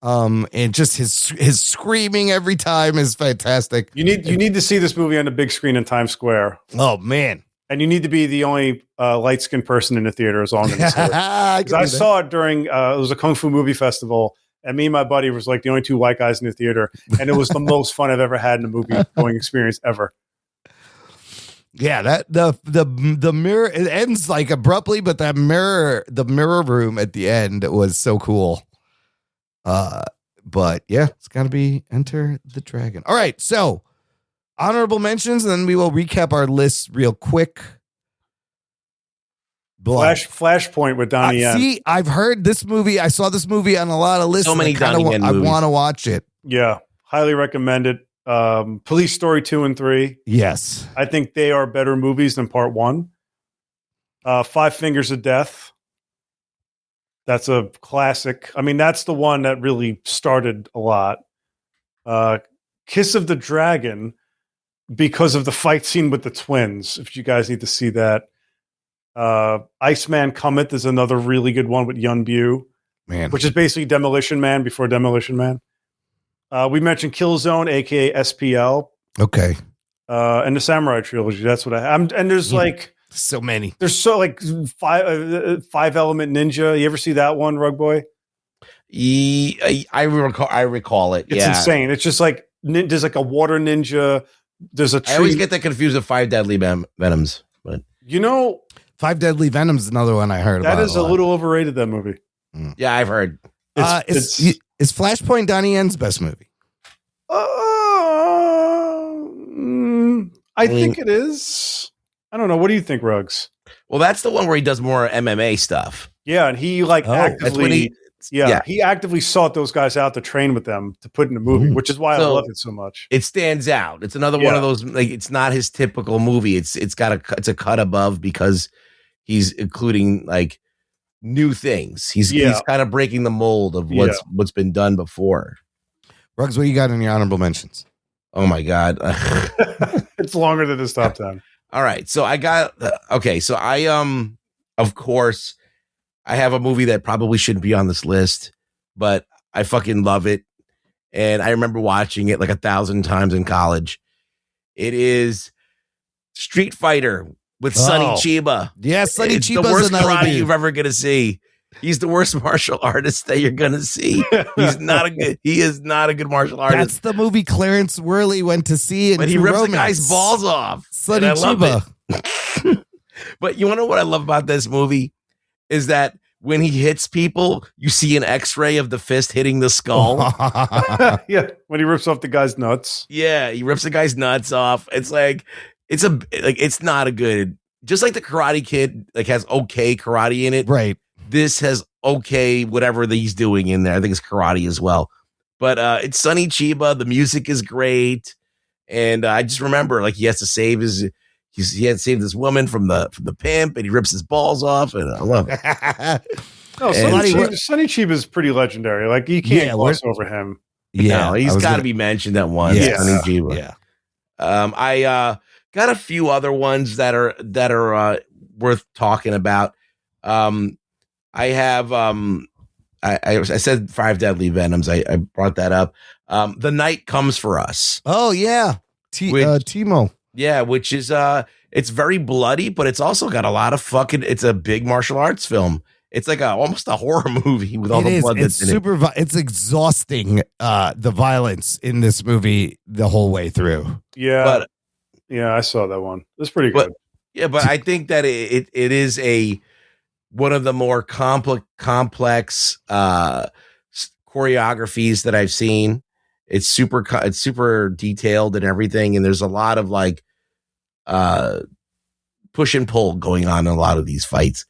And just his screaming every time is fantastic. You need to see this movie on the big screen in Times Square. Oh man. And you need to be the only light-skinned person in the theater as long as I saw it during it was a Kung Fu movie festival, and me and my buddy was like the only two white guys in the theater, and it was the most fun I've ever had in a movie going experience ever. Yeah, that the mirror, it ends like abruptly, but the mirror room at the end was so cool. But yeah, it's got to be Enter the Dragon. All right, so honorable mentions, and then we will recap our list real quick. Flashpoint with Donnie Yen. See, I've heard this movie. I saw this movie on a lot of lists. So many Donnie Yen movies. I want to watch it. Yeah, highly recommend it. Police Story 2 and 3. Yes. I think they are better movies than part 1. Five Fingers of Death. That's a classic. I mean, that's the one that really started a lot. Kiss of the Dragon, because of the fight scene with the twins. If you guys need to see that. Iceman Cometh is another really good one with Yun Bu, which is basically Demolition Man before Demolition Man. We mentioned Killzone, aka SPL. Okay. And the Samurai Trilogy. That's what and there's like so many. There's so like Five Element Ninja. You ever see that one, Rug Boy? I recall it. It's insane. It's just like there's like a water ninja. There's a tree. I always get that confused with Five Deadly Venoms, but Five Deadly Venoms is another one I heard about. That is a little overrated, that movie. Yeah, I've heard. Is Flashpoint Donnie Yen's best movie? I think it is. I don't know. What do you think, Ruggs? Well, that's the one where he does more MMA stuff. Yeah, and he actively he actively sought those guys out to train with them to put in the movie, which is why I love it so much. It stands out. It's another one of those, like, it's not his typical movie. It's a cut above because he's including like new things. He's kind of breaking the mold of what's been done before. Ruggs, what you got in your honorable mentions? Oh my God. It's longer than his top 10. All right. So I got, so I, of course, I have a movie that probably shouldn't be on this list, but I fucking love it. And I remember watching it like 1,000 times in college. It is Street Fighter with Sonny Chiba. Yes, Sonny Chiba's the worst karate you've ever going to see. He's the worst martial artist that you're going to see. He is not a good martial artist. That's the movie Clarence Worley went to see. But he rips the guy's balls off. Sonny Chiba. But you want to know what I love about this movie? Is that when he hits people, you see an X-ray of the fist hitting the skull. Yeah, when he rips off the guy's nuts. Yeah, he rips the guy's nuts off. It's like it's not a good. Just like the Karate Kid, like, has okay karate in it. Right. This has okay whatever that he's doing in there. I think it's karate as well. But it's Sonny Chiba. The music is great, and I just remember, like, he has to save his. He had to save this woman from the pimp, and he rips his balls off, and I love it. Sonny Chiba is pretty legendary. Like, you can't gloss over him. Yeah, no, he's got to be mentioned at once. Yeah. Sonny Chiba. Yeah. I got a few other ones that are worth talking about. I have I said Five Deadly Venoms. I brought that up. The Night Comes for Us. Oh yeah, Timo. Yeah, which is it's very bloody, but it's also got a lot of it's a big martial arts film. It's like almost a horror movie with all the blood that's in it. It's exhausting, the violence in this movie the whole way through. Yeah, I saw that one. It's pretty good. But I think that it is one of the more complex choreographies that I've seen. It's super detailed and everything, and there's a lot of like push and pull going on in a lot of these fights,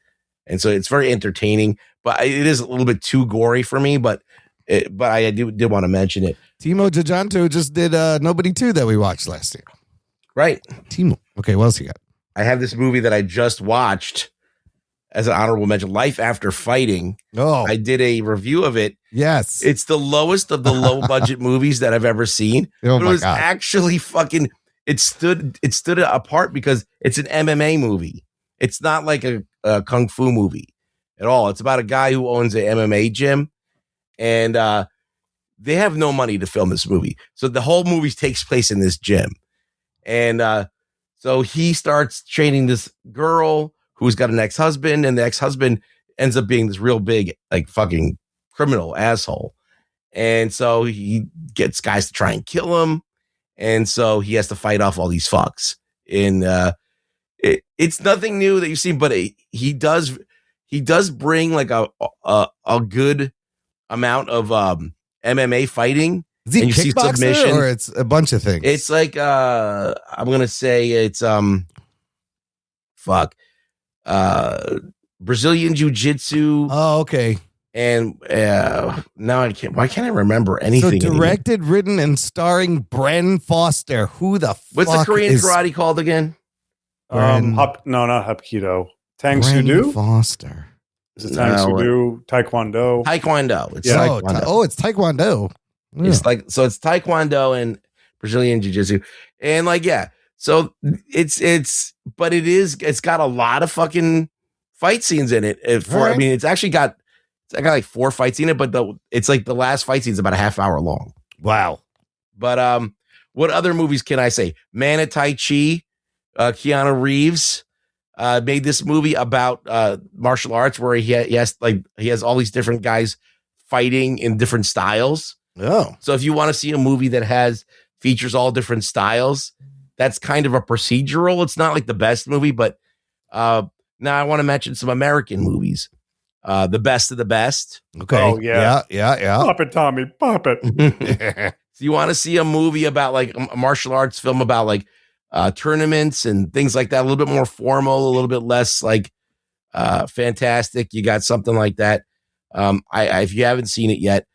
and so it's very entertaining. But it is a little bit too gory for me. But I did want to mention it. Timo Giajanto just did Nobody 2 that we watched last year. Right, Timo. Okay, what else you got? I have this movie that I just watched as an honorable mention, Life After Fighting. Oh, I did a review of it. Yes. It's the lowest of the low budget movies that I've ever seen. Oh, but it was actually fucking, it stood apart because it's an MMA movie. It's not like a Kung Fu movie at all. It's about a guy who owns an MMA gym, and they have no money to film this movie. So the whole movie takes place in this gym. And so he starts training this girl who's got an ex-husband, and the ex-husband ends up being this real big, like, fucking criminal asshole. And so he gets guys to try and kill him. And so he has to fight off all these fucks. And it's nothing new that you've seen, but he does bring like a good amount of MMA fighting. Is he kickboxer or it's a bunch of things? It's like I'm gonna say it's Brazilian jiu-jitsu. Oh, okay. And now I can't. Why can't I remember anything? So directed, written, and starring Bren Foster. Who the What's fuck the Korean is karate called again? Bren, No, not Hapkido. Tang Bren Soo-do? Foster? Is it Tang Soo-do? Taekwondo? Taekwondo. It's Yeah. Taekwondo. It's Taekwondo. Yeah. It's it's Taekwondo and Brazilian Jiu-Jitsu. And so it's got a lot of fucking fight scenes in it. I mean, it's got like 4 fight scenes in it, but it's like the last fight scene is about a half hour long. Wow. But what other movies can I say? Man of Tai Chi, Keanu Reeves made this movie about martial arts where he has all these different guys fighting in different styles. Oh. So if you want to see a movie that features all different styles, that's kind of a procedural. It's not like the best movie, but now I want to mention some American movies. The Best of the Best. Okay. Oh, yeah. Yeah. Pop it, Tommy. Pop it. So you want to see a movie about like a martial arts film about like tournaments and things like that, a little bit more formal, a little bit less like fantastic. You got something like that. If you haven't seen it yet,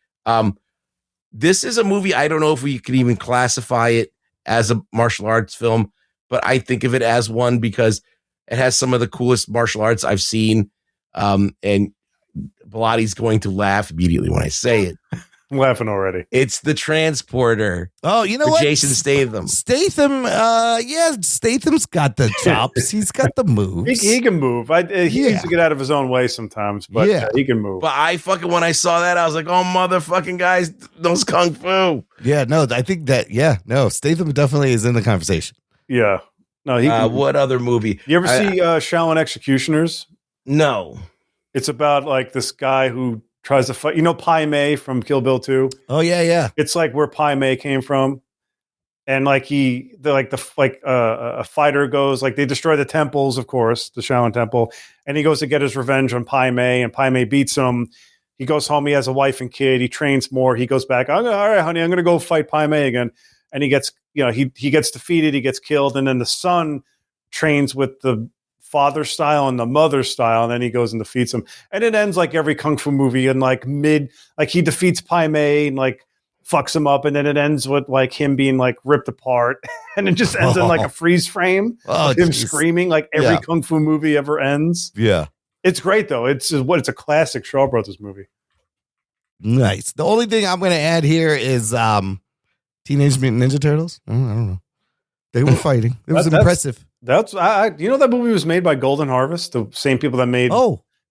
this is a movie. I don't know if we can even classify it as a martial arts film, but I think of it as one because it has some of the coolest martial arts I've seen. And Bilatti's going to laugh immediately when I say it. I'm laughing already. It's The Transporter. Oh, you know what? Jason Statham. Statham's got the chops. He's got the moves. He can move. He needs to get out of his own way sometimes, but he can move. But when I saw that, I was like, oh, motherfucking guys, those kung fu. Yeah, no, I think that, Statham definitely is in the conversation. Yeah. No, he can what other movie? You ever see Shaolin Executioners? No. It's about like this guy who tries to fight. You know Pai Mei from Kill Bill 2? Oh, yeah. It's like where Pai Mei came from. And like a fighter goes, like they destroy the temples, of course, the Shaolin temple. And he goes to get his revenge on Pai Mei, and Pai Mei beats him. He goes home. He has a wife and kid. He trains more. He goes back. All right, honey, I'm going to go fight Pai Mei again. And he gets, he gets defeated. He gets killed. And then the son trains with the father style and the mother style, and then he goes and defeats him. And it ends like every kung fu movie, and like he defeats Pai Mei and like fucks him up, and then it ends with like him being like ripped apart, and it just ends in like a freeze frame of him screaming like every kung fu movie ever ends. Yeah, it's great though. It's a classic Shaw Brothers movie. Nice. The only thing I'm going to add here is Teenage Mutant Ninja Turtles. I don't know. They were fighting. It was impressive. That movie was made by Golden Harvest, the same people that made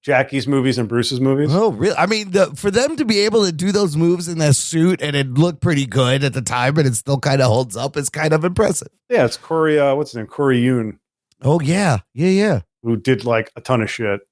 Jackie's movies and Bruce's movies. Oh, really? I mean, for them to be able to do those moves in that suit and it looked pretty good at the time, and it still kind of holds up, is kind of impressive. Yeah, it's Corey. What's his name? Corey Yoon. Oh yeah. Who did like a ton of shit.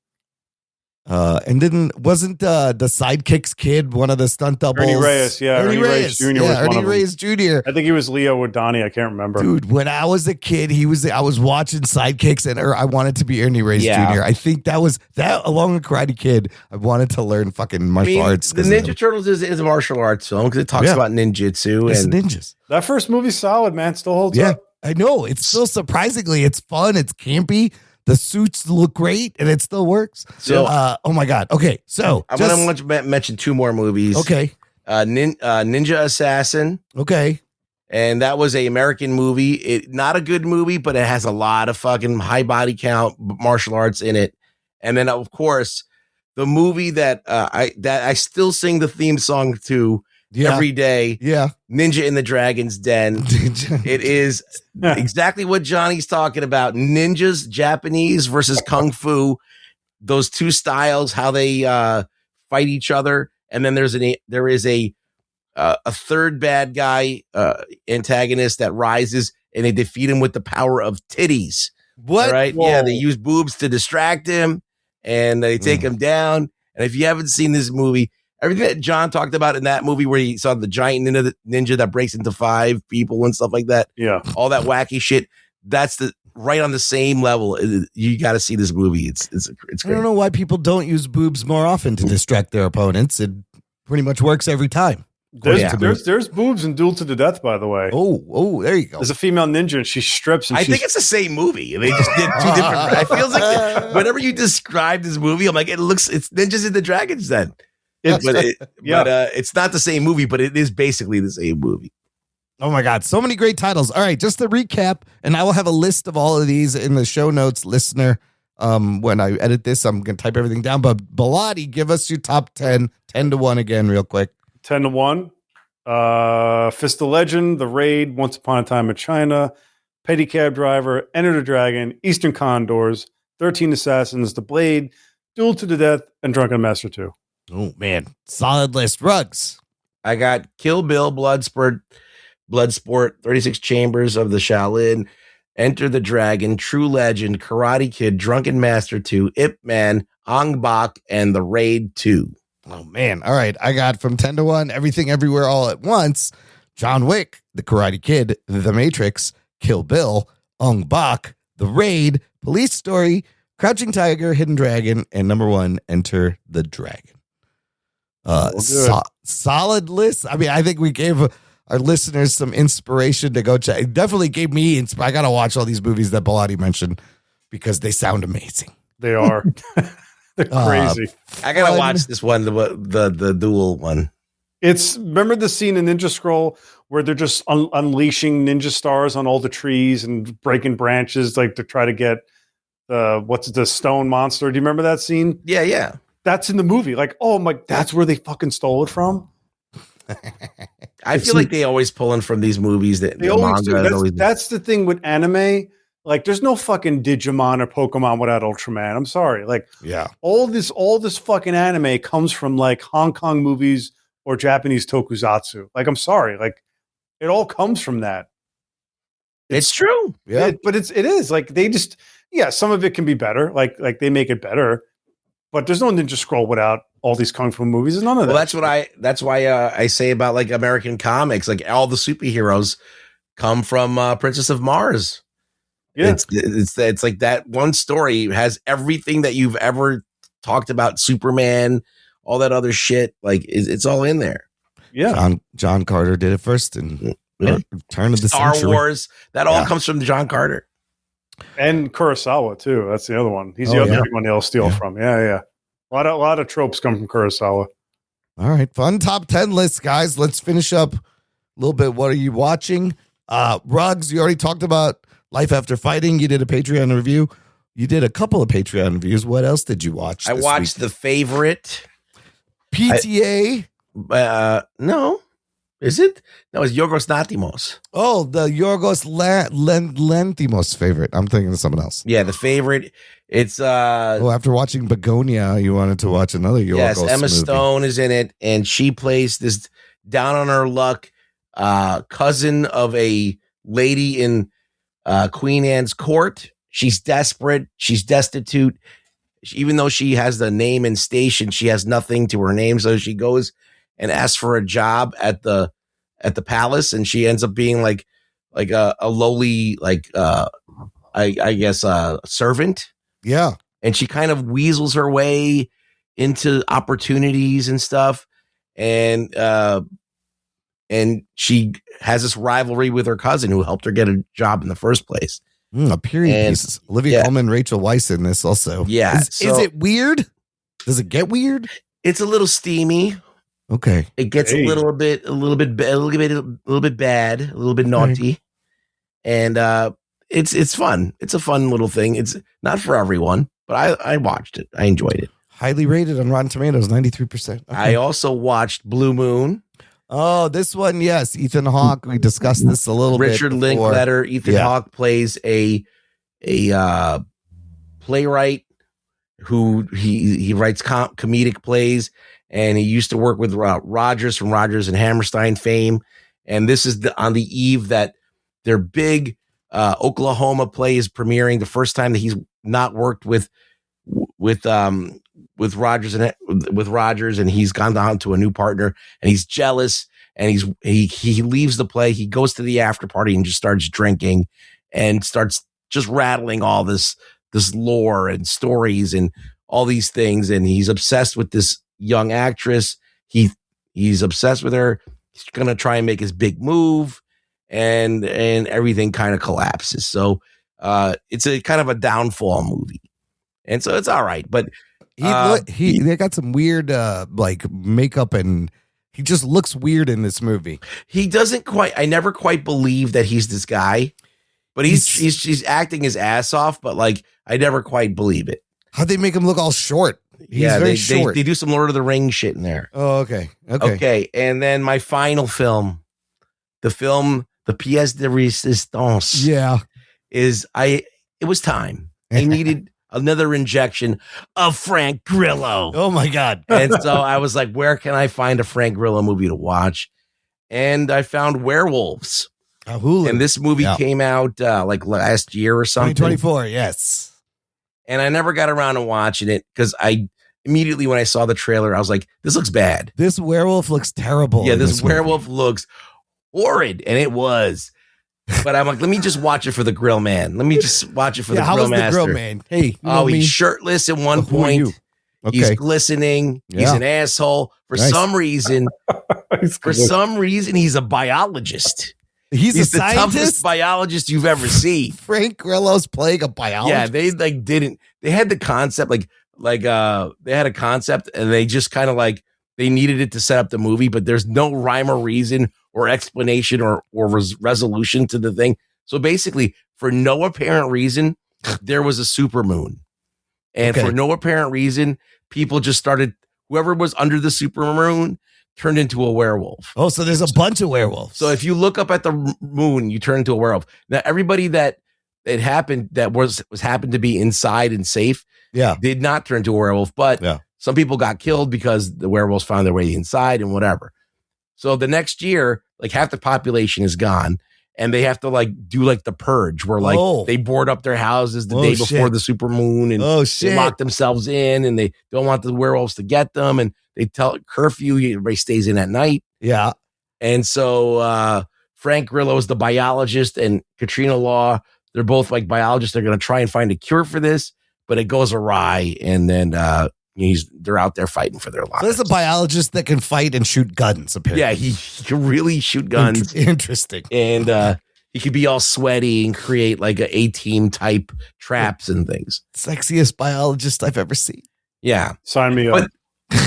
And wasn't the Sidekicks kid one of the stunt doubles? Ernie Reyes, Ernie Reyes Jr. was Ernie Reyes Jr. I think he was Leo with Donnie. I can't remember. Dude, when I was a kid, I was watching Sidekicks, and I wanted to be Ernie Reyes Jr. I think that was that, along with Karate Kid. I wanted to learn fucking martial arts. The Ninja Turtles is a martial arts film because it talks about ninjutsu and ninjas. That first movie's solid, man. Still holds up. I know. It's still surprisingly, it's fun. It's campy. The suits look great, and it still works. So, oh my god. Okay, so I want to mention 2 more movies. Okay, Ninja Assassin. Okay, and that was an American movie. Not a good movie, but it has a lot of fucking high body count martial arts in it. And then, of course, the movie that I still sing the theme song to every day. Yeah, Ninja in the Dragon's Den. It is exactly what Johnny's talking about. Ninjas, Japanese versus Kung Fu. Those 2 styles, how they fight each other. And then there is a third bad guy antagonist that rises, and they defeat him with the power of titties. What? Right? Whoa. Yeah, they use boobs to distract him, and they take him down. And if you haven't seen this movie, everything that John talked about in that movie where he saw the giant ninja that breaks into 5 people and stuff like that. Yeah. All that wacky shit. That's right on the same level. You got to see this movie. It's great. I don't know why people don't use boobs more often to distract their opponents. It pretty much works every time. There's boobs in Duel to the Death, by the way. Oh, there you go. There's a female ninja, and she strips. And I think it's the same movie. They just did 2 different. It feels like whenever you describe this movie, I'm like, it's Ninjas in the Dragon's Den. It's not the same movie, but it is basically the same movie. Oh my God, so many great titles. All right, just to recap, and I will have a list of all of these in the show notes, listener. When I edit this, I'm going to type everything down. But Bilotti, give us your top 10, 10-1 again, real quick. 10-1. Fist of Legend, The Raid, Once Upon a Time in China, Petty Cab Driver, Enter the Dragon, Eastern Condors, 13 Assassins, The Blade, Duel to the Death, and Drunken Master 2. Oh, man. Solid list. Rugs. I got Kill Bill, Bloodsport, 36 Chambers of the Shaolin, Enter the Dragon, True Legend, Karate Kid, Drunken Master 2, Ip Man, Ong Bak, and The Raid 2. Oh, man. All right. I got from 10-1, Everything Everywhere All at Once, John Wick, The Karate Kid, The Matrix, Kill Bill, Ong Bak, The Raid, Police Story, Crouching Tiger, Hidden Dragon, and number 1, Enter the Dragon. Solid list. I mean, I think we gave our listeners some inspiration to go check. It definitely gave me I got to watch all these movies that Bilotti mentioned because they sound amazing. They are. They're crazy. I got to watch this one, the duel one. Remember the scene in Ninja Scroll where they're just unleashing ninja stars on all the trees and breaking branches like to try to get what's the stone monster? Do you remember that scene? Yeah. That's in the movie. Like, oh my, that's where they fucking stole it from. I feel like they always pulling from these movies that they always do. That's the thing with anime. Like, there's no fucking Digimon or Pokemon without Ultraman. I'm sorry. Like, yeah, all this fucking anime comes from like Hong Kong movies or Japanese tokusatsu. Like, I'm sorry. Like, it all comes from that. It's true. Yeah, but it is like they just some of it can be better. Like they make it better. But there's no Ninja Scroll without all these kung fu movies. There's none of that. Well, that's why I say about like American comics, like all the superheroes come from Princess of Mars. Yeah, it's like that one story has everything that you've ever talked about. Superman, all that other shit, like it's all in there. Yeah, John Carter did it first, and turn of the Star century. Wars. That all comes from John Carter. And Kurosawa too. That's the other one. He's the other big one they'll steal from. Yeah. A lot of tropes come from Kurosawa. All right, fun top 10 list, guys. Let's finish up a little bit. What are you watching? Rugs, you already talked about Life After Fighting. You did a Patreon review. You did a couple of Patreon reviews. What else did you watch? I watched The Favorite. PTA. No. Is it? No, it's Yorgos Lanthimos. Oh, the Yorgos Lanthimos favorite. I'm thinking of someone else. Yeah, The Favorite. It's after watching Begonia, you wanted to watch another Yorgos. Yes, Emma movie. Stone is in it, and she plays this down on her luck cousin of a lady in Queen Anne's court. She's desperate. She's destitute. Even though she has the name and station, she has nothing to her name. So she goes and asks for a job at the palace, and she ends up being like a lowly I guess servant. Yeah, and she kind of weasels her way into opportunities and stuff, and she has this rivalry with her cousin who helped her get a job in the first place. A period piece. Olivia Colman, Rachel Weisz in this also. Yeah, is it weird? Does it get weird? It's a little steamy. Okay, it gets a little bit bad, a little bit naughty, and it's fun. It's a fun little thing. It's not for everyone, but I watched it. I enjoyed it. Highly rated on Rotten Tomatoes, 93%. Okay. I also watched Blue Moon. Oh, this one, yes. Ethan Hawke. We discussed this a little bit. Richard Linklater. Ethan Hawke plays a playwright who he writes comedic plays, and he used to work with Rogers from Rogers and Hammerstein fame. And this is on the eve that their big Oklahoma play is premiering, the first time that he's not worked with Rogers and he's gone down to a new partner, and he's jealous, and he leaves the play. He goes to the after party and just starts drinking and starts just rattling all this lore and stories and all these things. And he's obsessed with this young actress. He's obsessed with her. He's going to try and make his big move, and everything kind of collapses. So it's a kind of a downfall movie. And so it's all right, but They got some weird like makeup, and he just looks weird in this movie. He doesn't quite. I never quite believe that he's this guy, but he's acting his ass off. But like, I never quite believe it. How'd they make him look all short? He's very short. They do some Lord of the Rings shit in there. Oh, okay. And then my final film, the pièce de résistance. Yeah, it was time. I needed another injection of Frank Grillo. Oh my God. And so I was like, where can I find a Frank Grillo movie to watch? And I found Werewolves. Hulu. And this movie came out like last year or something. 2024, yes. And I never got around to watching it because I immediately, when I saw the trailer, I was like, this looks bad. This werewolf looks terrible. Yeah, this werewolf looks horrid. And it was. But I'm like, let me just watch it for the grill man. Let me just watch it for the grill master. The grill man? Hey, he's shirtless at one point. Okay. He's glistening. Yeah. He's an asshole. For some reason, he's a biologist. He's a the toughest biologist you've ever seen. Frank Grillo's playing a biologist. Yeah, they had the concept they had a concept and they just kind of like they needed it to set up the movie, but there's no rhyme or reason or explanation or resolution to the thing. So basically, for no apparent reason, there was a supermoon. And for no apparent reason, people just started, whoever was under the supermoon turned into a werewolf. Oh, so there's a bunch of werewolves. So if you look up at the moon, you turn into a werewolf. Now, everybody that it happened, that was happened to be inside and safe, did not turn into a werewolf. But some people got killed because the werewolves found their way inside and whatever. So the next year, like half the population is gone. And they have to like do like the purge where like they board up their houses the day before the supermoon and they lock themselves in and they don't want the werewolves to get them. And they tell curfew, everybody stays in at night. Yeah. And so Frank Grillo is the biologist and Katrina Law, they're both like biologists. They're going to try and find a cure for this, but it goes awry. And then they're out there fighting for their lives. So there's a biologist that can fight and shoot guns, apparently. Yeah, he can really shoot guns. Interesting. And he could be all sweaty and create like a A-team type traps and things. Sexiest biologist I've ever seen. Yeah. Sign me up.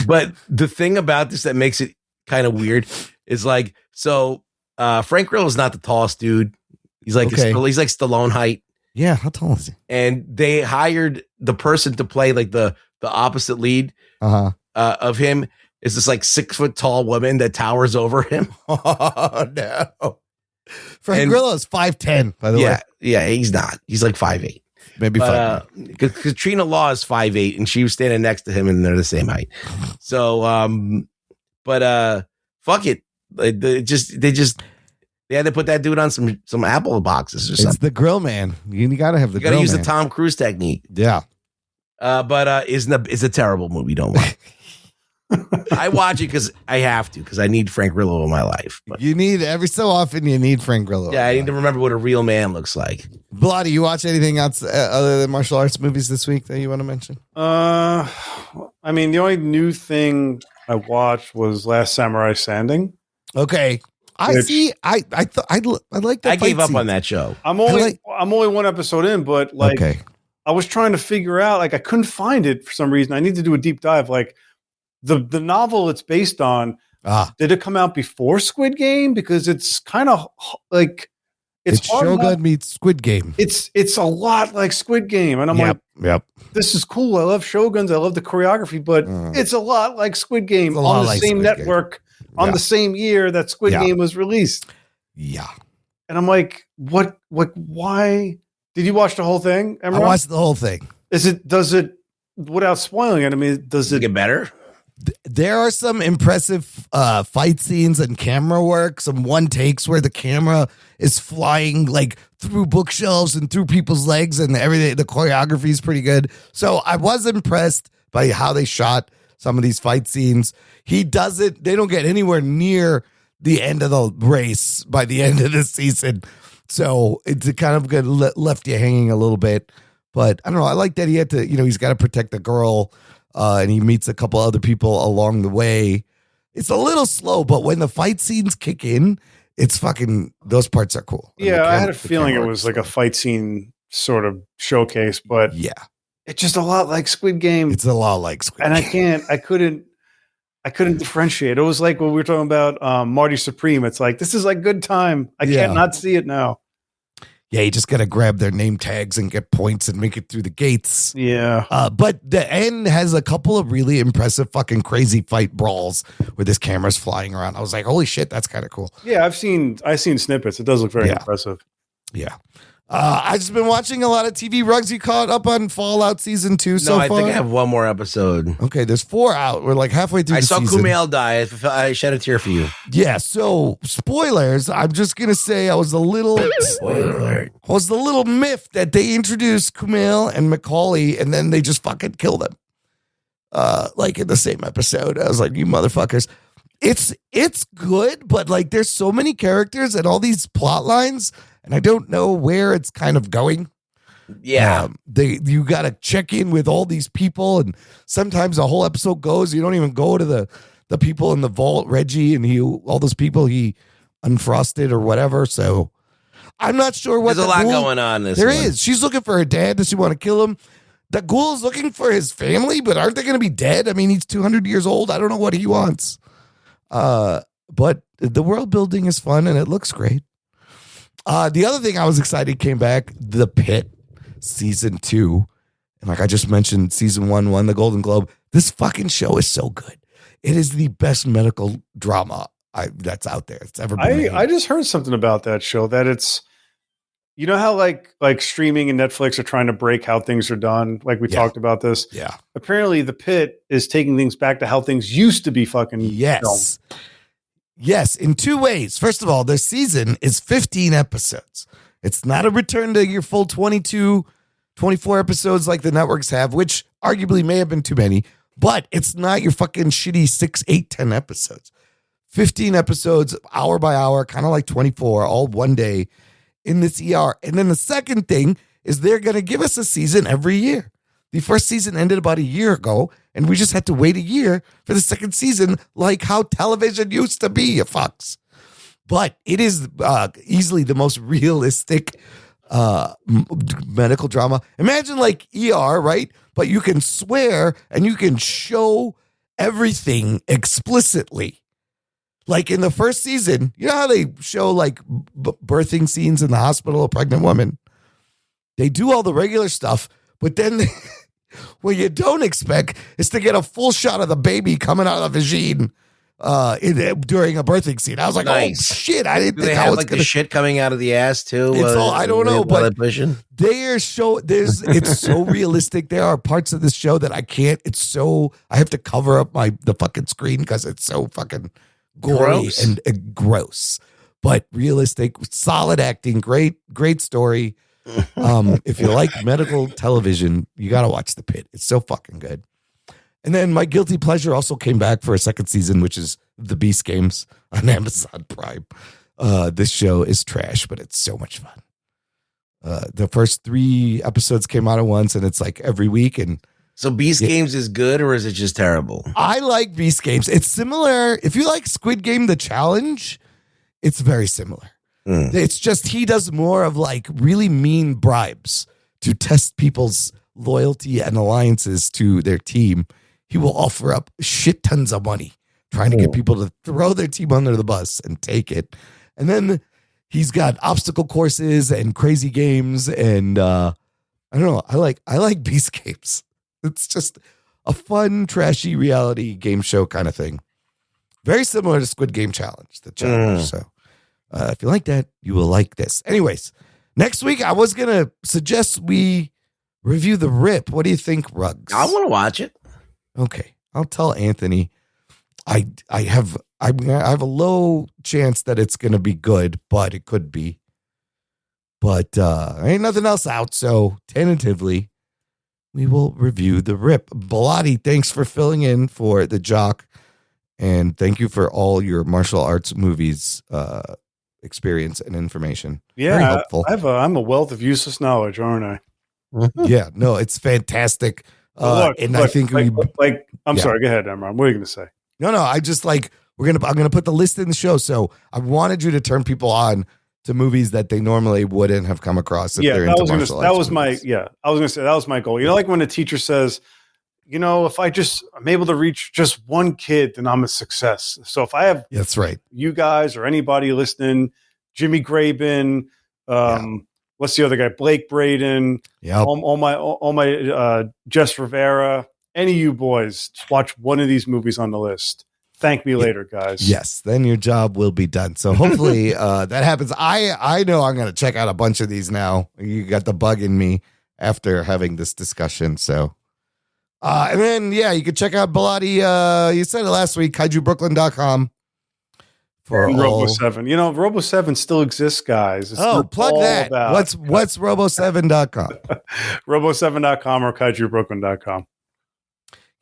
But the thing about this that makes it kind of weird is like, so Frank Grillo is not the tallest dude. He's like he's like Stallone height. Yeah, how tall is he? And they hired the person to play like the opposite lead of him is this like 6 foot tall woman that towers over him. Oh no. Frank Grillo is 5'10", by the way. Yeah, he's not. He's like 5'8". Maybe 5'8". Katrina Law is 5'8", and she was standing next to him, and they're the same height. So, fuck it. They had to put that dude on some Apple boxes or something. It's the grill man. You got to have the grill man. You got to use the Tom Cruise technique. Yeah. It's a terrible movie. Don't watch. I watch it because I have to, because I need Frank Grillo in my life. But you need every so often. You need Frank Grillo. Yeah, I need to remember what a real man looks like. Bloody, you watch anything else other than martial arts movies this week that you want to mention? I mean, the only new thing I watched was Last Samurai Standing. Okay, I see. I like that. I gave up on that show. I'm only one episode in, but like. Okay. I was trying to figure out, like, I couldn't find it for some reason. I need to do a deep dive. Like, the novel it's based on, did it come out before Squid Game? Because it's kind of like it's Shogun meets Squid Game. It's a lot like Squid Game, and I'm like, this is cool. I love Shoguns. I love the choreography, but it's a lot like Squid Game on the same network on the same year that Squid Game was released. Yeah, and I'm like, what? Why? Did you watch the whole thing, Emerald? I watched the whole thing. Does it, without spoiling it, I mean, does it get better? There are some impressive fight scenes and camera work, some one takes where the camera is flying like through bookshelves and through people's legs and everything. The choreography is pretty good. So I was impressed by how they shot some of these fight scenes. They don't get anywhere near the end of the race by the end of the season. So it's kind of good, left you hanging a little bit. But I don't know. I like that he had to, he's got to protect the girl and he meets a couple other people along the way. It's a little slow, but when the fight scenes kick in, it's fucking, those parts are cool. Yeah, I had a feeling it was like a fight scene sort of showcase, but yeah. It's just a lot like Squid Game. It's a lot like Squid Game. I couldn't differentiate. It was like when we were talking about Marty Supreme. It's like, this is like good time. I can't not see it now. Yeah, you just got to grab their name tags and get points and make it through the gates. Yeah. But the end has a couple of really impressive fucking crazy fight brawls where this camera's flying around. I was like, holy shit, that's kind of cool. Yeah, I've seen snippets. It does look very impressive. Yeah. I've just been watching a lot of TV. Rugs, you caught up on Fallout Season 2 so far? No, I think I have one more episode. Okay, there's 4 out. We're like halfway through I the saw season. Kumail die. I shed a tear for you. Yeah, so spoilers. I'm just going to say I was a little miffed that they introduced Kumail and Macaulay and then they just fucking killed them. Like in the same episode. I was like, you motherfuckers. It's good, but like there's so many characters and all these plot lines and I don't know where it's kind of going. Yeah. You got to check in with all these people and sometimes a whole episode goes, you don't even go to the people in the vault, Reggie and all those people he unfrosted or whatever. So I'm not sure what there's a lot going on. There is. She's looking for her dad. Does she want to kill him? The ghoul is looking for his family, but aren't they going to be dead? I mean, he's 200 years old. I don't know what he wants. But the world building is fun and it looks great. The other thing I was excited came back, The Pit season 2. And like I just mentioned, season 1 won the Golden Globe. This fucking show is so good. It is the best medical drama that's out there. It's ever been made. I just heard something about that show that it's, you know how like streaming and Netflix are trying to break how things are done. Like we talked about this. Yeah. Apparently The Pit is taking things back to how things used to be fucking Yes. filmed. Yes, in 2 ways. First of all, their season is 15 episodes. It's not a return to your full 22, 24 episodes like the networks have, which arguably may have been too many, but it's not your fucking shitty 6, 8, 10 episodes. 15 episodes, hour by hour, kind of like 24, all one day in this ER. And then the second thing is they're going to give us a season every year. The first season ended about a year ago, and we just had to wait a year for the second season, like how television used to be, you fucks. But it is easily the most realistic medical drama. Imagine like ER, right? But you can swear and you can show everything explicitly. Like in the first season, you know how they show like birthing scenes in the hospital, a pregnant woman? They do all the regular stuff, but then what you don't expect is to get a full shot of the baby coming out of the vagine during a birthing scene. I was like, nice. Oh shit! I didn't Do think they I have was like gonna. the shit coming out of the ass too. It's all I don't know, but pushing. they're it's so realistic. There are parts of this show that I can't. It's so I have to cover up the fucking screen because it's so fucking gory and gross, but realistic, solid acting, great story. If you like medical television, you got to watch The Pit. It's so fucking good. And then my guilty pleasure also came back for a second season, which is The Beast Games on Amazon Prime. This show is trash, but it's so much fun. The first 3 episodes came out at once, and it's like every week. And so Beast Games is good, or is it just terrible? I like Beast Games. It's similar. If you like Squid Game, The Challenge, it's very similar. It's just he does more of like really mean bribes to test people's loyalty and alliances to their team. He will offer up shit tons of money trying to get people to throw their team under the bus and take it. And then he's got obstacle courses and crazy games. And I don't know. I like Beast Games. It's just a fun, trashy reality game show kind of thing. Very similar to Squid Game Challenge, the challenge. So if you like that, you will like this. Anyways, next week I was going to suggest we review The Rip. What do you think, Ruggs? I want to watch it. Okay. I'll tell Anthony. I have a low chance that it's going to be good, but it could be. But ain't nothing else out, so tentatively we will review The Rip. Bilotti, thanks for filling in for the Jock, and thank you for all your martial arts movies experience and information. Yeah, very helpful. I'm a wealth of useless knowledge, aren't I? Yeah, no, it's fantastic. Look, I think I'm sorry. Go ahead, Emron. What are you going to say? No, I just like I'm gonna put the list in the show. So I wanted you to turn people on to movies that they normally wouldn't have come across if they're into martial arts. I was going to say that was my goal. You know, like when a teacher says, you know, if I'm able to reach just one kid, then I'm a success. So if I have that's right, you guys or anybody listening, Jimmy Graben, what's the other guy? Blake Braden, all my Jess Rivera, any of you boys, watch one of these movies on the list. Thank me later, guys. Yes, then your job will be done. So hopefully that happens. I know I'm going to check out a bunch of these now. You got the bug in me after having this discussion. So, and then, you can check out Bilotti. You said it last week, kaijubrooklyn.com. For Robo7. You know, Robo7 still exists, guys. It's plug that. What's Robo7.com? Robo7.com or kaijubrooklyn.com.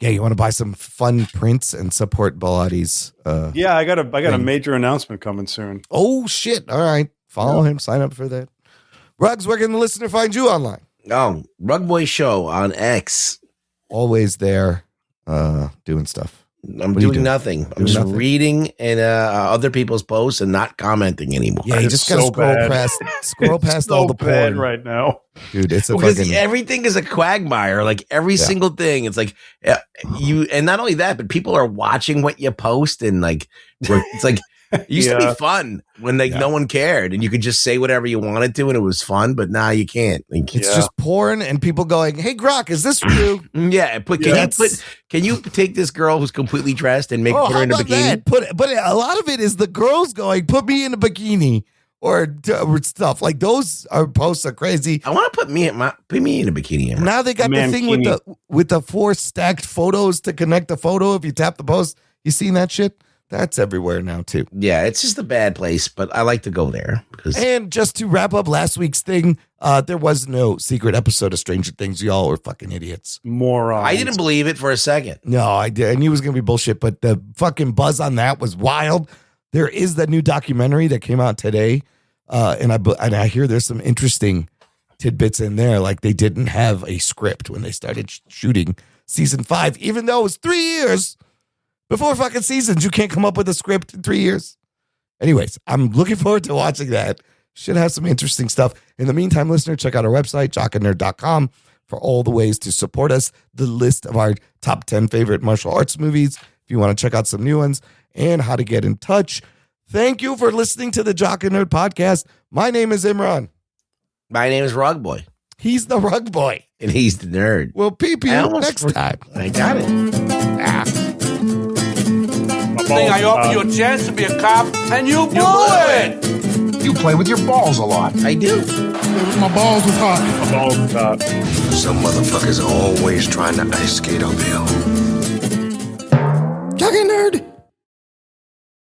Yeah, you want to buy some fun prints and support Bilotti's. I got a major announcement coming soon. Oh shit! All right, follow him. Sign up for that. Rugs, where can the listener find you online? Oh, Rug Boy Show on X. Always there, doing stuff. I'm doing nothing. I'm just reading and other people's posts and not commenting anymore. Yeah, you just gotta scroll past all the porn right now, dude. It's because everything is a quagmire. Like every single thing, it's like you. And not only that, but people are watching what you post, and like it's like it used to be fun when no one cared and you could just say whatever you wanted to and it was fun, but now you can't. Like, it's just porn and people going, "Hey, Grok, is this you?" Can you take this girl who's completely dressed and put her in a bikini? But a lot of it is the girls going, "Put me in a bikini," or stuff like those. Posts are crazy. I want to put me in a bikini. Now they got the thing with the 4 stacked photos to connect the photo. If you tap the post, you seen that shit? That's everywhere now, too. Yeah, it's just a bad place, but I like to go there. And just to wrap up last week's thing, there was no secret episode of Stranger Things. Y'all were fucking idiots. Morons. I didn't believe it for a second. No, I did. I knew it was going to be bullshit, but the fucking buzz on that was wild. There is that new documentary that came out today, and I hear there's some interesting tidbits in there. Like they didn't have a script when they started shooting season 5, even though it was 3 years. Before fucking seasons, you can't come up with a script in 3 years. Anyways, I'm looking forward to watching that. Should have some interesting stuff. In the meantime, listener, check out our website, jockandnerd.com, for all the ways to support us. The list of our top 10 favorite martial arts movies, if you want to check out some new ones, and how to get in touch. Thank you for listening to the Jock and Nerd Podcast. My name is Imran. My name is Rug Boy. He's the Rug Boy. And he's the nerd. We'll peep you next time. I got it. I offer you a chance to be a cop, and you blew it. You play with your balls a lot. I do. My balls was hot. My balls was hot. Some motherfuckers always trying to ice skate uphill. Jock and Nerd.